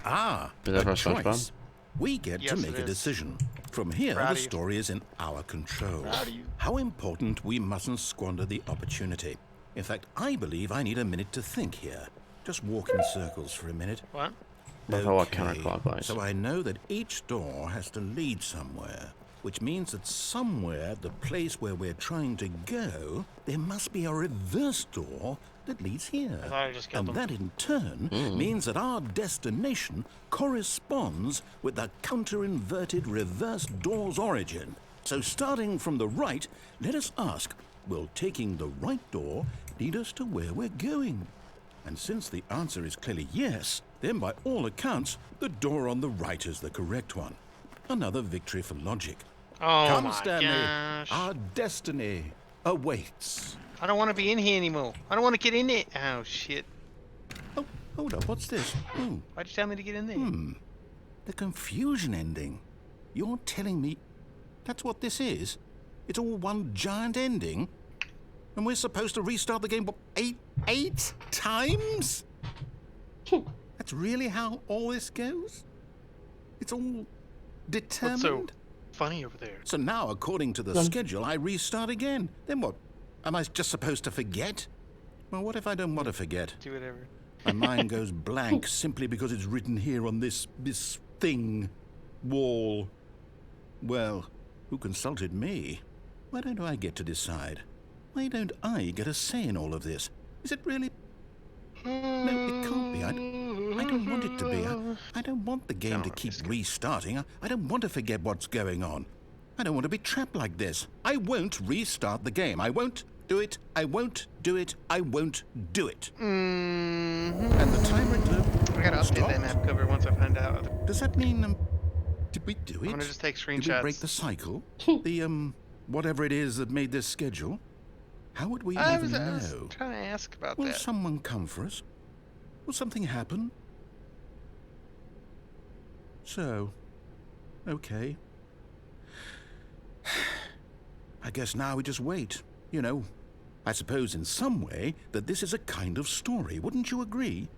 Ah, Is that a from SpongeBob? choice. We get Yes, to make it a is. decision. From here, Proud the of you. story is in our control. Proud of you. How important we mustn't squander the opportunity. In fact, I believe I need a minute to think here. Just walk in circles for a minute. What? Love how counterclockwise. So I know that each door has to lead somewhere, which means that somewhere, the place where we're trying to go, there must be a reverse door that leads here. I thought I just killed And them. that in turn means that our destination corresponds with the counter-inverted reverse door's origin. So starting from the right, let us ask, will taking the right door lead us to where we're going? And since the answer is clearly yes, then by all accounts, the door on the right is the correct one. Another victory for logic. Oh Come, my Stanley. gosh. Our destiny awaits. I don't want to be in here anymore. I don't want to get in it. Oh shit. Oh, hold up. What's this? Why'd you tell me to get in there? The confusion ending. You're telling me that's what this is? It's all one giant ending? And we're supposed to restart the game, what, eight times? That's really how all this goes? It's all determined? What's so funny over there? So now, according to the schedule, I restart again. Then what? Am I just supposed to forget? Well, what if I don't want to forget? Do whatever. My mind goes blank simply because it's written here on this thing, wall. Well, who consulted me? Why don't I get to decide? Why don't I get a say in all of this? Is it really? No, it can't be. I don't want it to be. I don't want the game to keep restarting. I don't want to forget what's going on. I don't want to be trapped like this. I won't restart the game. I won't do it. I won't do it. I won't do it. And the timer clock. I gotta update that map cover once I find out. Does that mean, did we do it? I'm gonna just take Did we screenshots. break the cycle? The, whatever it is that made this schedule? How would we I even was know? trying to ask about Will that. someone come for us? Will something happen? So, okay. I guess now we just wait. You know, I suppose in some way that this is a kind of story. Wouldn't you agree?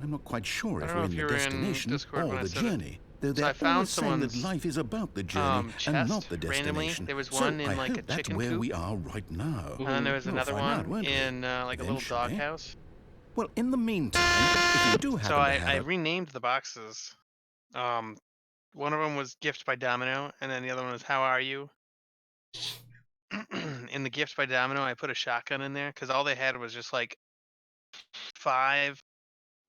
I'm not quite sure I if don't know we're if in you the were in destination Discord or when I the said it. journey. Though So they're I found always saying that someone's, life is about the journey chest and not the randomly. destination. There was So one in, I like, a hope that's chicken where coop. we are right now. And then there was We'll another find out, one won't we? in like a little Eventually. doghouse. Well, in the meantime, if you do happen So to I have a... renamed the boxes. One of them was Gift by Domino, and then the other one was How Are You? In the Gift by Domino, I put a shotgun in there because all they had was just like 5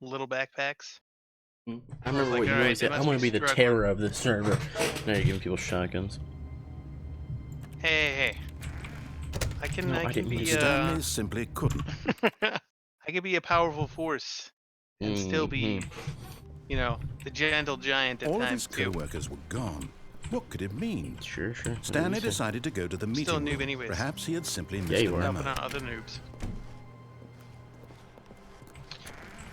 little backpacks. I remember like, what you alright, always they said. I'm must going be to be the struggling. terror of this server. Now you're giving people shotguns. Hey. I can No, I can didn't be mean to Stanley simply couldn't. I could be a powerful force and still be, you know, the gentle giant at All of times his too. co-workers were gone. What could it mean? Sure. Stanley decided to go to the Still a meeting noob room. anyways. Perhaps he had simply missed Yeah, you a were. Helping memo. out other noobs.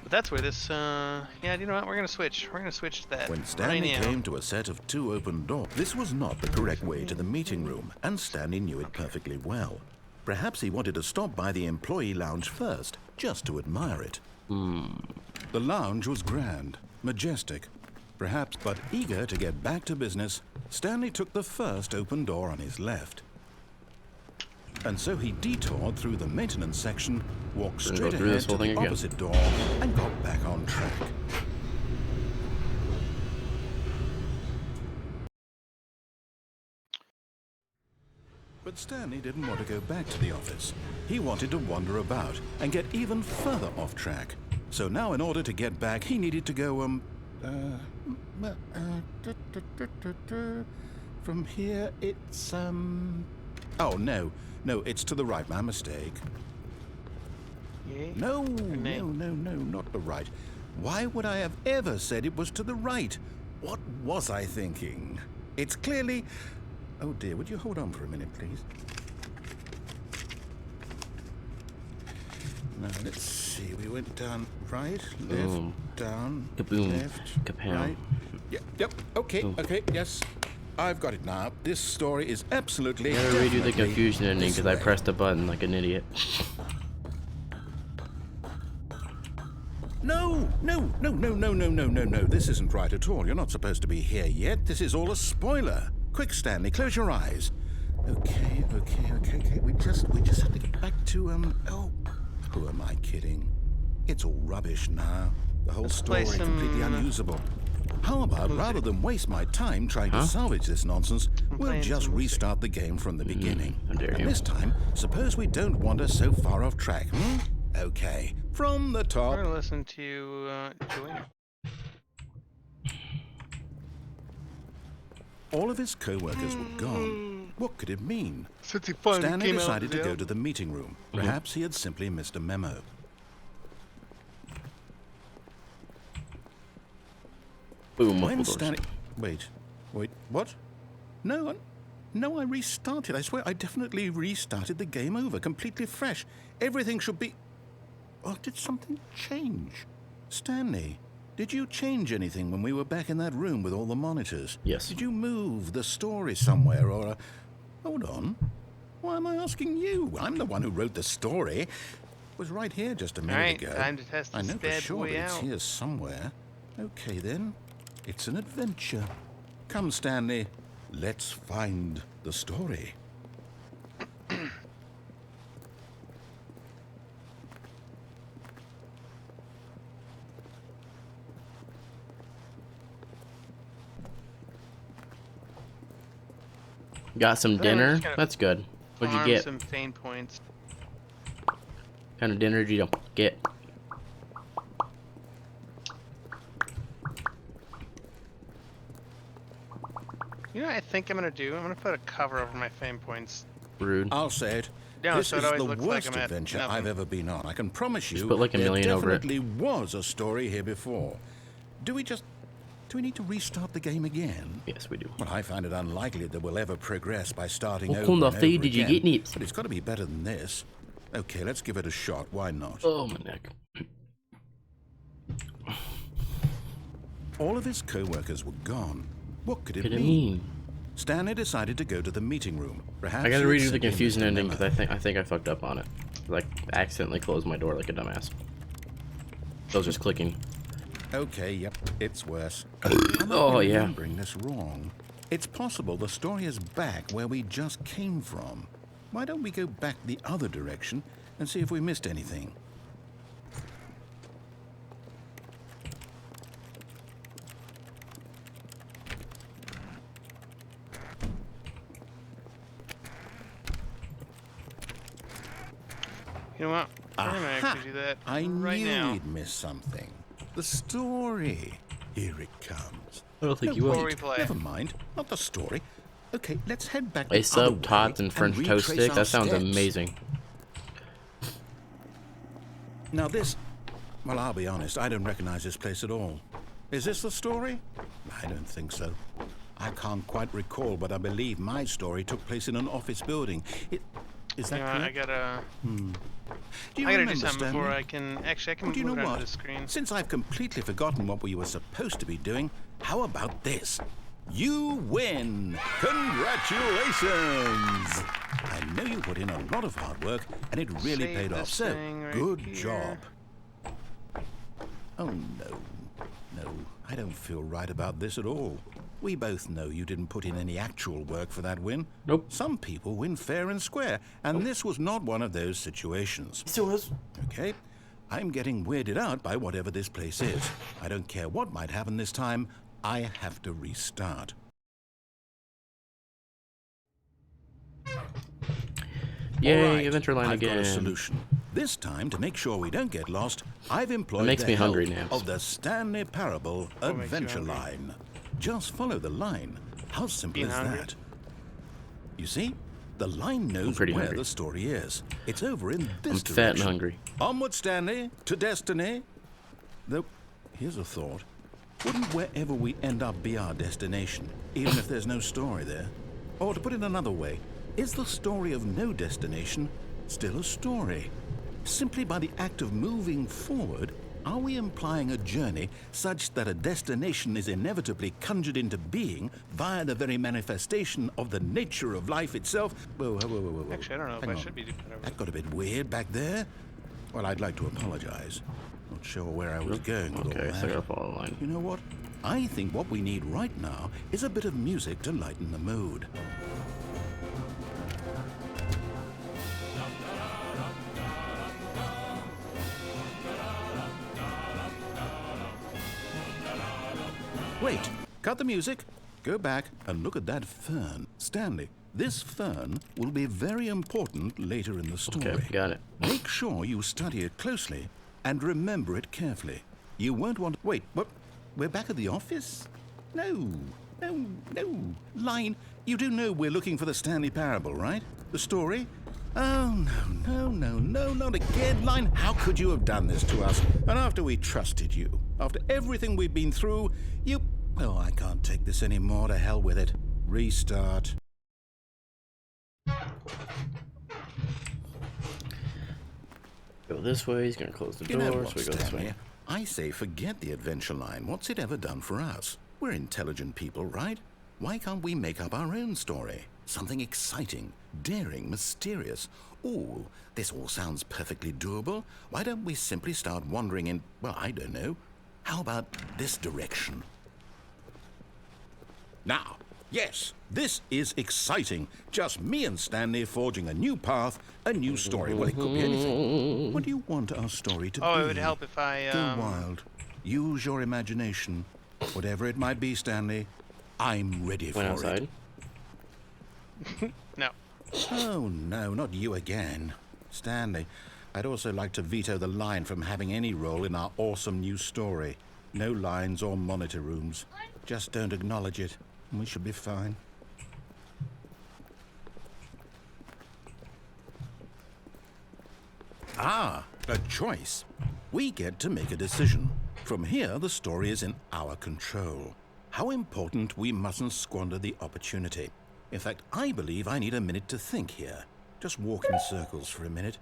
But that's where this, yeah, you know what? We're gonna switch. We're gonna switch to that When right Stanley now. came to a set of 2 open doors, this was not the correct way to the meeting room, and Stanley knew it perfectly well. Perhaps he wanted to stop by the employee lounge first, just to admire it. The lounge was grand, majestic, perhaps, but eager to get back to business, Stanley took the first open door on his left. And so he detoured through the maintenance section, walked straight ahead to the opposite door, and got back on track. But Stanley didn't want to go back to the office. He wanted to wander about and get even further off track. So now in order to get back, he needed to go, from here it's, oh, no, it's to the right, my mistake. Yeah. No, not the right. Why would I have ever said it was to the right? What was I thinking? It's clearly... Oh dear, would you hold on for a minute, please? Now, let's see. We went down right, left, down, left, right. Yep, okay, yes. I've got it now. This story is absolutely... I gotta redo the confusion ending because I pressed a button like an idiot. No. This isn't right at all. You're not supposed to be here yet. This is all a spoiler. Quick, Stanley, close your eyes. Okay. We just have to get back to, oh, who am I kidding? It's all rubbish now. The whole story completely unusable. How about, rather than waste my time trying to salvage this nonsense, we'll just restart the game from the beginning. And this time, suppose we don't wander so far off track, Okay, from the top. I'm gonna listen to Joanna. All of his co-workers were gone. What could it mean? Since he finally Stanley came decided out to go to the meeting room. Perhaps he had simply missed a memo. Boom. When Stanley... Wait, what? No, I restarted. I swear, I definitely restarted the game over, completely fresh. Everything should be... Oh, did something change? Stanley, did you change anything when we were back in that room with all the monitors? Yes. Did you move the story somewhere or... Hold on. Why am I asking you? I'm the one who wrote the story. It was right here just a minute ago. Time to test the I know for stab sure way that it's out. here somewhere. Okay, then. It's an adventure. Come, Stanley. Let's find the story. Got some dinner? That's good. What'd you get? Some fame points. Kind of dinner did you get? You know what I think I'm gonna do? I'm gonna put a cover over my fame points. Rude. I'll say it. No, This so is it always the looks like worst I'm at adventure nothing. I've ever been on. I can promise you put like a million there over it. definitely was a story here before. Do we need to restart the game again? Yes, we do. Well, I find it unlikely that we'll ever progress by starting What over kind and of feed over did you again. get, Nips? But it's got to be better than this. Okay, let's give it a shot. Why not? Oh, my neck. All of his co-workers were gone. What could it What mean? Stanley decided to go to the meeting room. Perhaps I gotta he had redo the simply confusion missed a ending memo. because I think I fucked up on it. Like, accidentally closed my door like a dumbass. I was just clicking. Okay, yep, it's worse. Oh, yeah. Remembering this wrong. It's possible the story is back where we just came from. Why don't we go back the other direction and see if we missed anything? You know what? We're gonna actually do that I right knew now. we'd miss something. The story. Here it comes. I don't think you Before will. we play. Never mind, not the story. Okay, let's head back A the other sub, way tots, and French toast retrace stick? our That sounds steps. amazing. Now this... Well, I'll be honest, I don't recognize this place at all. Is this the story? I don't think so. I can't quite recall, but I believe my story took place in an office building. Is that You know, correct? I gotta Do you do remember, something before Stanley? I can actually I can Do you move know it onto what? the screen. Since I've completely forgotten what we were supposed to be doing, how about this? You win! Congratulations! I know you put in a lot of hard work, and it really Save paid off, this so thing right good here. job. Oh, no. No, I don't feel right about this at all. We both know you didn't put in any actual work for that win. Nope. Some people win fair and square, and this was not one of those situations. Yes, it was. Okay? I'm getting weirded out by whatever this place is. I don't care what might happen this time. I have to restart. Yay, All right, Adventure Line I've again. got a solution. This time, to make sure we don't get lost, I've employed makes the me help hungry, Nams. of the Stanley Parable makes you Adventure hungry? Line. Just follow the line. How simple Being is hungry? that? You see? The line knows pretty where hungry. the story is. It's over in this I'm direction. fat and hungry. Onward, Stanley, to destiny. Though, here's a thought. Wouldn't wherever we end up be our destination, even if there's no story there? Or to put it another way, is the story of no destination still a story? Simply by the act of moving forward, are we implying a journey such that a destination is inevitably conjured into being via the very manifestation of the nature of life itself? Whoa. Actually, I don't know if Hang I on. should be doing whatever. That got a bit weird back there. Well, I'd like to apologize. Not sure where I was going with all Okay, that. so I gotta follow the line. You know what? I think what we need right now is a bit of music to lighten the mood. Wait, cut the music. Go back and look at that fern. Stanley, this fern will be very important later in the story. Okay, got it. Make sure you study it closely and remember it carefully. You won't want to... Wait, what? We're back at the office? No. Line, you do know we're looking for the Stanley Parable, right? The story? Oh, no, not again. Line, how could you have done this to us? And after we trusted you, after everything we've been through, you... Oh, I can't take this anymore. To hell with it. Restart. Go this way. He's gonna close the You know door, what, so we go this Stanley? way. I say forget the adventure line. What's it ever done for us? We're intelligent people, right? Why can't we make up our own story? Something exciting, daring, mysterious. Ooh, this all sounds perfectly doable. Why don't we simply start wandering in, well, I don't know. How about this direction? Now, yes, this is exciting. Just me and Stanley forging a new path, a new story. Well, it could be anything. What do you want our story to be? Oh, it would help if I, Go wild. Use your imagination. Whatever it might be, Stanley, I'm ready for Went outside. it. No. Oh, no, not you again. Stanley, I'd also like to veto the line from having any role in our awesome new story. No lines or monitor rooms. Just don't acknowledge it, and we should be fine. Ah, a choice. We get to make a decision. From here, the story is in our control. How important we mustn't squander the opportunity. In fact, I believe I need a minute to think here. Just walk in circles for a minute.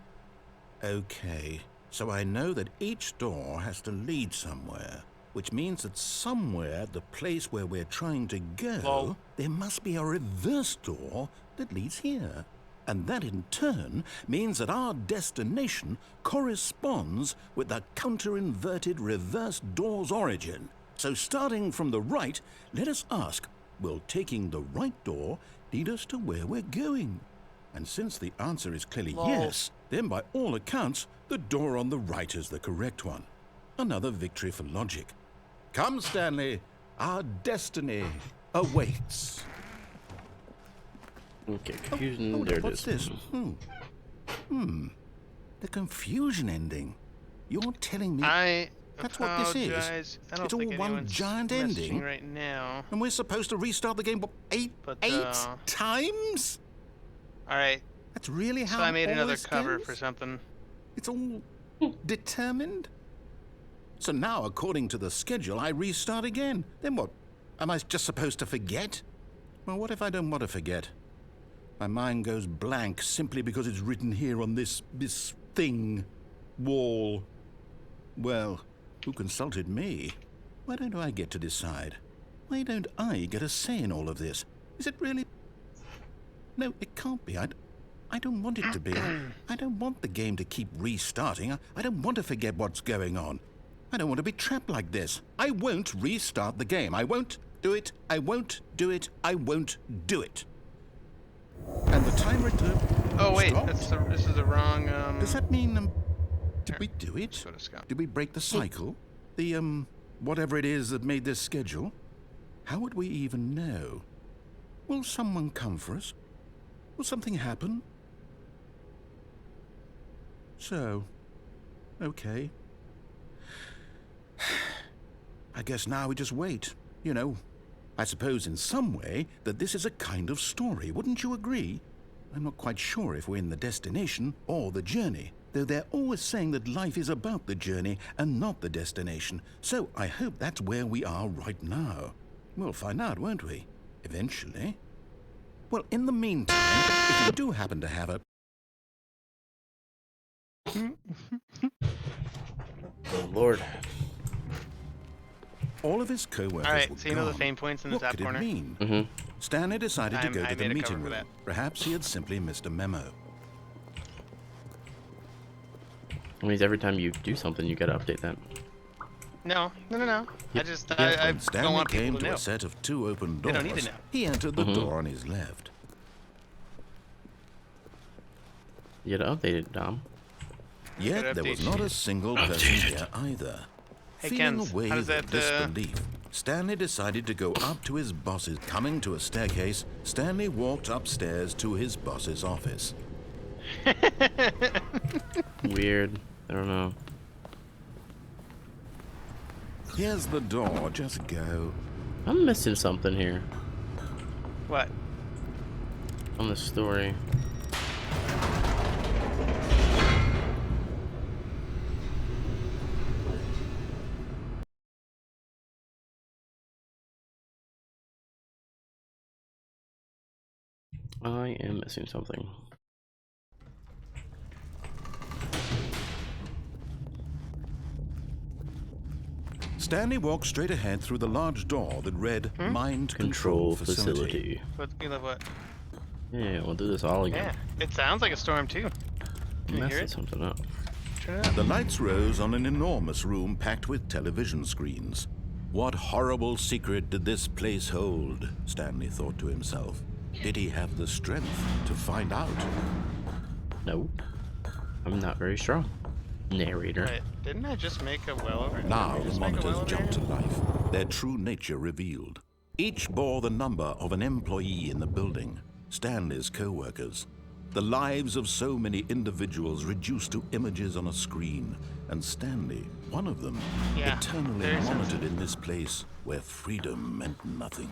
Okay, so I know that each door has to lead somewhere, which means that somewhere at the place where we're trying to go, Lol. there must be a reverse door that leads here. And that in turn means that our destination corresponds with the counter-inverted reverse door's origin. So starting from the right, let us ask, will taking the right door lead us to where we're going? And since the answer is clearly Lol. yes, then by all accounts, the door on the right is the correct one. Another victory for logic. Come, Stanley, our destiny awaits. Okay, confusion. Hold there up, it what's is. this? The confusion ending. You're telling me I that's what this is? apologize. I don't It's all think one anyone's giant messaging ending? right now. and we're supposed to restart the game what, eight But, times? All right. That's really how So I made all another this cover goes? for something. It's all determined? So now, according to the schedule, I restart again. Then what? Am I just supposed to forget? Well, what if I don't want to forget? My mind goes blank simply because it's written here on this thing, wall. Well, who consulted me? Why don't I get to decide? Why don't I get a say in all of this? Is it really... No, it can't be. I don't want it to be. I don't want the game to keep restarting. I don't want to forget what's going on. I don't want to be trapped like this. I won't restart the game. I won't do it. I won't do it. I won't do it. And the timer Oh wait, stopped. this is the wrong. Does that mean, did Here, we do it? go to Scott. Did we break the cycle? The, whatever it is that made this schedule? How would we even know? Will someone come for us? Will something happen? So, okay. I guess now we just wait. You know, I suppose in some way that this is a kind of story, wouldn't you agree? I'm not quite sure if we're in the destination or the journey, though they're always saying that life is about the journey and not the destination. So I hope that's where we are right now. We'll find out, won't we? Eventually. Well, in the meantime, if you do happen to have a... Oh, Lord. All of his co-workers Alright, were so you know the gone. fame points in the What top could corner? it mean? Mm-hmm. Stanley decided to go I to the made a meeting cover for room. that. Perhaps he had simply missed a memo. That means every time you do something, you gotta update that. No. Yep. I just Yep. I When don't Stanley want came people to to know. a set of 2 open They doors, don't need to know. he entered the Mhm. door on his left. You gotta update it, Dom. Yet Gotta there was update not a shit. single person here either. Hey, Feeling Kens, a how does wave of that, disbelief, Stanley decided to go up to his boss's. Coming to a staircase, Stanley walked upstairs to his boss's office. Weird. I don't know. Here's the door, just go. I'm missing something here What? on the story. I am missing something. Stanley walked straight ahead through the large door that read Mind Control Facility. What? You love what? Yeah, we'll do this all again. Yeah. It sounds like a storm too. Can you hear Messing it? something up. Turn it up. The lights rose on an enormous room packed with television screens. What horrible secret did this place hold? Stanley thought to himself. Did he have the strength to find out? No, I'm not very strong. Narrator. Right. Didn't I just make a well over? Now Didn't we the just make a monitors well over jumped to here? life, their true nature revealed. Each bore the number of an employee in the building, Stanley's co-workers. The lives of so many individuals reduced to images on a screen, and Stanley, one of them, Yeah, eternally very monitored in this place where freedom meant nothing.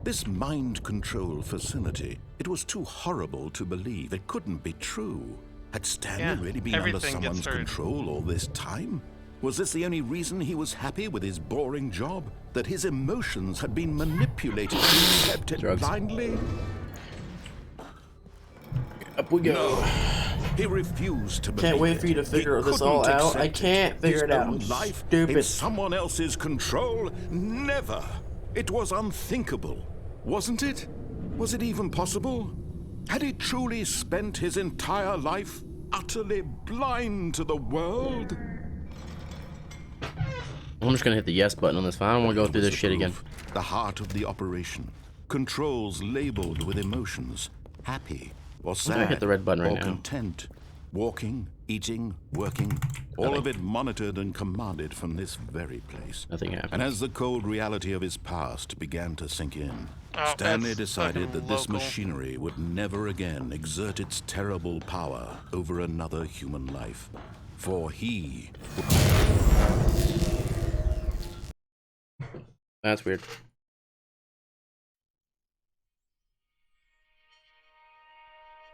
This mind control facility, it was too horrible to believe. It couldn't be true. Had Stanley Yeah, really been under everything gets someone's heard. control all this time? Was this the only reason he was happy with his boring job? That his emotions had been manipulated and accepted Drugs. blindly? Up we go. No. He refused to believe Can't wait it. for you to He figure this couldn't all out. accept I can't figure His it out. own I'm life stupid. in someone else's control? Never. It was unthinkable. Wasn't it? Was it even possible? Had he truly spent his entire life utterly blind to the world? I'm just gonna hit the yes button on this phone. I don't want to go through this shit again. The heart of the operation. Controls labeled with emotions. Happy or I'm gonna sad hit the red button right or now. content. Walking, eating, working. All of it monitored and commanded from this very place. Nothing happened. And as the cold reality of his past began to sink in, Oh, Stanley that's decided fucking that this local. machinery would never again exert its terrible power over another human life. For he That's weird.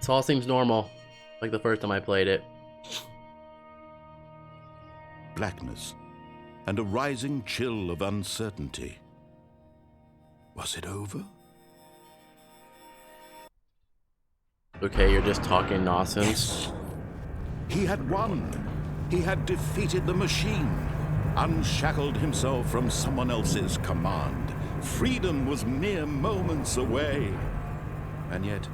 This all seems normal, like the first time I played it. blackness and a rising chill of uncertainty. Was it over? Okay, you're just talking nonsense. He had won. He had defeated the machine, unshackled himself from someone else's command. Freedom was mere moments away. And yet,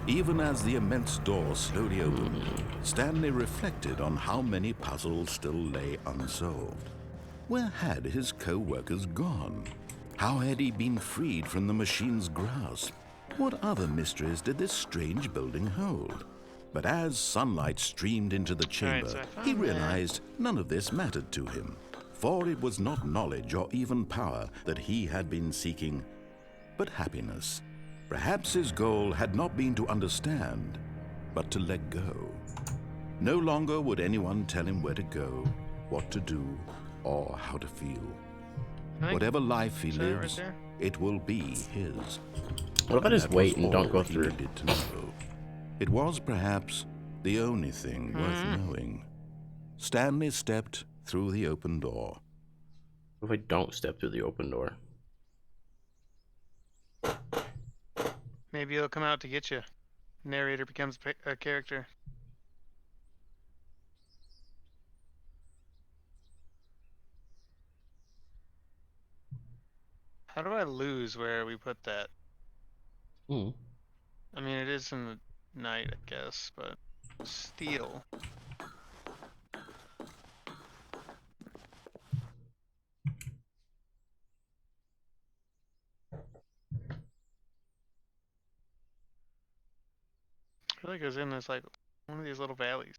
Even as the immense door slowly opened, Stanley reflected on how many puzzles still lay unsolved. Where had his co-workers gone? How had he been freed from the machine's grasp? What other mysteries did this strange building hold? But as sunlight streamed into the chamber, so I found he that. realized none of this mattered to him. For it was not knowledge or even power that he had been seeking, but happiness. Perhaps his goal had not been to understand, but to let go. No longer would anyone tell him where to go, what to do, or how to feel. Whatever life he is that it right lives, there? it will be his. What if I just That wait was and don't all go he through? needed to know. It was perhaps the only thing worth knowing. Stanley stepped through the open door. What if I don't step through the open door? Maybe he'll come out to get you. Narrator becomes a character. How do I lose where we put that? Hmm. I mean, it is in the night, I guess, but steel. I feel like it was in this, like, one of these little valleys.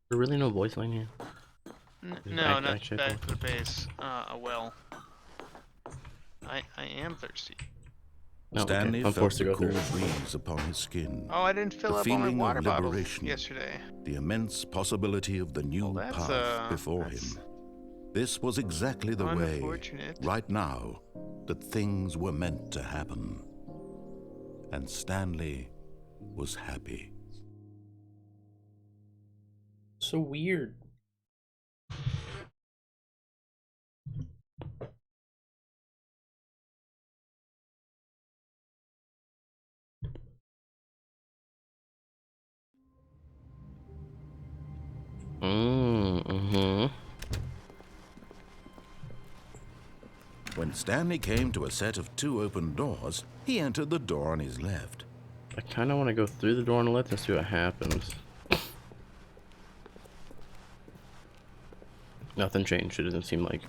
There really no voice line here? No, not actually, back to the base. A well. I am thirsty. No, Stanley okay. I'm felt forced to the go cool through. breeze upon his skin. Oh, I didn't fill The up all my feeling of water bottles liberation. yesterday. The immense possibility of the new Well, that's, path before that's him. This was exactly the way, unfortunate. right now, that things were meant to happen. And Stanley was happy. So weird. Mm-hmm. When Stanley came to a set of 2 open doors, he entered the door on his left. I kind of want to go through the door on the left and see what happens. Nothing changed, it doesn't seem like.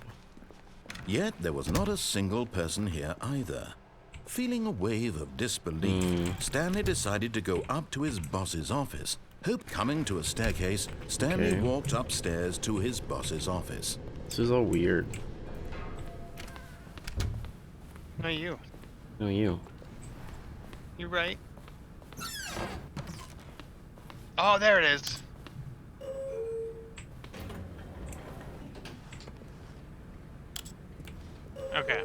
Yet there was not a single person here either. Feeling a wave of disbelief, Stanley decided to go up to his boss's office. Coming to a staircase, Stanley Okay. walked upstairs to his boss's office. This is all weird. No, you. No, you. You're right. Oh, there it is. Okay.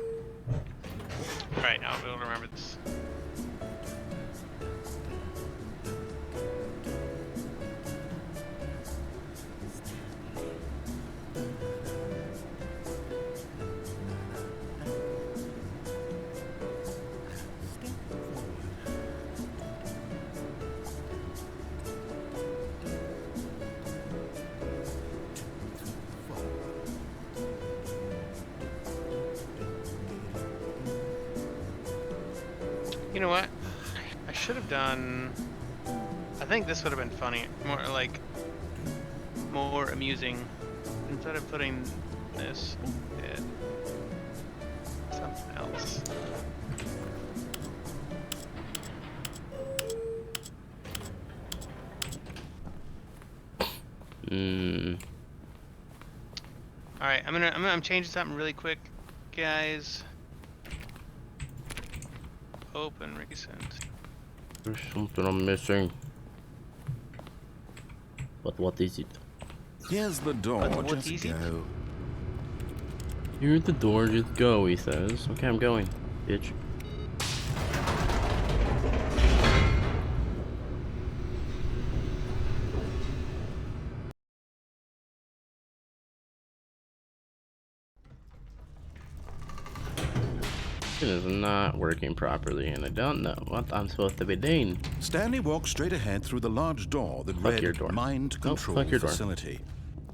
Right, I'll be able to remember this. You know what? I should have done. I think this would have been funny, more amusing. Instead of putting this, did something else. All right, I'm changing something really quick, guys. Open recent. There's something I'm missing. But what is it? Here's the door, But what just is it? go. You're at the door, just go, he says. Okay, I'm going, bitch. It is not working properly, and I don't know what I'm supposed to be doing. Stanley walked straight ahead through the large door that Fuck your read door. Mind Nope, Control fuck your door. Facility.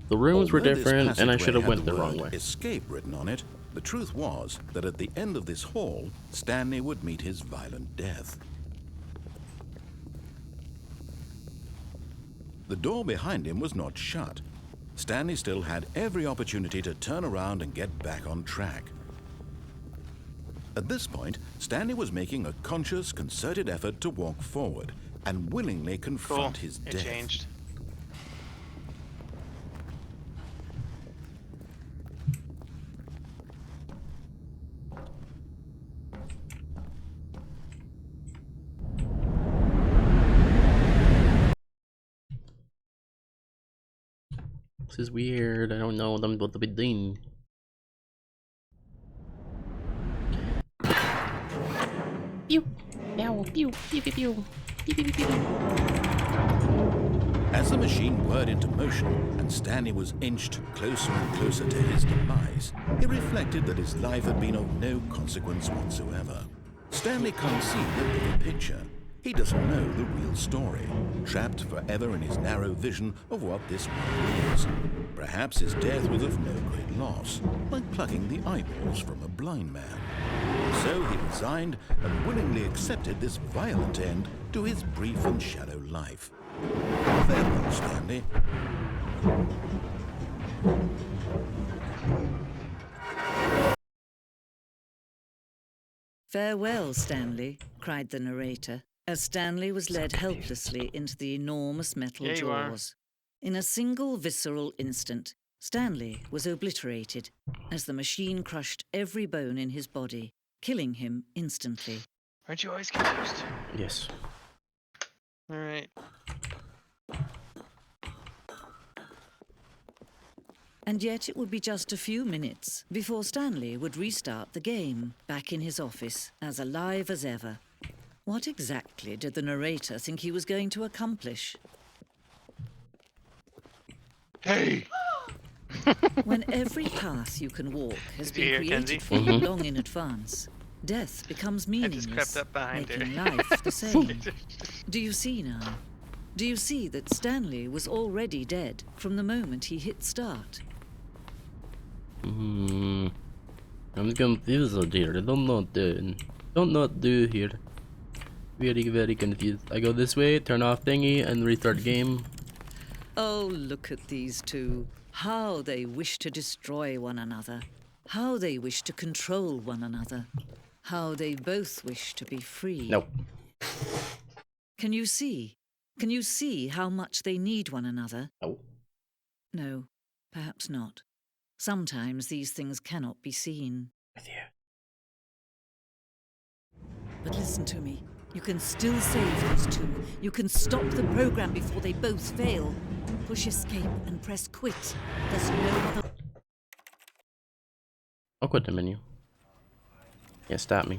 The rooms were Although this different, and I passageway should have had went the wrong word way. Escape written on it. The truth was that at the end of this hall, Stanley would meet his violent death. The door behind him was not shut. Stanley still had every opportunity to turn around and get back on track. At this point, Stanley was making a conscious, concerted effort to walk forward and willingly confront his It death. changed. This is weird. I don't know what to be doing. Pew, pew, pew, pew, pew, pew, pew, pew, pew. As the machine whirred into motion and Stanley was inched closer and closer to his demise, he reflected that his life had been of no consequence whatsoever. Stanley can't see the bigger picture. He doesn't know the real story, trapped forever in his narrow vision of what this world is. Perhaps his death was of no great loss, like plucking the eyeballs from a blind man. So he resigned and willingly accepted this violent end to his brief and shallow life. Farewell, Stanley. Farewell, Stanley, cried the narrator, as Stanley was led helplessly into the enormous metal Yeah, you are. jaws. In a single visceral instant, Stanley was obliterated as the machine crushed every bone in his body, killing him instantly. Aren't you always confused? Yes. Alright. And yet it would be just a few minutes before Stanley would restart the game, back in his office, as alive as ever. What exactly did the narrator think he was going to accomplish? Hey! When every path you can walk has Did you been hear, created Kenzie? for you long in advance, death becomes I meaningless, just crept up behind her. making life the same. Do you see now? Do you see that Stanley was already dead from the moment he hit start? I'm confused here. I don't know what to do here. Very, very confused. I go this way, turn off thingy, and restart game. Oh, look at these two. How they wish to destroy one another. How they wish to control one another. How they both wish to be free. Nope. Can you see? Can you see how much they need one another? No. No, perhaps not. Sometimes these things cannot be seen. With you. But listen to me. You can still save these two. You can stop the program before they both fail. Push escape and press quit. There's no other... I'll quit the menu. Yeah, stop me.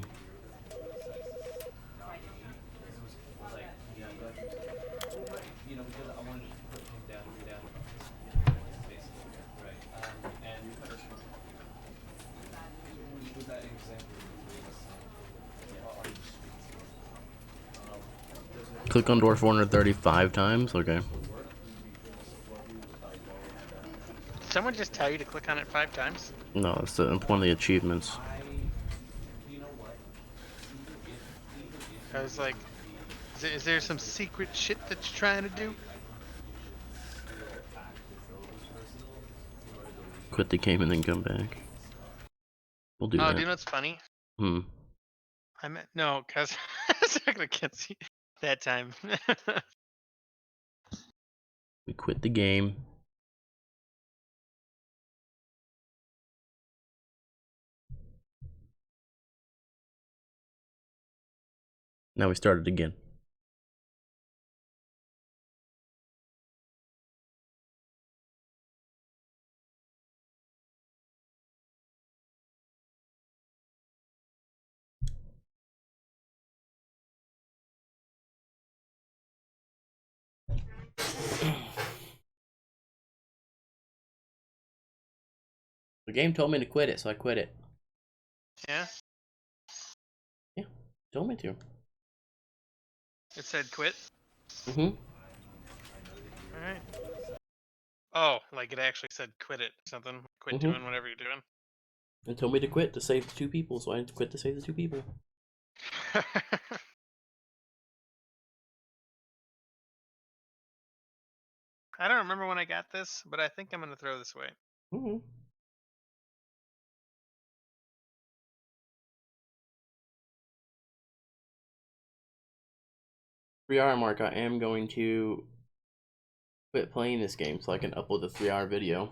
Click on door 435 times? Okay. Did someone just tell you to click on it 5 times? No, it's one of the achievements. I was like, is there some secret shit that you're trying to do? Quit the game and then come back. We'll do Oh, that. do you know what's funny? Hmm. I meant, no, because I was not going to get see that time. We quit the game. Now we started again. The game told me to quit it, so I quit it. Yeah? Yeah, told me to. It said quit? Mm-hmm. Alright. Oh, like it actually said quit it or something. Quit doing whatever you're doing. It told me to quit to save the 2 people, so I quit to save the 2 people. I don't remember when I got this, but I think I'm gonna throw this away. Mhm. Three-hour mark. I am going to quit playing this game so I can upload the 3-hour video.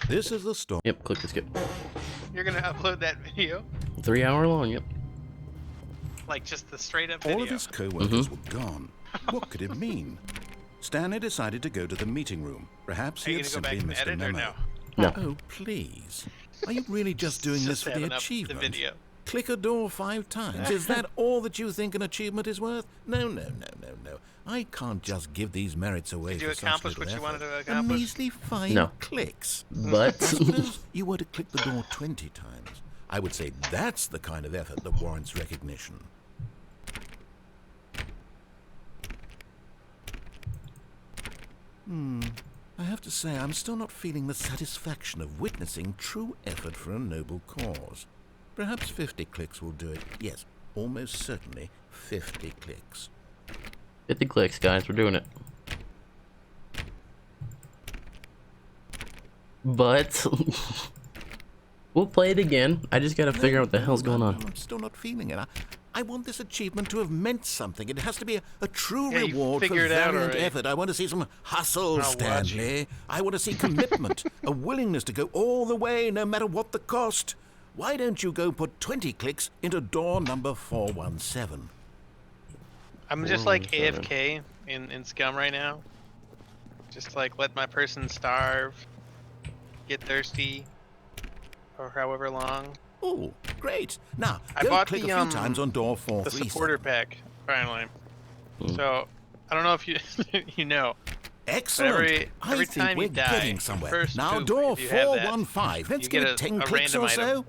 This is the story. Yep, click to skip. You're gonna upload that video? 3 hour long, yep. Like just the straight up video? All of his co-workers were gone. What could it mean? Stanley decided to go to the meeting room. Perhaps Are he you had gonna go back simply and missed a edit or memo. no? No. Oh, please. Are you really just doing this for the having up achievement? The video. Click a door 5 times. Is that all that you think an achievement is worth? No, no, no, no, no. I can't just give these merits away Did you for such accomplish little what you effort. wanted to A accomplish? measly 5 No. clicks. But Suppose you were to click the door 20 times. I would say that's the kind of effort that warrants recognition. I have to say, I'm still not feeling the satisfaction of witnessing true effort for a noble cause. Perhaps 50 clicks will do it. Yes, almost certainly 50 clicks. 50 clicks, guys. We're doing it. But we'll play it again. I just gotta figure out what the hell's going on. I'm still not feeling it. I want this achievement to have meant something. It has to be a true Yeah, you reward for figured it out valiant already. effort. I want to see some hustle, I'll watch Stanley. I want to see commitment, a willingness to go all the way, no matter what the cost. Why don't you go put 20 clicks into door number 417? I'm just like 417. AFK in Scum right now. Just like let my person starve, get thirsty, or however long. Oh, great. Now, I go bought click the, a few times on door The 437. supporter pack, finally. So, I don't know if you you know. Excellent. every I think time we're you die, getting somewhere. first Now, poop, door if you have that, 415. Let's you give get it 10 a clicks random or so.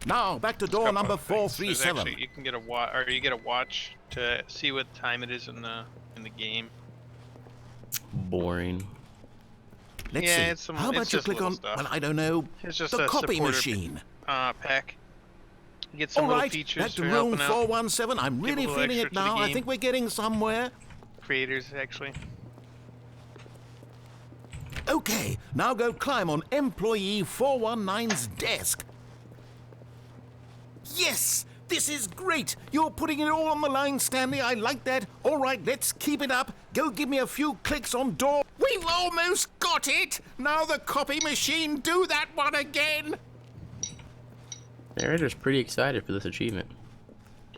Now, back to door number Couple of things. There's 437. actually- you can get a watch, or you get a watch to see what time it is in the game. Boring. Let's Yeah, see. it's some- How it's about you just click little on, stuff. well, I don't know, It's just the a copy supporter machine. Pack. You get some All little right, features back to for room helping out 417. I'm Give a really little feeling extra it to the now. I game. think we're getting somewhere. creators, actually. Okay, now go climb on employee 419's desk. Yes! This is great! You're putting it all on the line, Stanley. I like that. All right, let's keep it up. Go give me a few clicks on door. We've almost got it! Now the copy machine, do that one again! Narrator's pretty excited for this achievement.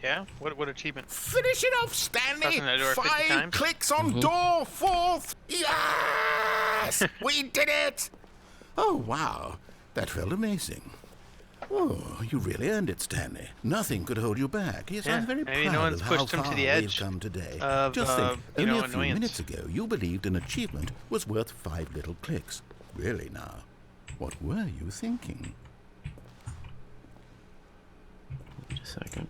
Yeah? What achievement? Finish it off, Stanley! Pressing that door 50 5 times? clicks on door 4th. Yes! We did it! Oh, wow. That felt amazing. Oh, you really earned it, Stanley. Nothing could hold you back. Yes, Yeah, I'm very maybe proud no one's of how pushed him to far the we've edge come today. of, Just think, you only know, a few annoyance. minutes ago, you believed an achievement was worth 5 little clicks. Really now, what were you thinking? Wait a second.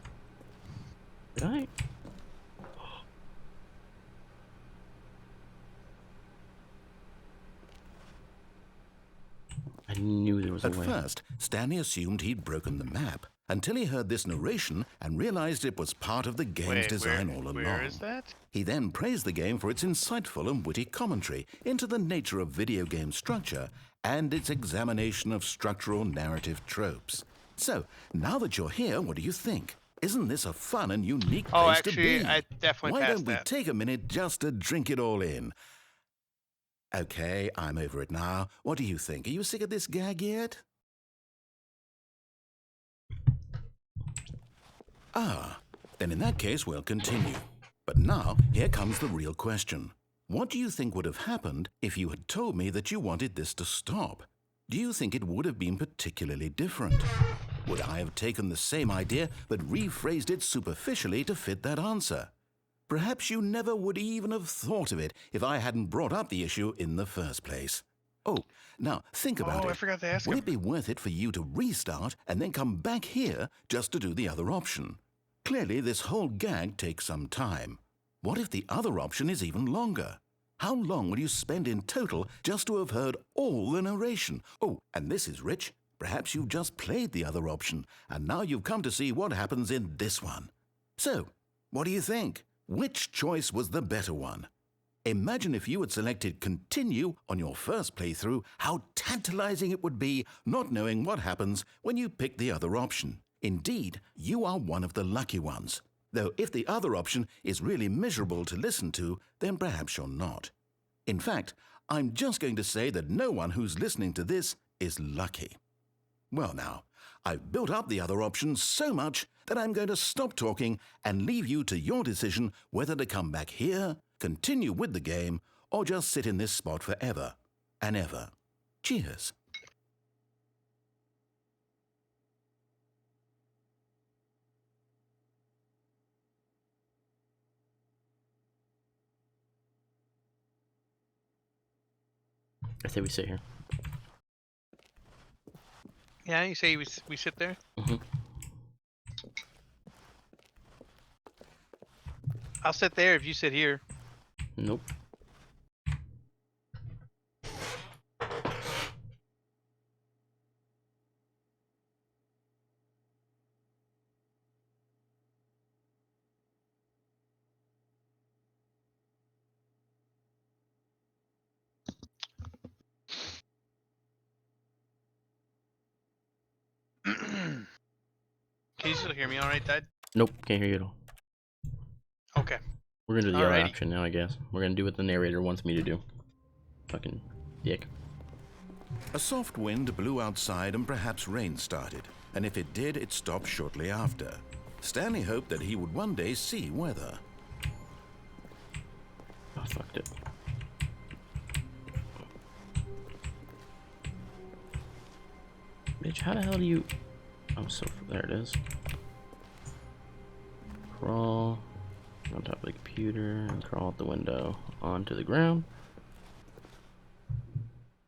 Did I? I knew there was a At way. first, Stanley assumed he'd broken the map until he heard this narration and realized it was part of the game's Wait, design all along. where is that? He then praised the game for its insightful and witty commentary into the nature of video game structure and its examination of structural narrative tropes. So, now that you're here, what do you think? Isn't this a fun and unique place Oh, to actually, be? I definitely Why passed don't we that. take a minute just to drink it all in? Okay, I'm over it now. What do you think? Are you sick of this gag yet? Ah, then in that case, we'll continue. But now, here comes the real question. What do you think would have happened if you had told me that you wanted this to stop? Do you think it would have been particularly different? Would I have taken the same idea but rephrased it superficially to fit that answer? Perhaps you never would even have thought of it if I hadn't brought up the issue in the first place. Oh, now think about it. Oh, I forgot to ask Would him. it be worth it for you to restart and then come back here just to do the other option? Clearly, this whole gag takes some time. What if the other option is even longer? How long will you spend in total just to have heard all the narration? Oh, and this is rich. Perhaps you've just played the other option, and now you've come to see what happens in this one. So, What do you think? Which choice was the better one? Imagine if you had selected continue on your first playthrough, how tantalizing it would be not knowing what happens when you pick the other option. Indeed, you are one of the lucky ones. Though if the other option is really miserable to listen to, then perhaps you're not. In fact, I'm just going to say that no one who's listening to this is lucky. Well now, I've built up the other options so much that I'm going to stop talking and leave you to your decision whether to come back here, continue with the game, or just sit in this spot forever and ever. Cheers. I say we sit here. Yeah, you say we sit there? Mm-hmm. I'll sit there if you sit here. Nope. Can you still hear me all right, Dad? Nope, can't hear you at all. Okay. We're gonna do the other Alrighty. option now, I guess. We're gonna do what the narrator wants me to do. Fucking dick. A soft wind blew outside and perhaps rain started, and if it did, it stopped shortly after. Stanley hoped that he would one day see weather. Oh, fucked it. Bitch, how the hell do you... Oh, so there it is. Crawl on top of the computer and crawl out the window onto the ground.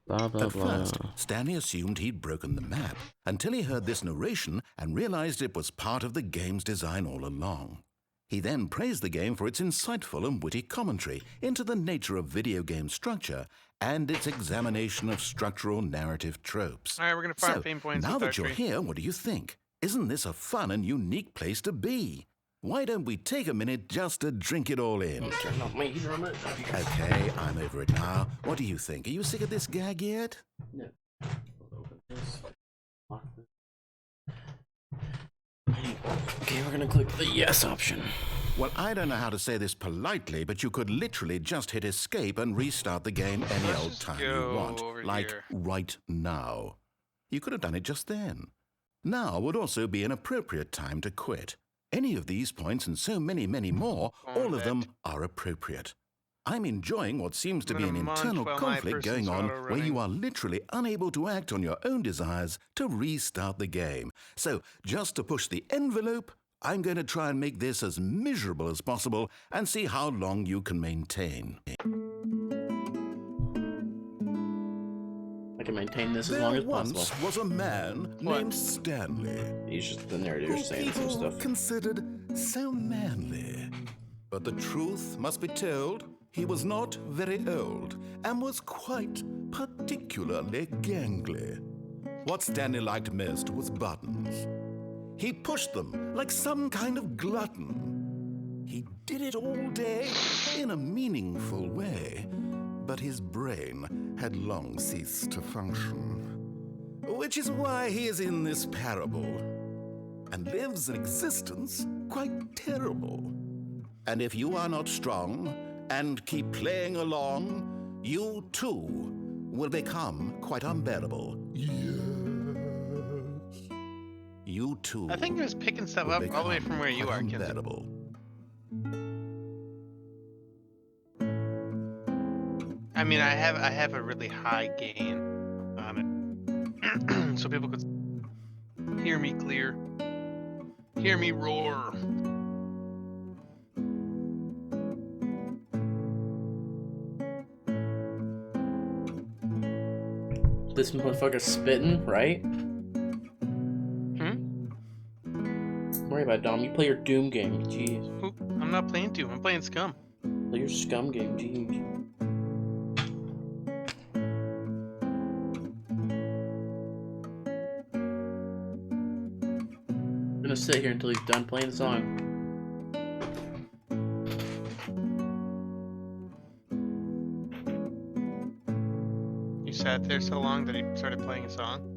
Blah, blah, At blah. first, Stanley assumed he'd broken the map until he heard this narration and realized it was part of the game's design all along. He then praised the game for its insightful and witty commentary into the nature of video game structure and its examination of structural narrative tropes. All right, we're gonna farm So, fame points. now with that you're archery. here, what do you think? Isn't this a fun and unique place to be? Why don't we take a minute just to drink it all in? Turn off my heater on it. Okay, I'm over it now. What do you think? Are you sick of this gag yet? No. Open this. Lock this. Okay, we're gonna click the yes option. Well, I don't know how to say this politely, but you could literally just hit escape and restart the game any Let's old just time you go want. over Like here. right now. You could have done it just then. Now would also be an appropriate time to quit. Any of these points and so many, many more, all of them are appropriate. I'm enjoying what seems to be an I'm gonna munch internal while my conflict person's going on auto where you running. are literally unable to act on your own desires to restart the game. So, just to push the envelope, I'm going to try and make this as miserable as possible and see how long you can maintain. I can maintain this as long There as once possible. was a man What? named Stanley, He's just the narrator who saying some people stuff. considered so manly. But the truth must be told, he was not very old and was quite particularly gangly. What Stanley liked most was buttons. He pushed them like some kind of glutton. He did it all day in a meaningful way, but his brain had long ceased to function. Which is why he is in this parable and lives an existence quite terrible. And if you are not strong and keep playing along, you too will become quite unbearable. Yes. You too. I think it was picking stuff will up all the way become from where you quite are, Kenzie. unbearable. I mean, I have a really high gain on it, so people could hear me clear, hear me roar. This motherfucker's spitting, right? Don't worry about it, Dom. You play your Doom game. Jeez. Oop, I'm not playing Doom. I'm playing Scum. Play your Scum game. Jeez. I'm gonna sit here until he's done playing the song. sat there so long that he started playing a song?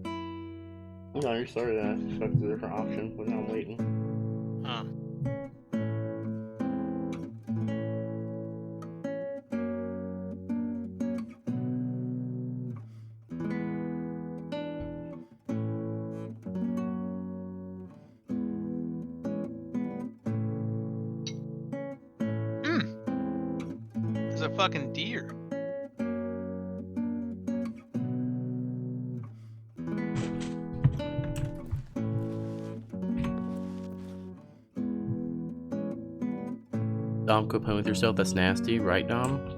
No, you started that. I selected a different option, but now I'm waiting. Oh. There's a fucking deer. Dom, quit playing with yourself. That's nasty, right, Dom?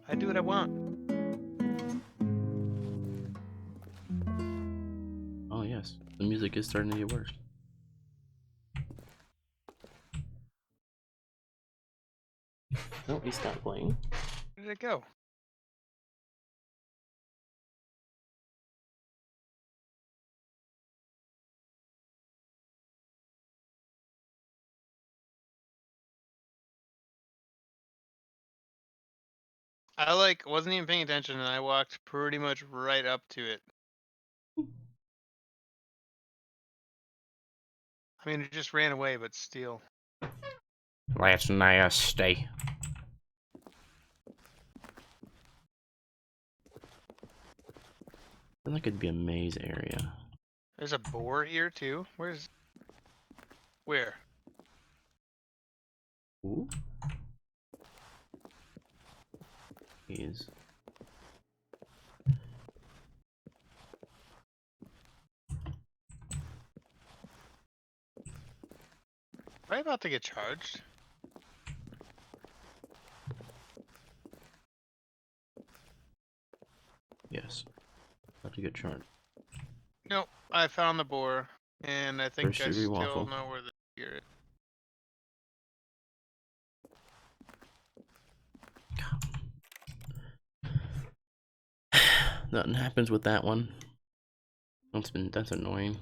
I do what I want. Oh yes, the music is starting to get worse. No, he stopped playing. Where did it go? I wasn't even paying attention and I walked pretty much right up to it. I mean, it just ran away, but still. That's nasty. I feel like it'd be a maze area. There's a boar here too. Where? Ooh. Maze. Am I about to get charged? Yes. Have to get charged. Nope. I found the boar, and I think First I degree still waffle. know where the deer is. Nothing happens with that one. That's annoying.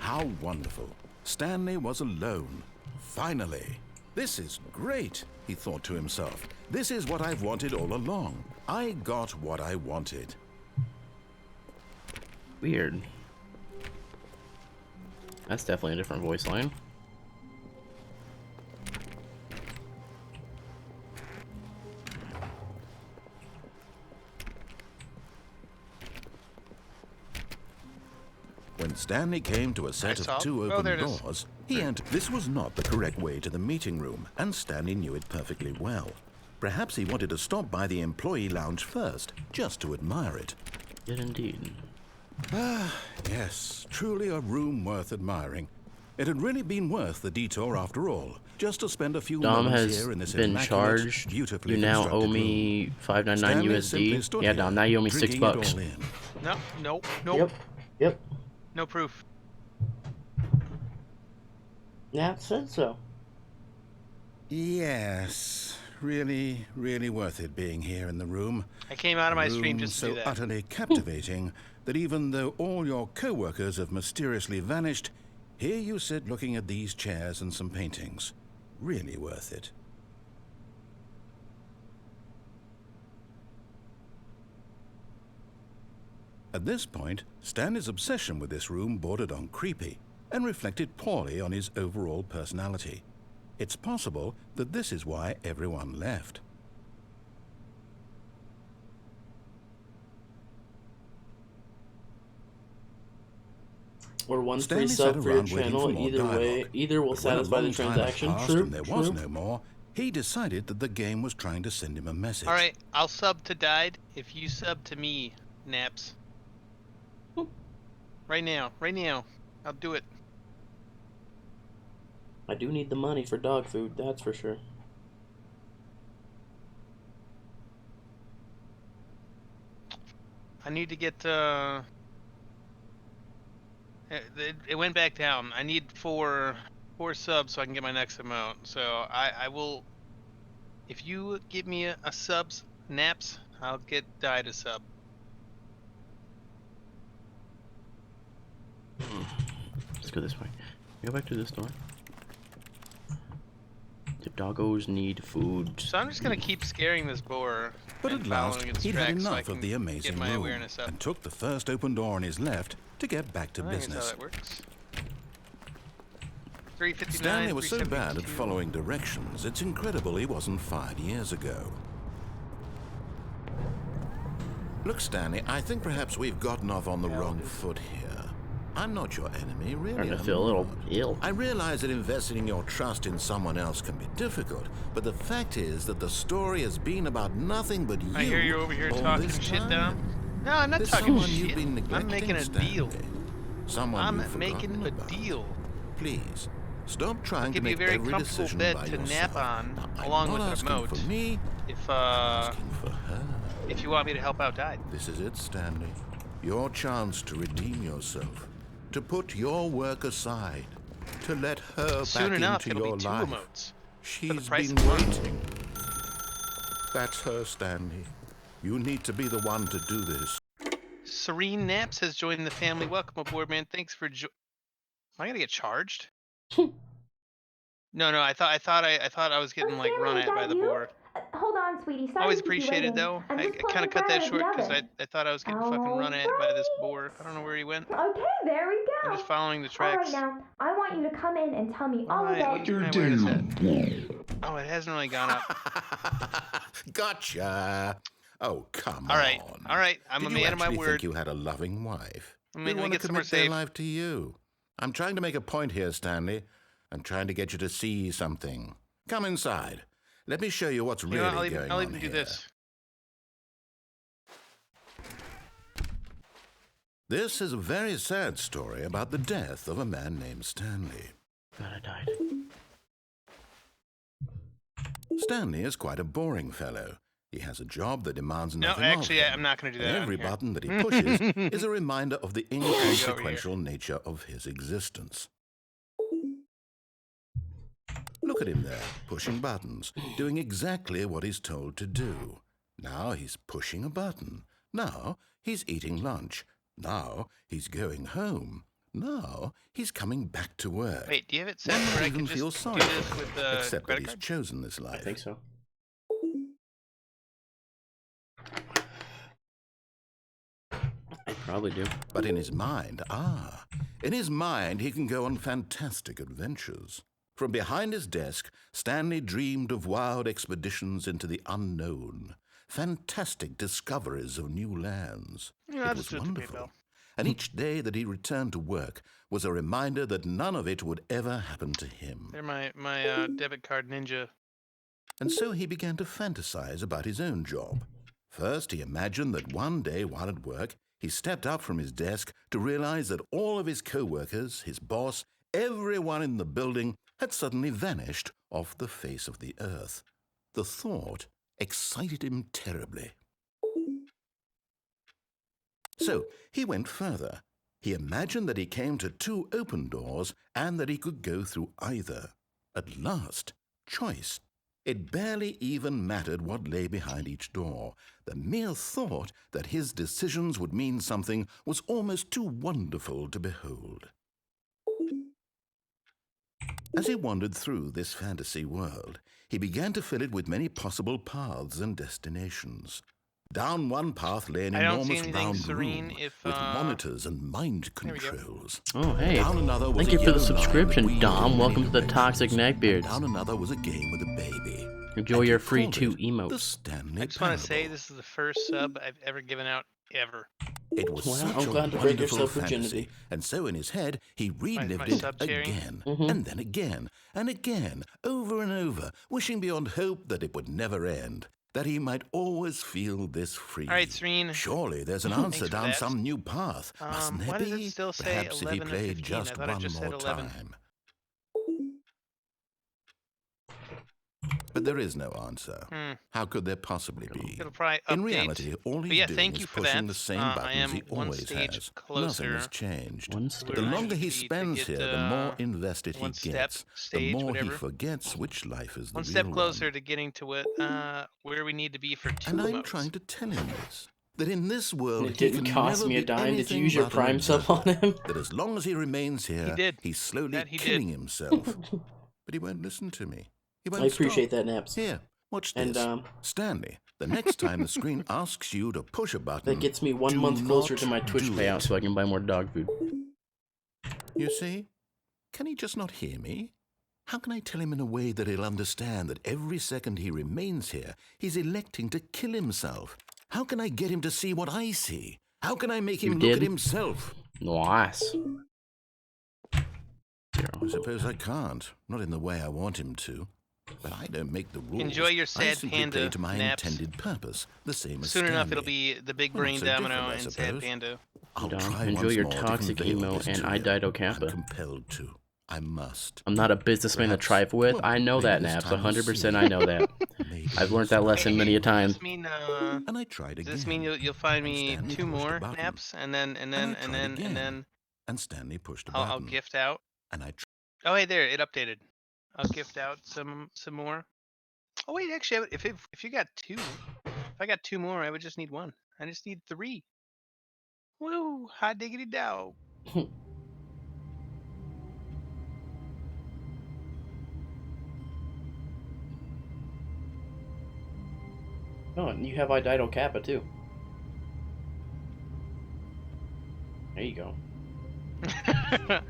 How wonderful. Stanley was alone. Finally. This is great, he thought to himself. This is what I've wanted all along. I got what I wanted. Weird. That's definitely a different voice line. When Stanley came to a set of two Oh, there open it is. doors, he entered. This was not the correct way to the meeting room, and Stanley knew it perfectly well. Perhaps he wanted to stop by the employee lounge first, just to admire it. Did indeed. Yes, truly a room worth admiring. It had really been worth the detour after all, just to spend a few Dom moments has here in this been immaculate, charged. beautifully You now constructed owe me room. $5.99 Stanley simply USD. stood Yeah, here, Dom, now you owe me drinking $6. it all in. No, nope, nope. Yep. Yep. No proof. Yeah, it said so. Yes, really, really worth it being here in the room. I came out of my stream Room just to so do that. utterly captivating that even though all your co-workers have mysteriously vanished, here you sit looking at these chairs and some paintings. Really worth it. At this point, Stanley's obsession with this room bordered on creepy and reflected poorly on his overall personality. It's possible that this is why everyone left. Or one Stanley free sat sub for your around waiting channel. for more Either way, dialogue. either will But when a satisfy the long time had transaction. passed True. and there True. was no more, he decided that the game was trying to send him a message. Alright, I'll sub to Died if you sub to me, Naps. Right now. I'll do it. I do need the money for dog food. That's for sure. I need to get, it went back down. I need four subs so I can get my next amount. So I will, if you give me a subs, Naps, I'll get Died a sub. Let's go this way. Go back to this door. Yep. Doggos need food. So I'm just gonna keep scaring this boar. But and at last, following its he'd had tracks so I enough of can the get amazing my room awareness up. and took the first open door on his left to get back to I think that's how business. that works. 359. Stanley was so bad at 372. following directions, it's incredible he wasn't fired years ago. Look, Stanley, I think perhaps we've gotten off on the wrong foot here. I'm not your enemy, really. Starting to I'm feel a little not. ill. I realize that investing your trust in someone else can be difficult, but the fact is that the story has been about nothing but you. I hear you over here all talking this shit time. down. No, I'm not There's talking someone shit. you've been I'm neglecting, making a Stanley. deal. Someone I'm you've making forgotten a about. deal. Please, stop I'll trying to give you a make very every comfortable decision bed by to yourself. nap on, Now, I'm along not with an asking emote. for me, If I'm asking for her. if you want me to help out Di. This is it, Stanley. Your chance to redeem yourself, to put your work aside, to let her Soon back enough, into it'll your be 2 life. emotes. She's price been of one. waiting. That's her, Stanley. You need to be the one to do this. Serene Naps has joined the family. Welcome aboard, man. Thanks for Am I gonna get charged? No, I thought I was getting like run at by the boar. Hold on, sweetie. Sorry Always to keep you appreciated waiting. though. I'm I just kind pulling of cut that bread out short of the because oven. I thought I was getting fucking run at by this boar. I don't know where he went. Okay, there we go. I'm just following the All right, tracks. now, I want you to come in and tell me all Alright, about what's my awareness at? Oh, it hasn't really gone up. Gotcha. Oh, come All right, on. all right. I'm Did a you man of my actually word. think you had a loving wife? I mean, They let me want to get somewhere commit their safe. life to you. I'm trying to make a point here, Stanley. I'm trying to get you to see something. Come inside. Let me show you what's You really know, going on I'll even here. do this. This is a very sad story about the death of a man named Stanley. God, I died. Stanley is quite a boring fellow. He has a job that demands No, nothing actually, of him. I'm not going to do that. And on every here. button that he pushes is a reminder of the There you go, over here. inconsequential nature of his existence. Look at him there, pushing buttons, doing exactly what he's told to do. Now he's pushing a button. Now he's eating lunch. Now he's going home. Now he's coming back to work. Wait, do you have it set One where I might can even feel just do sorry this for him, with the except that credit he's card? chosen this I life. think so. I probably do. But in his mind, he can go on fantastic adventures. From behind his desk, Stanley dreamed of wild expeditions into the unknown, fantastic discoveries of new lands. Yeah, It I'll was just do it to wonderful. PayPal. And each day that he returned to work was a reminder that none of it would ever happen to him. They're my debit card ninja. And so he began to fantasize about his own job. First, he imagined that one day while at work, he stepped up from his desk to realize that all of his co-workers, his boss, everyone in the building had suddenly vanished off the face of the earth. The thought excited him terribly. So he went further. He imagined that he came to 2 open doors and that he could go through either. At last, choice. It barely even mattered what lay behind each door. The mere thought that his decisions would mean something was almost too wonderful to behold. As he wandered through this fantasy world, he began to fill it with many possible paths and destinations. Down one path lay an I don't see enormous anything round serene room if, with monitors and mind there we go. controls. Oh, hey. Down another was Thank a you for yellow the line that subscription, wheeled Dom. in Welcome many to the Toxic directions. Neckbeards. Down another was a game with a baby. Enjoy And your he free called 2 it the emotes. Stanley I just want to say Parable. this is the first sub I've ever given out ever. It was Wow, such I'm a glad to break your wonderful self-virginity. fantasy, and so in his head he relived my it sub sharing? again, Mhm. and then again, and again, over and over, wishing beyond hope that it would never end, that he might always feel this free. All right, Serene. Surely there's an Thanks answer for down that. some new path, mustn't there Why does be? it still say Perhaps if he 11 of played 15? just I thought it one just said more 11. time. But there is no answer. How could there possibly be? It'll probably In update. reality, all But he's yeah, doing thank is you for pushing that. the same I buttons am he one always stage has. closer. Nothing has changed. One Where stage. The I longer should he be to spends get, here, the more invested he one step, gets. The stage, more whatever. he forgets which life is the One real step closer one. to getting to what where we need to be for 2 And I'm emotes. trying to tell him this. That in this world, It he didn't can cost never me a be dime. Did you anything use your but an Prime sub on observer. him? That as long as he remains here, did. he's slowly That he did. killing himself. But he won't listen to me. He won't I appreciate stop. that, Naps. Here, watch And this. Stanley, the next time the screen asks you to push a button, that gets me 1 do month closer to not my Twitch do payout it. so I can buy more dog food. You see? Can he just not hear me? How can I tell him in a way that he'll understand that every second he remains here, he's electing to kill himself? How can I get him to see what I see? How can I make him look at himself? Nice. I suppose I can't. Not in the way I want him to. But I don't make the rules. Enjoy your I sad simply panda play to my naps. intended purpose, the same as Soon enough, Stanley. it'll be the big Well, brain not so domino different, I and sad suppose. panda. I'll Dom, try enjoy once your more to toxic convey all emo this and to I him. dido I'm kappa. compelled to. I must. I'm not a businessman to Perhaps- trive with. well, I know maybe that, this Naps. time we'll 100% see. I know that. Maybe I've learned it's that not. lesson many a time. Does this mean And I tried again. does this mean you'll find me Stanley 2 pushed a more button. naps and then I tried again. And Stanley pushed a I'll button. gift out? And I Oh hey, there, it updated. I'll gift out some more. Oh wait, actually, if you got 2, if I got 2 more, I would just need 1. I just need 3. Woo! Hot diggity dog. Oh, and you have I dido kappa too. There you go.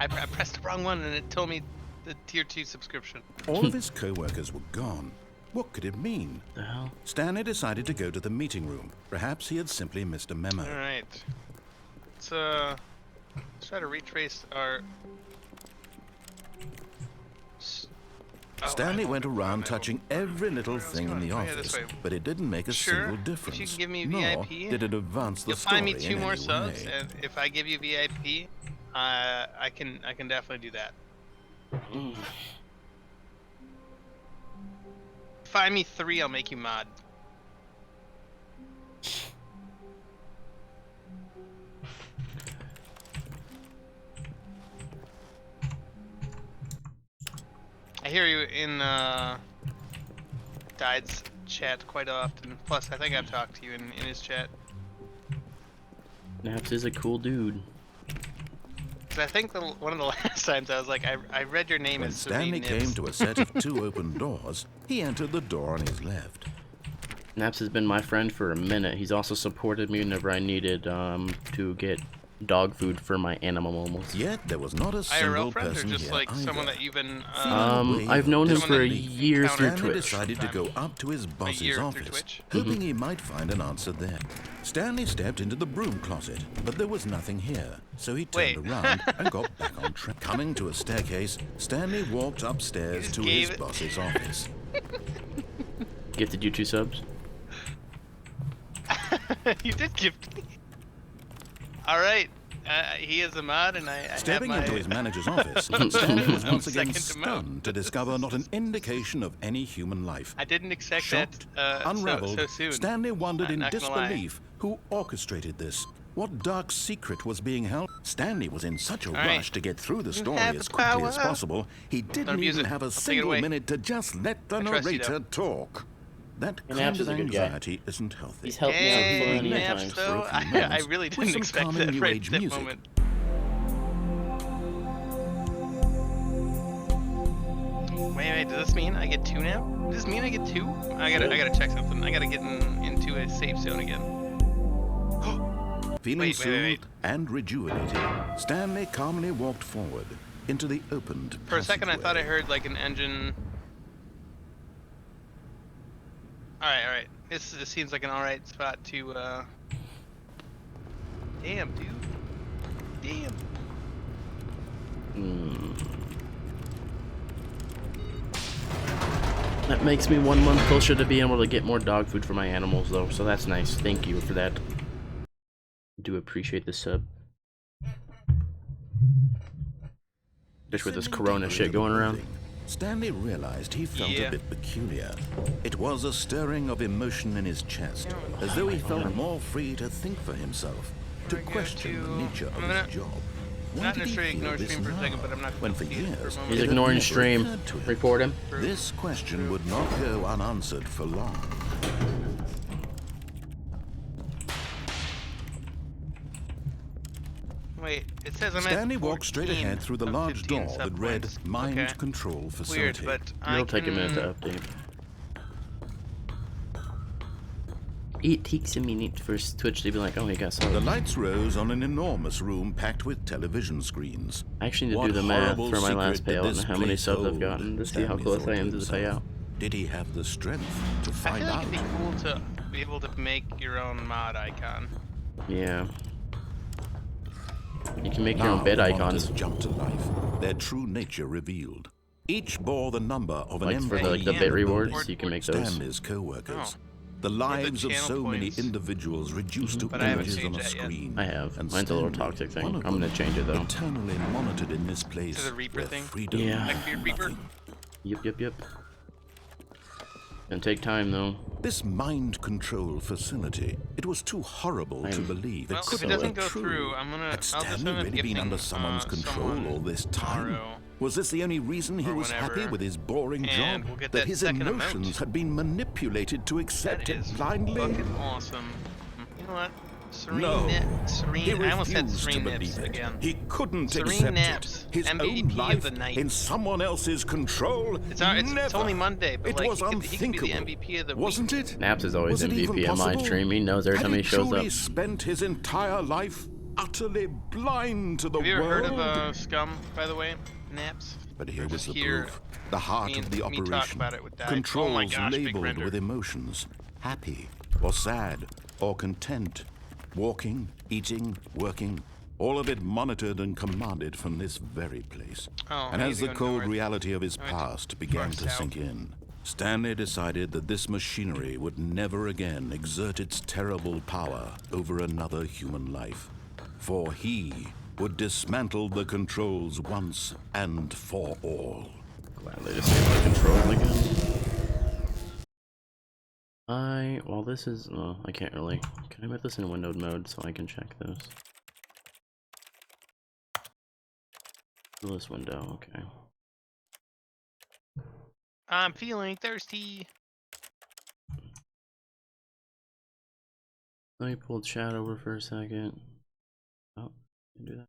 I pressed the wrong one and it told me the tier 2 subscription. All of his co-workers were gone. What could it mean? The hell? Stanley decided to go to the meeting room. Perhaps he had simply missed a memo. All right. Let's try to retrace our. Stanley went around touching every little Where else thing in going? the Oh, yeah, this office, way. but it didn't make a Sure, single if difference. you can give me Nor VIP, did it advance the You'll story find me 2 in more any subs, way. and if I give you VIP, I can definitely do that. Find me 3, I'll make you mod. I hear you in Died's chat quite often. Plus, I think I've talked to you in his chat. Naps is a cool dude. 'Cause I think one of the last times I was like, I read your name When as Stanley Savine came Nibs. to a set of 2 open doors, he entered the door on his left. Naps has been my friend for a minute. He's also supported me whenever I needed to get dog food for my animals. Yet there was not a single IRL friend, or person just here like either. someone that you've been I've known him Someone for that a you year through encountered- Stanley Twitch. decided to go up to his boss's year through office, Twitch? hoping he might find an answer there. Stanley stepped into the broom closet, but there was nothing here, so he turned Wait. around and got back on track. Coming to a staircase, Stanley walked upstairs just to gave his it- boss's office. Gifted you 2 subs. You did gift me. All right, he is a mod, and I Stepping have my. into his manager's office, Stanley was once again Second to move. stunned to discover not an indication of any human life. I didn't expect Shocked, that unraveled, so soon. Stanley wondered I'm in not gonna lie. disbelief who orchestrated this. What dark secret was being held? Stanley was in such a right. rush to get through the You story have as the quickly as power. possible, he didn't abuse even it. have a I'll take it single away. minute to just let the I trust you, narrator though. talk. That And kind Naps of is a good guy. anxiety isn't healthy. He's helped me out Hey, plenty of Naps, times. though, For a few I moments, really with didn't some expect calming that New right Age at that music. moment. Wait, does this mean I get 2 now? Does this mean I get 2? I gotta check something. I gotta get into a safe zone again. Feeling Wait. soothed and rejuvenated, Stanley calmly walked forward into the opened For a second, I thought I passageway. heard like an engine. Alright. This seems like an alright spot to, Damn, dude. Damn. That makes me 1 month closer to being able to get more dog food for my animals, though, so that's nice. Thank you for that. Do appreciate the sub. Just with this Descending corona deeper shit into the going around. building, Stanley realized he felt Yeah. a bit peculiar. It was a stirring of emotion in his chest, as though he felt more free to think for himself, to We're going question the to- nature of I'm gonna- his job. Why Not did he necessarily feel ignore this stream for a second, now, but I'm not when for confused for a years moment. He's it had ignoring never stream. occurred to him? Report him. This question would not go unanswered for long. Wait, it says I'm Stanley at walked straight 14 ahead through the of large 15 door sub that read points. Mind Okay. Control Weird, Facility. but I It'll take a minute to update. It takes a minute for Twitch to be like, oh, he got The some. lights rose on an enormous room packed with television screens. I actually need to What do the math horrible for my last secret did payout this and how many place subs I've hold? gotten to see how Stanley close thought I to am to the payout. himself. Did he have the strength to I find feel like out? it'd be cool to be able to make your own mod icon. Yeah. You can make your Now own bed the icons. monsters jumped to life, their true nature revealed. Each bore the number of an Like for employee the in bit the rewards, building. you can make those. Stanley's co-workers. Oh. The lives of channel so many points. individuals reduced to But I haven't images on a changed that yet. screen. I have. And Mine's a little Stanley, toxic thing. one of I'm gonna them, change it though. eternally monitored in this place. To the Reaper where thing? freedom Yeah. Like Beard Reaper? nothing. Yep. Gonna take time though. This mind control facility, it was too horrible to I'm- believe. Well, It if couldn't it doesn't be go true. through, I'm gonna. Had I'll just Stanley end up really been gifting, under someone's control someone all this time? tomorrow Was this the only reason he or was happy whenever, with his boring and job? we'll get that that his second emotions emote. had been manipulated to accept That it is blindly? fucking awesome. You know what? Serene No, Serene. he I almost said refused to Serene believe Nips it. again. He couldn't Serene accept Naps, it. His MVP own of life the night. in someone else's control. It's Never. only Monday, but It like was he could be unthinkable, the MVP of the wasn't week. it? Naps is always Was it even MVP on my possible? stream. He knows every Had time he shows truly up. spent his entire life utterly blind to the Have you ever world? heard of Scum, by the way? Naps? But here Or was just the hear proof. The heart me of the and- me talk operation. about it with that. Controls Oh my gosh, big labeled render. with emotions. Happy or sad or content. Walking, eating, working. All of it monitored and commanded from this very place. Oh, And I as need the to go cold north. reality of his I went to past began to south. sink in, Stanley decided that this machinery would never again exert its terrible power over another human life. For he would dismantle the controls once and for all. Glad they just gave my control again. Well, this is, I can't really. Can I put this in windowed mode so I can check this? This window, okay. I'm feeling thirsty. Let me pull chat over for a second. Oh, can do that.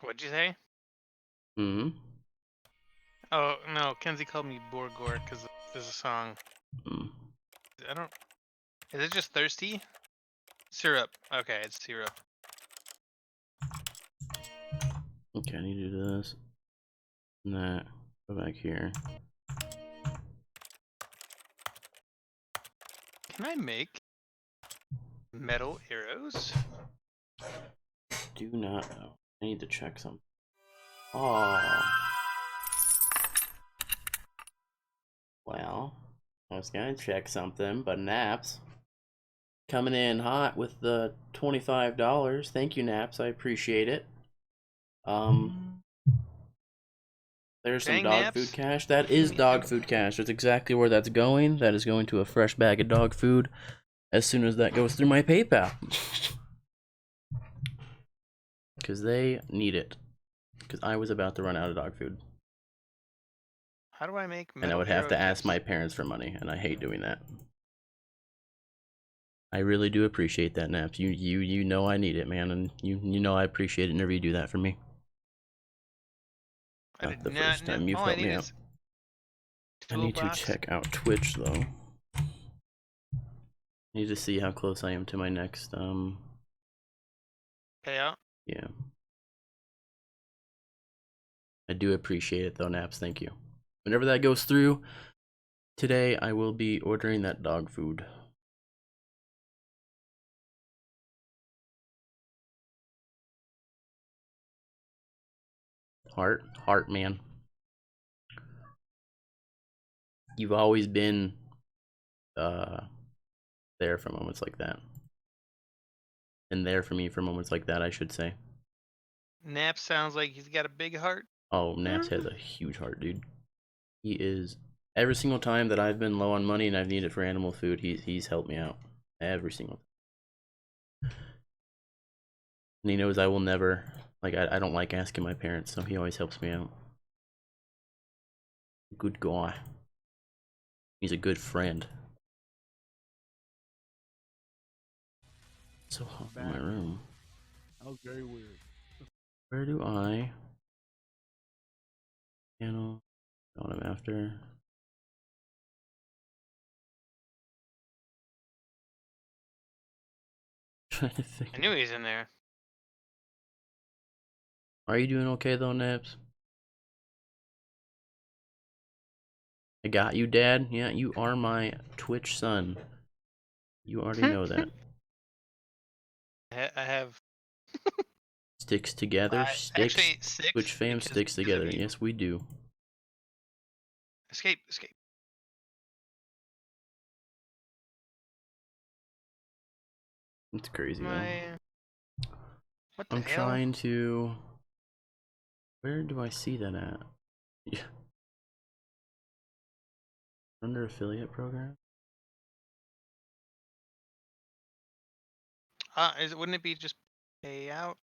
What'd you say? Hmm. Oh no, Kenzie called me Borgor because there's a song. Mm. I don't. Is it just thirsty? Syrup. Okay, it's syrup. Okay, I need to do this. And that. Go back here. Can I make metal arrows? Do not know. I need to check something. Oh. Well, I was gonna check something, but Naps coming in hot with the $25. Thank you, Naps. I appreciate it. There's some Dang, dog Naps. food cash. That is dog food cash. That's exactly where that's going. That is going to a fresh bag of dog food as soon as that goes through my PayPal. Because they need it. Because I was about to run out of dog food. How do I make metal And I would have to arrow ask tips? my parents for money, and I hate doing that. I really do appreciate that, Naps. You know I need it, man, and you know I appreciate it whenever you do that for me. I Not did the not first time know. you've All I helped need me is out. I need to toolbox. check out Twitch though. I need to see how close I am to my next Payout. yeah. I do appreciate it though, Naps, thank you. Whenever that goes through, today I will be ordering that dog food. Heart man. You've always been there for moments like that. And there for me for moments like that, I should say. Nap sounds like he's got a big heart. Oh, Naps has a huge heart, dude. He is, every single time that I've been low on money and I've needed for animal food, he's helped me out. Every single time. And he knows I will never, like, I don't like asking my parents, so he always helps me out. Good guy. He's a good friend. so hot in my room. That was very weird. Where do I? Channel. What I'm after. Trying to think. I knew he was in there. Are you doing okay though, Naps? I got you, Dad. Yeah, you are my Twitch son. You already know that. I have. Sticks together. Sticks. Actually, 6. Twitch fam because sticks of together. you. Yes, we do. Escape, escape. It's crazy though. What the I'm hell? trying to. Where do I see that at? Yeah. Under affiliate program? Wouldn't it be just pay out?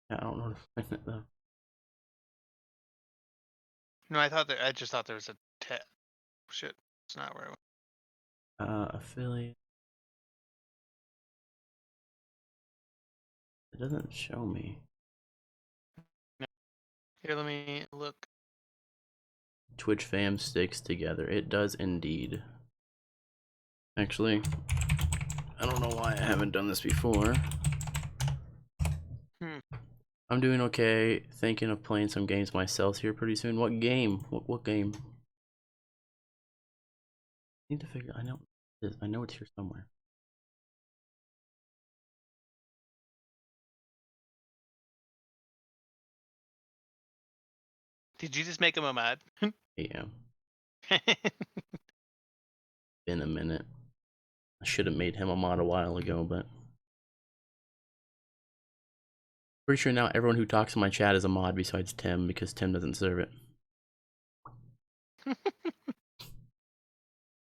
Yeah, I don't know where to find it though. No, I just thought there was a tab. Shit, it's not where I went. Affiliate. It doesn't show me. Here, let me look. Twitch fam sticks together. It does indeed. Actually, I don't know why I haven't done this before. I'm doing okay. Thinking of playing some games myself here pretty soon. What game? What game? Need to figure. I know it's here somewhere. Did you just make him a mod? Yeah. Been a minute. I should have made him a mod a while ago, but pretty sure now everyone who talks in my chat is a mod besides Tim because Tim doesn't serve it.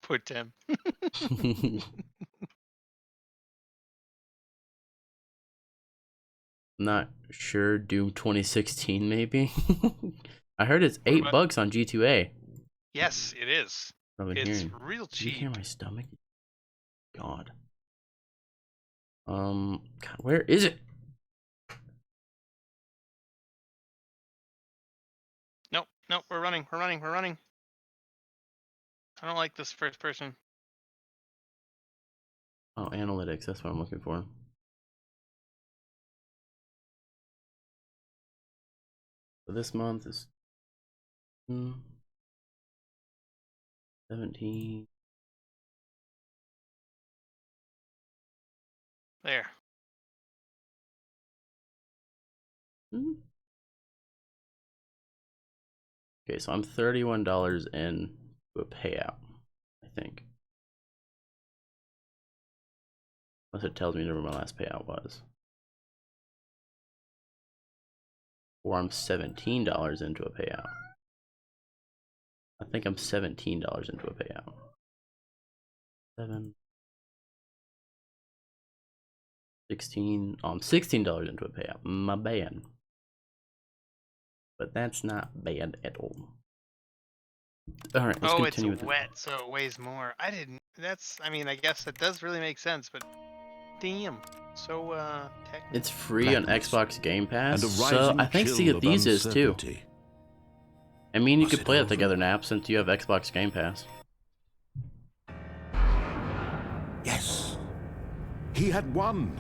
Poor Tim. Not sure. Doom 2016 maybe. I heard it's $8 on G2A. Yes, it is. I've been It's hearing. real Do you hear cheap. my stomach? God. God, where is it? Nope, nope, we're running. I don't like this first person. Oh, analytics. That's what I'm looking for. So this month is 17. There. Okay, so I'm $31 in to a payout, I think. Unless it tells me whatever my last payout was. Or I'm $17 into a payout. I think I'm $17 into a payout. 16. Oh, I'm $16 into a payout. My bad. But that's not bad at all. All right, let's continue it's with wet, so it weighs more. I mean, I guess that does really make sense, but damn. So, technically. It's free on Xbox Game Pass, and a so rising I think chill Sea of of Thieves is too. uncertainty. I mean, you Was could it play it over? together, Nap, since you have Xbox Game Pass. Yes. He had won.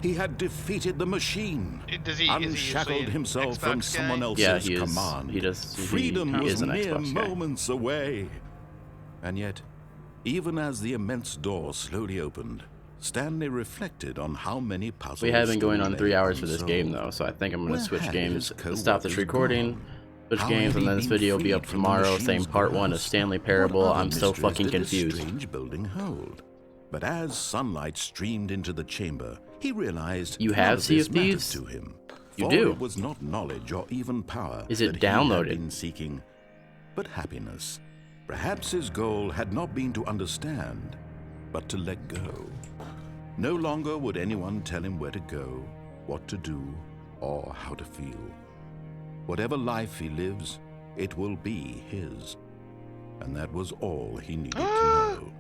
He had defeated the machine. Is he Unshackled usually an himself Xbox from guy? someone else's Yeah, he is. command. He does. Freedom he was is an mere Xbox guy. moments away. And yet, even as the immense door slowly opened, Stanley reflected on how many puzzles We have been going still on 3 lay hours for this game, unsolved. though, so I think I'm going Where to switch had games. his Stop this co-workers recording. gone? Switch How games, had and he then this been video will be freed up from the tomorrow. machine's Same part 1 of grasp? Stanley What Parable. other I'm so mysteries fucking did this confused. strange building hold? But as sunlight streamed into the chamber, he realized You none have of Sea this of mattered Thieves? to him. You For do? It was not knowledge or even power Is it that he had downloaded? been seeking, but happiness. Perhaps his goal had not been to understand, but to let go. No longer would anyone tell him where to go, what to do, or how to feel. Whatever life he lives, it will be his. And that was all he needed to know.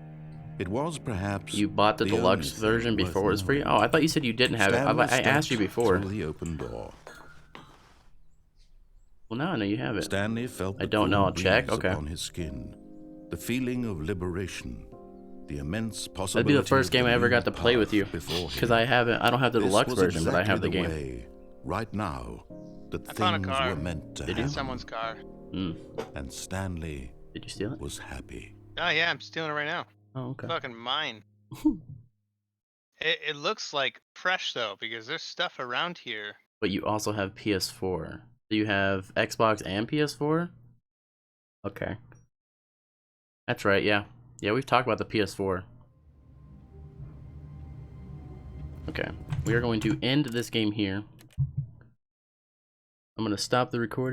It was perhaps You bought the the deluxe only version thing before it was worth free? knowing. Oh, I thought you said you didn't have Stanley it. I asked you stepped before. through the open door. Well, now I know you have it. Stanley felt I the don't know, cool I'll check, breeze okay. upon his skin, the feeling of liberation, the immense possibility. That'd be the first of game I ever new got to play with path you. before Because him. I don't have the This deluxe was version, but I have the exactly game. way, right now, that I found a things car. were meant to Did you? happen. Someone's car. Mm. And Stanley Did you steal it? was happy. Oh yeah, I'm stealing it right now. Oh, okay. Fucking mine. It looks like fresh though, because there's stuff around here. But you also have PS4. Do you have Xbox and PS4? Okay. That's right, yeah. Yeah, we've talked about the PS4. Okay. We are going to end this game here. I'm going to stop the recording.